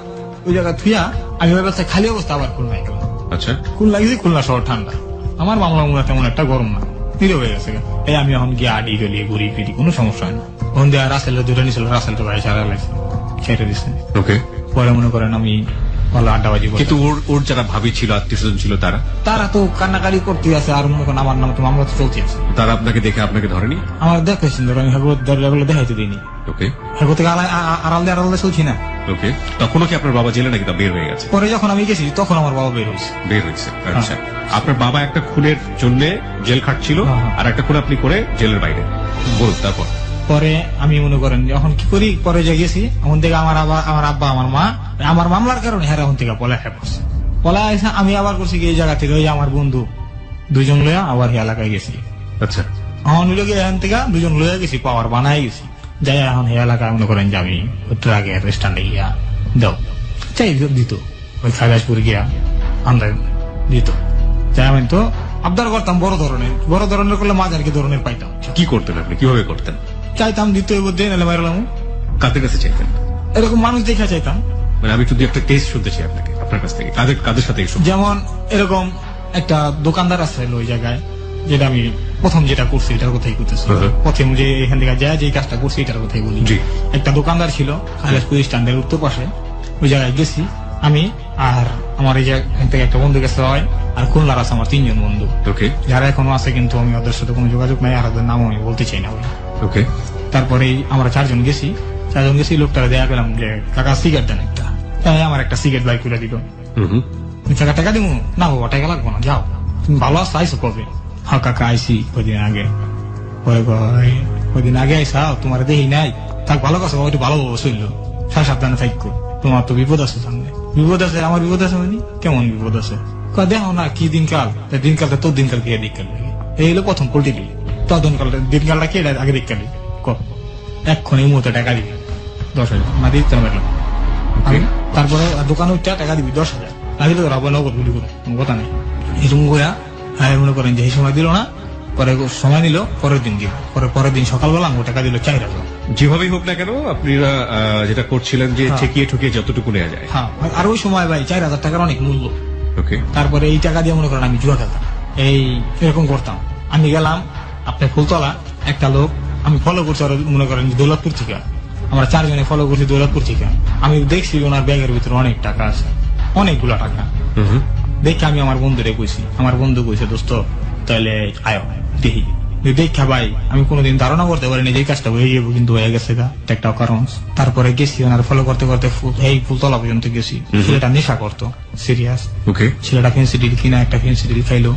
ওই জায়গা থুইয়া আমি ওই ব্যবসায় খালি অবস্থা আবার খুলনায় গেলাম।
আচ্ছা,
খুলনা গেছি, খুলনা শহর ঠান্ডা, আমার মামলা মুলা তেমন একটা গরম না, নীরব হয়ে গেছে। এই আমি এখন গিয়ে আডি গেলি ঘুরি ফিরি, কোনো সমস্যা হয় না। ওখান দিয়ে রাসেলের দুটো নিছিল, রাসেল তো ভাই সারা লাগছে, ছেড়ে দিচ্ছে।
ওকে।
পরে মনে করেন আমি ভালো আড্ডাবাজি করি,
কিন্তু ওর যারা ভাবি ছিল, আত্মীয় স্বজন ছিল, তারা
তো কান্নাকারি করতে আছে, আর মনে করেন আমার নাম তো মামলা তো চলতে আছে।
তারা আপনাকে দেখে আপনাকে ধরেনি?
আমার দেখেছেন, ধরো আমি হেগুলো দেখাইতে দিইনি।
ওকে।
হেগো থেকে আড়াল দিয়ে চলছি না।
ওকে। তখনও কি আপনার বাবা জেলে নাকি তা বের হয়ে গেছে?
পরে যখন আমি গেছি তখন আমার বাবা বের হয়েছে।
বের হয়েছে, আচ্ছা। আপনার বাবা একটা খুনের জন্য জেল খাটছিল, আর একটা খুন আপনি করে জেলের বাইরে, বলুন। তারপর
পরে আমি মনে করেন যখন কি করি, পরে যে গেছি এখন থেকে আমার আব্বা আমার মা আমার মামলার কারণে হেরা এখন থেকে পলা পড়ছে, পলা এসে আমি আবার করছি কি এই জায়গা থেকে ওই আমার বন্ধু 2 জন লইয়া আবার এই এলাকায় গেছি।
আচ্ছা।
এখন এখান থেকে 2 জন লইয়া গেছি, পাওয়ার বানাই গেছি, যাই এখন এই এলাকায় মনে করেন যে আমি ট্রাকের স্ট্যান্ডে গিয়া দাও চাই দিত, ওই খাইলাসপুর গিয়া আন্দাজ দিত, যাই আমি তো আবদার করতাম বড় ধরনের করলে মাঝার কি ধরনের পাইতাম।
কি করতেন আপনি, কিভাবে করতেন?
চাইতাম দিত দিয়ে নাহলে মারলাম।
কাদের কাছে চাইতেন?
এরকম মানুষ দেখা চাইতাম,
মানে আমি শুধু একটা কেস শুনতে চাই আপনার কাছ থেকে, কাদের সাথে?
যেমন এরকম একটা দোকানদার আছে ওই জায়গায়, যেটা আমি প্রথম যেটা করছি এটার কথাই করতেছি, প্রথম যে এখান থেকে যায় যে কাজটা করছি এটার কথাই বলি। একটা দোকানদার ছিল খাইলাসপুর স্ট্যান্ডের উত্তর পাশে, ওই জায়গায় গেছি আমি আর আমার এই যে এখান থেকে একটা বন্ধু গেছে হয়, আর খুলনার আছে আমার 3 জন বন্ধু, যারা এখনো আছে, কিন্তু আমি ওদের সাথে কোনো যোগাযোগ নাই, আর ওদের নাম আমি বলতে চাই না।
ওকে।
তারপরে আমরা 4 জন গেছি, লোকটাকে দেয়া পেলাম যে কাকা সিগারেট দেন একটা, তাই আমার একটা সিগারেট বাইক তুলে দিল। টাকা দিব না, বাবা টাকা লাগবো না, যাও তুমি ভালো আছো, আইসো কবে? হ্যাঁ কাকা আইসি কদিন আগে। কদিন আগে আইসা তোমার দেখি নাই, থাক ভালো কথা, একটু ভালোভাবে চললো, সাবধানে থাকো, তোমার তো বিপদ আছে সামনে। বিপদ আছে? আমার বিপদ আছে মানে কেমন বিপদ আছে? দেখো না কি দিনকাল, দিনকালটা তোর দিনকাল কে দিনকাল লাগে, এই হলো প্রথম পোল্ট্রি দিলি, তোর দিনকালটা কে আগে দিনকালি এখন এই মুহূর্তে টাকা দিবি 10,000 না দিতে পারলাম। তারপরে দোকানে টাকা দিবি 10,000 না দিলে তোর নগদ গুলি করো, কথা নেই। এরকম গোয়া মনে করেন যে এই সময় দিল না, পরে সময় নিল, পরের দিন দিল, পরের দিন সকালবেলা আমাকে টাকা দিল 4,000।
যেভাবেই হোক না কেন আপনারা যেটা করছিলেন যে
হ্যাঁ।
ঠেকিয়ে ঠুকিয়ে যতটুকু নেওয়া যায়।
হ্যাঁ, আর ওই সময় ভাই 4,000 টাকার অনেক মূল্য।
ওকে।
তারপরে এই টাকা দিয়ে মনে করেন আমি জুয়া খেলতাম, এরকম করতাম। আমি গেলাম আপনার ফুলতলা, একটা লোক আমি ফলো করছি, আর মনে করেন যে দৌলতপুর থেকে, আমরা 4 জনে ফলো করছি দৌলতপুর থেকে। আমি দেখছি ওনার ব্যাগের ভিতরে অনেক টাকা আছে, অনেকগুলো টাকা। দেখে আমি আমার বন্ধুরে কইছি, আমার বন্ধু কইছে দোস্ত তাহলে আয়ো দেখি। দেখা ভাই আমি কোনোদিন ধারণা করতে পারিনি যে এই কাজটা হয়ে যাবো, কিন্তু হয়ে গেছে গা, এটা একটা অকারণ। তারপরে গেছি ওনার ফলো করতে করতে এই ফুলতলা পর্যন্ত গেছি। ছেলেটা নেশা করতো সিরিয়াস।
ওকে।
ছেলেটা ফেন্সিডিল কিনা একটা ফেন্সিডিল খাইলো,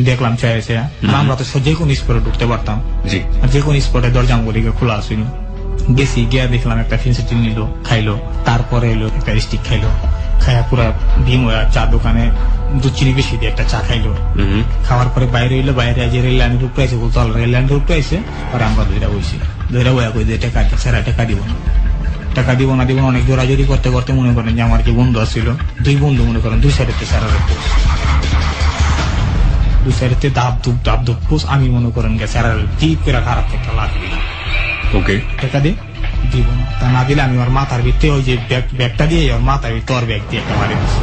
দেখলাম চাইছে। আমরা তো যে কোনো স্পটে ঢুকতে পারতাম,
জি।
আর যে কোনো স্পটে দরজাগুলি খোলা আসছিল। গেছি, গিয়া দেখলাম একটা ফেন্সিডিল নিল, খাইলো। তারপরে এলো একটা স্টিক খাইলো, খাইয়া পুরা ডিম চা দোকানে দুধ চিনি বেশি দিয়ে একটা চা খাইলো। খাওয়ার পরে বাইরে এলো, বাইরে যে রেল লাইনের উপরে আছে, বলতো রেল লাইনের উপরে আছে। আর আমরা দুইটা বসি, দুইটা বয়া কই দিয়ে টাকা স্যারা টাকা দিব না, টাকা দিব না দিব না, অনেক জোরাজোরি করতে করতে মনে করেন যে আমার যে বন্ধু আসছিল, দুই বন্ধু মনে করেন দুই সাইডেতে স্যারা দুই সাইডেতে দাব ধুপ পুষ। আমি মনে করেন গে স্যারা টিপ করে খারাপ একটা লাভ দিলাম।
ওকে।
টাকা দিয়ে দিব না, তা না দিলে আমি ওর মাথার ভিতরে ওই যে ব্যাগটা দিয়ে ওর মাথার ভিতরে ব্যাগ দিয়ে একটা বাড়ি দিচ্ছি,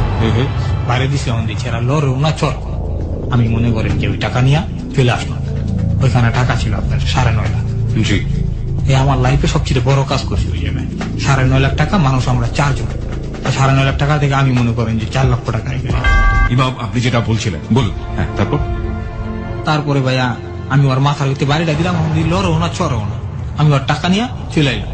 বাইরে দিছি। অন দিচ্ছে এরা লড়েও না চর। আমি মনে করেন যে ওই টাকা নিয়ে চলে আসলাম। ওইখানে টাকা ছিল আপনার 9.5 লাখ।
জি।
এই আমার লাইফে সবচেয়ে বড় কাজ করছি ওই জায়গায়। 9.5 লাখ টাকা, মানুষ আমরা 4 জন। 9.5 লাখ টাকা থেকে আমি মনে করেন যে 4 লক্ষ টাকা এখানে।
ইমাম আপনি যেটা বলছিলেন বলুন। হ্যাঁ,
তারপরে ভাইয়া আমি ওর মাথার ভিতরে বাড়িটা দিলাম, লড়েও না চড়েও না। আমি ওর টাকা নিয়ে চলে এলাম।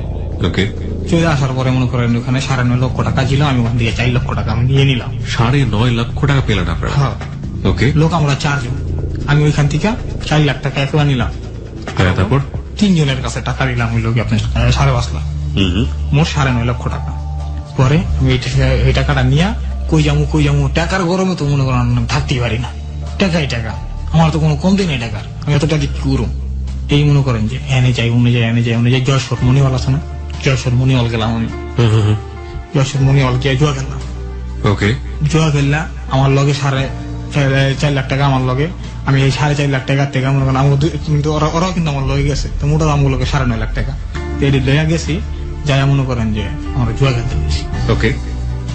ওকে।
চলে আসার পরে মনে করেন ওখানে 9.5 লক্ষ টাকা ছিল, আমি ওখান থেকে 4 লক্ষ টাকা আমি নিয়ে নিলাম।
9.5 লক্ষ টাকা পেলেন আপনারা?
হ্যাঁ।
ওকে।
লোক আমরা 4 জন, আমি ওইখান থেকে 4 লাখ টাকা একলা নিলাম।
হ্যাঁ, তারপর
3 জনের কাছে টাকা নিলাম, ওই লোক আপনার 5.5 লাখ, মোট 9.5 লক্ষ টাকা। পরে আমি এই টাকাটা নিয়ে কই যাবো, টাকার গরমে তো মনে করেন থাকতেই পারি না। টাকাই টাকা, আমার তো কোনো কমতি নেই টাকার, আমি এত টাকা কি করুম। এই মনে করেন যে এনে যাই যশোর মনিওয়াল আছে না, যশোর মনিওয়াল গেলাম আমি। যশোর মনিওয়াল গিয়ে জুয়া খেললাম।
ওকে।
জুয়া খেললাম, আমার লগে 4.5 লাখ টাকা আমার লগে। আমি এই 4.5 লাখ টাকার থেকে মনে করেন কিন্তু ওরাও কিন্তু আমার লগে গেছে, তো মোটা আমার লগে 9.5 লাখ টাকা লইয়া গেছি। যাই মনে করেন যে আমরা জুয়া খেলতে গেছি।
ওকে।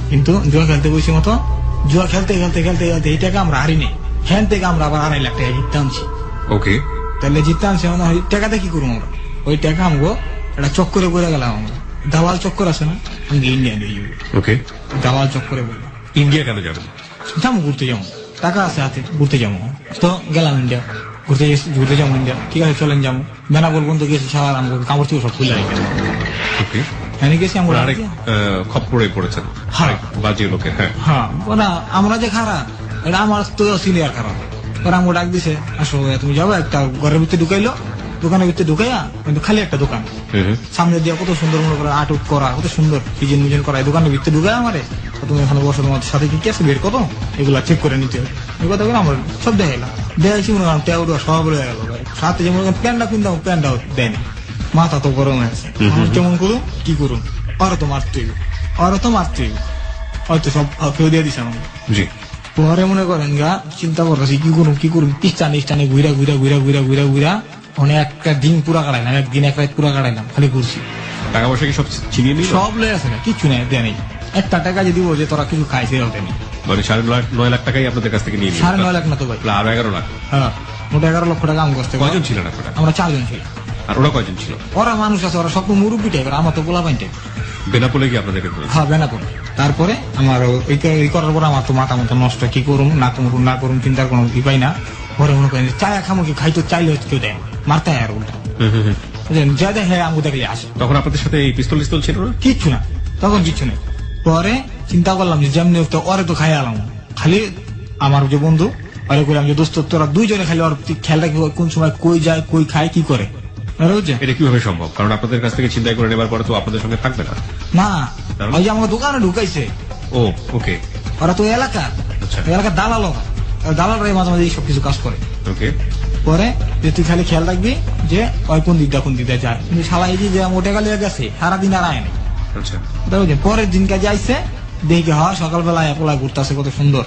কিন্তু জুয়া খেলতে গেছি মতো, জুয়া খেলতে এই টাকা আমরা হারিনি। হ্যান থেকে আমরা আবার 2.5 লাখ টাকা জিততে আনছি।
ওকে।
তাহলে জিততে আনছি মানে ওই টাকাতে কি করবো আমরা? ওই টাকা আমগো একটা চক্করে বলে গেলাম আমরা, দালাল চক্কর আছে না, আমি ইন্ডিয়া দিয়ে
ওকে।
দালাল চক্করে বলে
ইন্ডিয়া কেন যাবেন?
যাবো ঘুরতে যাবো, টাকা আছে হাতে, ঘুরতে যাবো। তো গেলাম ইন্ডিয়া, ঘুরতে যাবো ইন্ডিয়া। ঠিক আছে চলেন যাবো। বেনাপোল পর্যন্ত গেছি, সারা আমাকে কাপড় থেকে সব খুলে রেখে।
ওকে।
হ্যাঁ গেছি আমরা।
আরেক খপ্পরে পড়েছেন
হ্যাঁ।
বাজে লোকের। হ্যাঁ।
হ্যাঁ, ওরা আমরা যে খারাপ, এটা আমার তো সিনিয়র খারাপ। ওরা আমাকে ডাক দিছে, আসো তুমি যাবো। একটা ঘরের ভিতরে ঢুকাইলো, দোকানের ভিতরে ঢুকাইয়া, কিন্তু খালি একটা দোকান, সামনে দিয়ে কত সুন্দর মনে করে আটক করা, কত সুন্দর ডিজাইন করা। এই দোকানের ভিতরে ঢুকায় আমারে, তুমি এখানে বসে, তোমার সাথে কি আছে বের কত, এগুলা চেক করে নিতে হবে। এই কথা বলে আমরা সব দেখাইলাম। দেখাইছি মনে করেন টেউডা সব বলে গেল। সাথে যে মনে করেন প্যান্টটা কিনতাম, প্যান্টটাও দেয়নি। মাথা তো গরম হয়েছে, কেমন করুন কি করুন, ওরা তো মারতেই হয়তো সব কেউ দিয়ে দিছে আমাকে।
জি।
পরে মনে করেন গা চিন্তা করতেছি কি করুন স্টানে ঘুরা অনেক একটা দিন পুরা কাটাইলাম, একদিন এক রাত পুরা কাটাইলাম, খালি ঘুরছি।
টাকা পয়সা কি সব চিনিয়ে নিল?
সব লয়ে আছে না, কিচ্ছু নেই, দেয় নেই। একটা টাকা যদি বলছে তোরা কিছু খাইছে দেয়নি।
মানে 9.5 লাখ টাকাই আপনাদের কাছ থেকে নিয়ে নিল?
9.5 লাখ না তো ভাই,
আরো 11 লাখ।
হ্যাঁ, মোট 11 লক্ষ টাকা আমি করতে।
কয়জন ছিলেন আপনারা?
আমরা 4 জন ছিলাম।
আর ওরা কয়জন ছিল?
ওরা মানুষ আছে, ওরা সব মুরব্বী টাইপের, আমার তো গোলা পাইন টাইপ।
বেনাপোলে কি আপনাদেরকে ধরেছে?
হ্যাঁ, বেনাপোল। তারপরে আমার এই করার পর আমার তো মাথা মতো নষ্ট, কি করুম না করুম চিন্তার কোনো পাই না। পরে মনে করেন চায়া খামো, কি খাইতো চাইলে কেউ দেয়, মারতে হয় আর উল্টা যা দেয়। হ্যাঁ, আমি দেখলে আসে।
তখন আপনাদের সাথে এই পিস্তল ছিল না?
কিচ্ছু না, তখন কিচ্ছু নেই। পরে চিন্তা করলাম যে যেমনি ওরে তো খাই আলাম, খালি আমার যে বন্ধু ওরে করলাম যে দোস্ত তোরা 2 জনে খালি ওর খেয়াল রাখি, কোন সময় কই যায়, কই খায়, কি করে।
এটা কিভাবে সম্ভব? কারণ আপনাদের কাছ থেকে চিন্তা করে নেবার পরে তো আপনাদের সঙ্গে থাকবে না।
না, ওই যে আমার দোকানে ঢুকাইছে।
ও ওকে।
ওরা তো এলাকার দালাল, দালালরাই মাঝে মাঝে সব কিছু কাজ করে।
ওকে।
পরে যে তুই খালি খেয়াল রাখবি যে ওই কোন দিকটা যায়, কিন্তু শালা এই যে মোটে গালি গেছে সারাদিন আর আয় নাই।
আচ্ছা।
পরের দিন কাজে আইসে দেখি, হ্যাঁ সকালবেলা একলা ঘুরতেছে, কত সুন্দর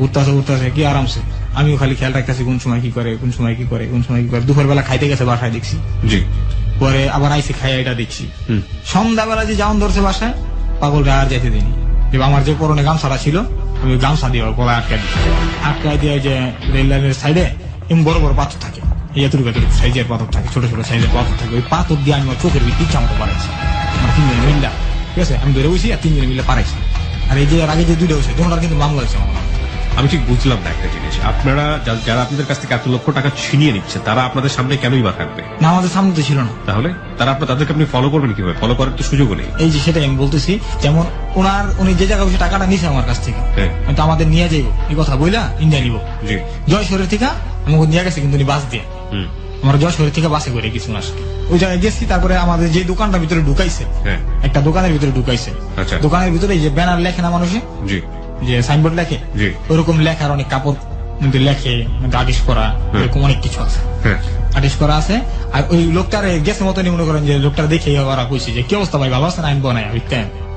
ঘুরতেছে কি আরামসে। আমিও খালি খেয়াল রাখতেছি কোন সময় কি করে, কোন সময় কি করে, কোন সময় কি করে। দুপুর বেলা খাইতে গেছে বাসায় দেখছি,
জি।
পরে আবার আইসি খাইয়া এটা দেখছি।
হুম।
সন্ধ্যাবেলা যে যাওন ধরছে বাসায়, পাগল আর যাইতে দিনি। এবার আমার যে পরনে গামছাটা ছিল, আমি ওই গামছা দিয়ে ওর গলায় আটকা দিই। আটকা দিয়ে যে রেল লাইনের সাইডে এমন বড় বড় পাথর থাকে, এই এতটুকু এতটুকু সাইজের পাথর থাকে, ছোট ছোট সাইজের পাথর থাকে। ওই পাথর দিয়ে আমি আমার চোখের ভিতরে ইচ্ছা মতো পারাইছি। আমার 3 জনে মিল্লা, ঠিক আছে, আমি ধরে বসি আর 3 জনে মিলে পারাইছি। আর এই যে এর আগে যে 2টা হয়েছে, দুটার কিন্তু মামলা হয়েছে আমার নামে।
আমি ঠিক বুঝলাম না একটা জিনিস, আপনারা যারা আপনাদের কাছ থেকে এত লক্ষ টাকা ছিনিয়ে নিচ্ছে তারা আপনাদের সামনে কেনই বা থাকবে?
না, আমাদের সামনে তো ছিল না।
তাহলে তাদেরকে আপনি ফলো করবেন কিভাবে? ফলো করার তো সুযোগও নেই।
এই যে সেটাই আমি বলতেছি, যেমন উনি যে জায়গায় বসে টাকাটা নিছে আমার কাছ থেকে,
হ্যাঁ।
কিন্তু আমাদের নিয়ে যাইব এই কথা বইলা ইন্ডিয়া নিব।
জি।
জয়শহরের থেকে আমাকে নিয়ে গেছে, কিন্তু উনি বাস দিয়ে।
হুম।
আমরা যশোরের থেকে বাসে করে কিছু মাস ওই জায়গায় গেছি। তারপরে আমাদের যে দোকানটার ভিতরে ঢুকাইছে,
হ্যাঁ।
একটা দোকানের ভিতরে ঢুকাইছে।
আচ্ছা।
দোকানের ভিতরে এই যে ব্যানার লেখে না মানুষে,
জি।
যে সাইনবোর্ড লেখে,
জি।
ওরকম লেখার অনেক কাপড় মধ্যে লেখে, আটিশ করা, এরকম অনেক কিছু আছে,
হ্যাঁ।
আটিশ করা আছে। আর ওই লোকটার গেছে মতনই মনে করেন যে লোকটা দেখে ওরা কইছে যে কি অবস্থা ভাই, ভালো আছেন? আইন বনায়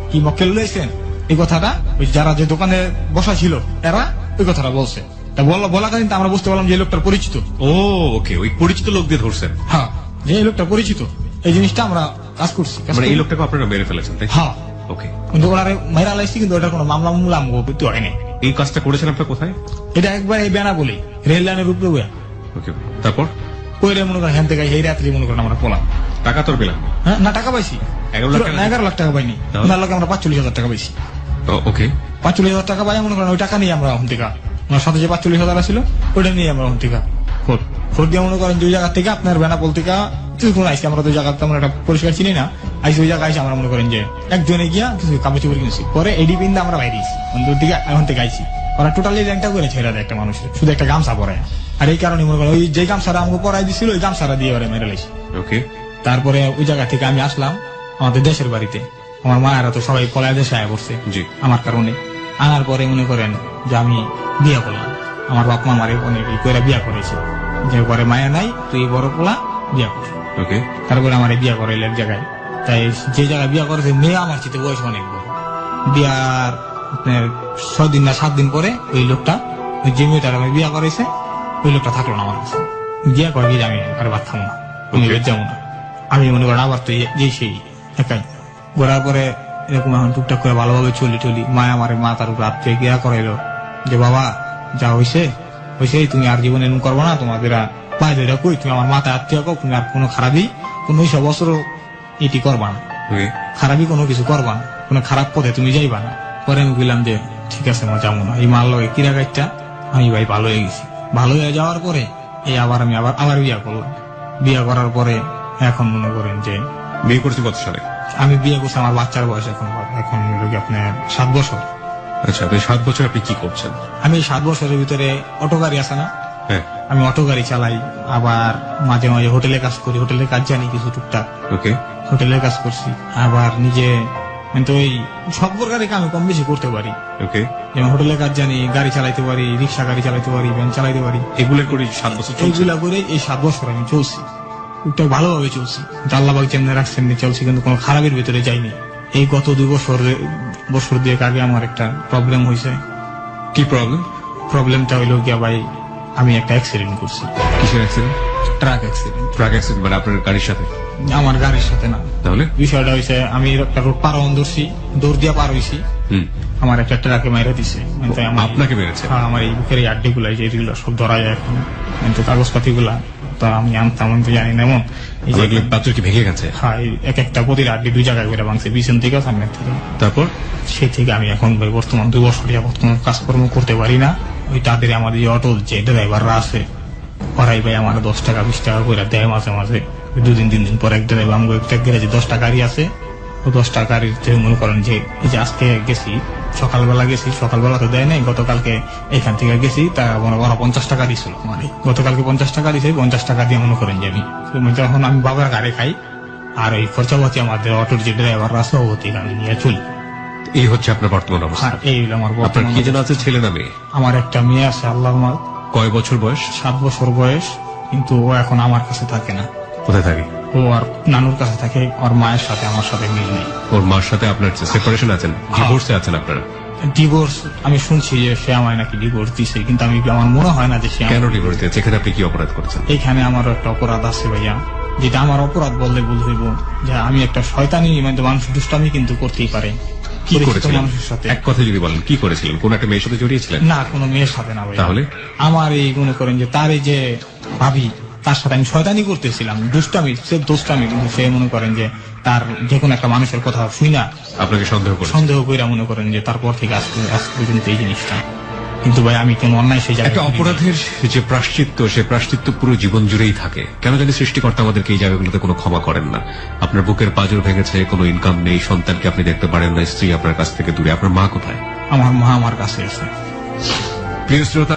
কি মক্কেল লইছেন, এই কথাটা ওই যারা যে দোকানে বসা ছিল এরা ওই কথাটা বলছে। তা বলাকালীন আমরা বুঝতে পারলাম যে এই লোকটার পরিচিত।
ও ওকে, ওই পরিচিত লোক দিয়ে ধরছেন।
হ্যাঁ, যে এই লোকটা পরিচিত, এই জিনিসটা আমরা কাজ করছি।
মানে এই লোকটাকে আপনারা মেরে ফেলেছেন, তাই?
হ্যাঁ।
ওকে।
কিন্তু ওনারে মাইরা লাইছি, কিন্তু ওটার কোনো মামলা হয়নি।
এই কাজটা করেছেন আপনার কোথায়?
এটা একবার এই বেনা বলি রেল লাইনের উপরে বইয়া
ওকে, তারপর?
কইরে মনে করেন হ্যান থেকে এই রাত্রি মনে করেন আমরা পোলাম।
টাকা তো পেলাম।
হ্যাঁ, না টাকা পাইছি
11 লাখ টাকা?
11 লাখ টাকা পাইনি।
তাহলে?
ওনার লোক আমরা 45,000 টাকা পাইছি।
ওকে।
45,000 টাকা পাই মনে করেন, ওই টাকা নিয়ে আমরা হন থেকে ওনার সাথে যে 45,000 ছিল ওইটা নিয়ে আমরা হন থেকে ফোর দিয়ে মনে করেন 2 জায়গা থেকে আপনার বেনাপোল থেকে কিছুক্ষণ আইসি। আমরা 2 জায়গা তেমন একটা পরিষ্কার চিনি না, আইসি ওই জায়গায় আইসি। আমরা মনে করেন যে একজনে গিয়া কিছু কাপড় চোপড় কিনেছি, পরে এডি পিন্দা আমরা বাইরে আইসি দূর দিকে এখন থেকে আইসি। ওরা টোটালি ল্যাংটা করে ছেড়ে দেয় একটা মানুষের, শুধু একটা গামছা পরায়। আর এই কারণে মনে করেন ওই যে গামছাটা আমাকে পরাই দিছিল, ওই গামছাটা দিয়ে ওরা মেরে লাইছি।
ওকে।
তারপরে ওই জায়গা থেকে আমি আসলাম আমাদের দেশের বাড়িতে। আমার মায়েরা তো সবাই পলায় দেশে আয়া পড়ছে
জি।
আমার কারণে। আনার পরে মনে করেন যে আমি বিয়ে করলাম। আমার বাপ মা আমার অনেক করে বিয়া করেছে, যে ঘরে মায়া নাই, তুই বড় পোলা বিয়া কর।
ওকে।
তারপরে আমার বিয়া করাইল এক জায়গায়। তাই যে জায়গায় বিয়া করেছে মেয়ে আমার চিতে বয়স অনেক বড়। বিয়ার আপনার 6 দিন না 7 দিন পরে ওই লোকটা, ওই যে মেয়েটার আমি বিয়া করেছে, ওই লোকটা থাকলো না আমার কাছে। বিয়া করে গিয়ে আমি আর ভাত খাবো না, আমি যাবো না। আমি মনে করেন আবার তো যে সেই একাই ঘোরার পরে এরকম এখন টুকটাক করে ভালোভাবে চলি মা আমার তার উপর রাত্রে গিয়া করাইলো যে বাবা যা হয়েছে তুমি আর জীবনে এরকম করবো না, তোমাদের বাইরে কই তুমি আমার মাথায় আত্মীয় কো, তুমি আর কোনো খারাপই কোনো এইসব বছর এটি করবা না, খারাপই কোনো কিছু করবা না, কোনো খারাপ পথে তুমি যাইবা না। পরে আমি বললাম যে ঠিক আছে মা যাবো না। এই মাল লগে কিরা গাইটা আমি ভাই ভালো হয়ে গেছি। ভালো হয়ে যাওয়ার পরে এই আমি আবার বিয়া করলাম। বিয়া করার পরে এখন মনে করেন যে
বিয়ে করছি কত সালে?
আমি বিয়ে করছি, আমার বাচ্চার বয়স এখন আপনার 7 বছর।
আচ্ছা, তো 7 বছর আপনি কি করছেন?
আমি 7 বছরের ভিতরে অটো গাড়ি আছে না,
হ্যাঁ,
আমি অটো গাড়ি চালাই। আবার মাঝে মাঝে হোটেলে কাজ করি, হোটেলের কাজ জানি কিছু টুকটাক,
ওকে।
হোটেলের কাজ করছি। আবার নিজে কিন্তু ওই সব প্রকারের কাজ আমি কম বেশি করতে পারি।
ওকে।
যেমন হোটেলের কাজ জানি, গাড়ি চালাইতে পারি, রিক্সা গাড়ি চালাইতে পারি, ভ্যান চালাইতে পারি।
এগুলো করে 7 বছর চলছে?
এইগুলা করে এই 7 বছর আমি চলছি, টুকটাক ভালোভাবে চলছি। আল্লাহবাগ যেমনি রাখছেন চলছি, কিন্তু কোনো খারাপের ভিতরে যাইনি। এই গত 2 বছর 2 আগে আমার একটা প্রবলেম হয়েছে।
কি প্রবলেম?
প্রবলেমটা হইলো গিয়া ভাই, আমি একটা অ্যাক্সিডেন্ট করছি।
কিসের accident?
Truck accident.
Truck accident মানে আপনার গাড়ির সাথে?
আমার গাড়ির সাথে না।
তাহলে
বিষয়টা হয়েছে, আমি একটা রোড পার ধরছি, দৌড় দিয়া পার হইছি, আমার একটা ট্রাকে মেরে দিছে।
আপনাকে মেরেছে?
হ্যাঁ, আমার এই বুকের এই আড্ডি গুলা যেগুলো সব ধরা যায় এখন, কিন্তু কাগজপাতি গুলা তা আমি আনতাম, আমি তো জানি না। এমন
পাত্র কি ভেঙে গেছে?
হ্যাঁ, এক একটা প্রতিটা আড্ডি 2 জায়গায় করে ভাঙছে, পিছন থেকে সামনের থেকে।
তারপর
সেই থেকে আমি এখন ভাই বর্তমান 2 বছর যাবত কোনো কাজকর্ম করতে পারি না। ওই তাদের আমাদের যে অটো যে ড্রাইভাররা আছে, ওরাই ভাই আমার 10 টাকা 20 টাকা করে দেয় মাঝে মাঝে। 2 দিন 3 দিন পর এক ড্রাইভার আমাকে একটা গ্যারেজে 10 টাকা গাড়ি আছে, ও 10 টাকা গাড়িতে মনে করেন যে এই যে আজকে গেছি সকালবেলা তো দেয় নাই, গতকালকে এখান থেকে গেছি, তা মনে করেন 50 টাকা দিছিল। মানে গতকালকে 50 টাকা দিছে, 50 টাকা দিয়ে মনে করেন যে আমি যখন আমি বাবার গাড়ি খাই, আর ওই খরচাপাতি আমাদের অটোর যে ড্রাইভার আছে ও থেকে আমি নিয়ে চলি।
এই হচ্ছে আপনার বর্তমান অবস্থা?
এই হলো আমার
আপনার
বর্তমান।
কি যেন আছে, ছেলে না মেয়ে?
আমার একটা মেয়ে আছে, আল্লাহর মাল।
কয় বছর বয়স?
7 বছর বয়স, কিন্তু ও এখন আমার কাছে থাকে না।
কোথায় থাকে?
ও আর নানুর কাছে থাকে, ওর মায়ের সাথে আমার সাথে মিল নেই।
ওর মার সাথে আপনার সেপারেশন আছেন, ডিভোর্সে আছেন আপনারা?
ডিভোর্স আমি শুনছি যে সে আমায় নাকি ডিভোর্স দিছে, কিন্তু আমার মনে হয় না যে সে
কেন ডিভোর্স দিয়েছে? এখানে আপনি কি অপরাধ করেছেন?
এইখানে আমার একটা অপরাধ আছে ভাইয়া, যেটা আমার অপরাধ বললে ভুল হইব, যে আমি একটা শয়তানি, মানে মানুষ দুষ্টামি কিন্তু করতেই পারে
কি
পরিচিত
করেছিলেন?
মানুষের সাথে।
এক কথা যদি বলেন, কি করেছিলেন? কোন একটা মেয়ের সাথে জড়িয়েছিলেন?
না, কোনো মেয়ের সাথে না ভাই।
তাহলে?
আমার এই মনে করেন যে তার এই যে ভাবি, তার সাথে আমি শয়তানি করতেছিলাম, দুষ্টামি, সে দুষ্টামি, কিন্তু সে মনে করেন যে তার যে কোনো একটা মানুষের কথা শুই না
আপনাকে সন্দেহ করে?
সন্দেহ কইরা মনে করেন যে তারপর থেকে আজ পর্যন্ত এই জিনিসটা। কিন্তু ভাই আমি কোন অন্যায় সেই
একটা
জায়গায়
অপরাধের যে প্রায়শ্চিত্ত, সে প্রায়শ্চিত্ত পুরো জীবন জুড়েই থাকে। কেন জানি সৃষ্টিকর্তা আমাদেরকে এই জায়গাগুলোতে কোনো ক্ষমা করেন না। আপনার বুকের পাঁজর ভেঙেছে, কোনো ইনকাম নেই, সন্তানকে আপনি দেখতে পারেন না, স্ত্রী আপনার কাছ থেকে দূরে, আপনার মা কোথায়?
আমার মা আমার কাছে আছে।
প্রিয় শ্রোতা,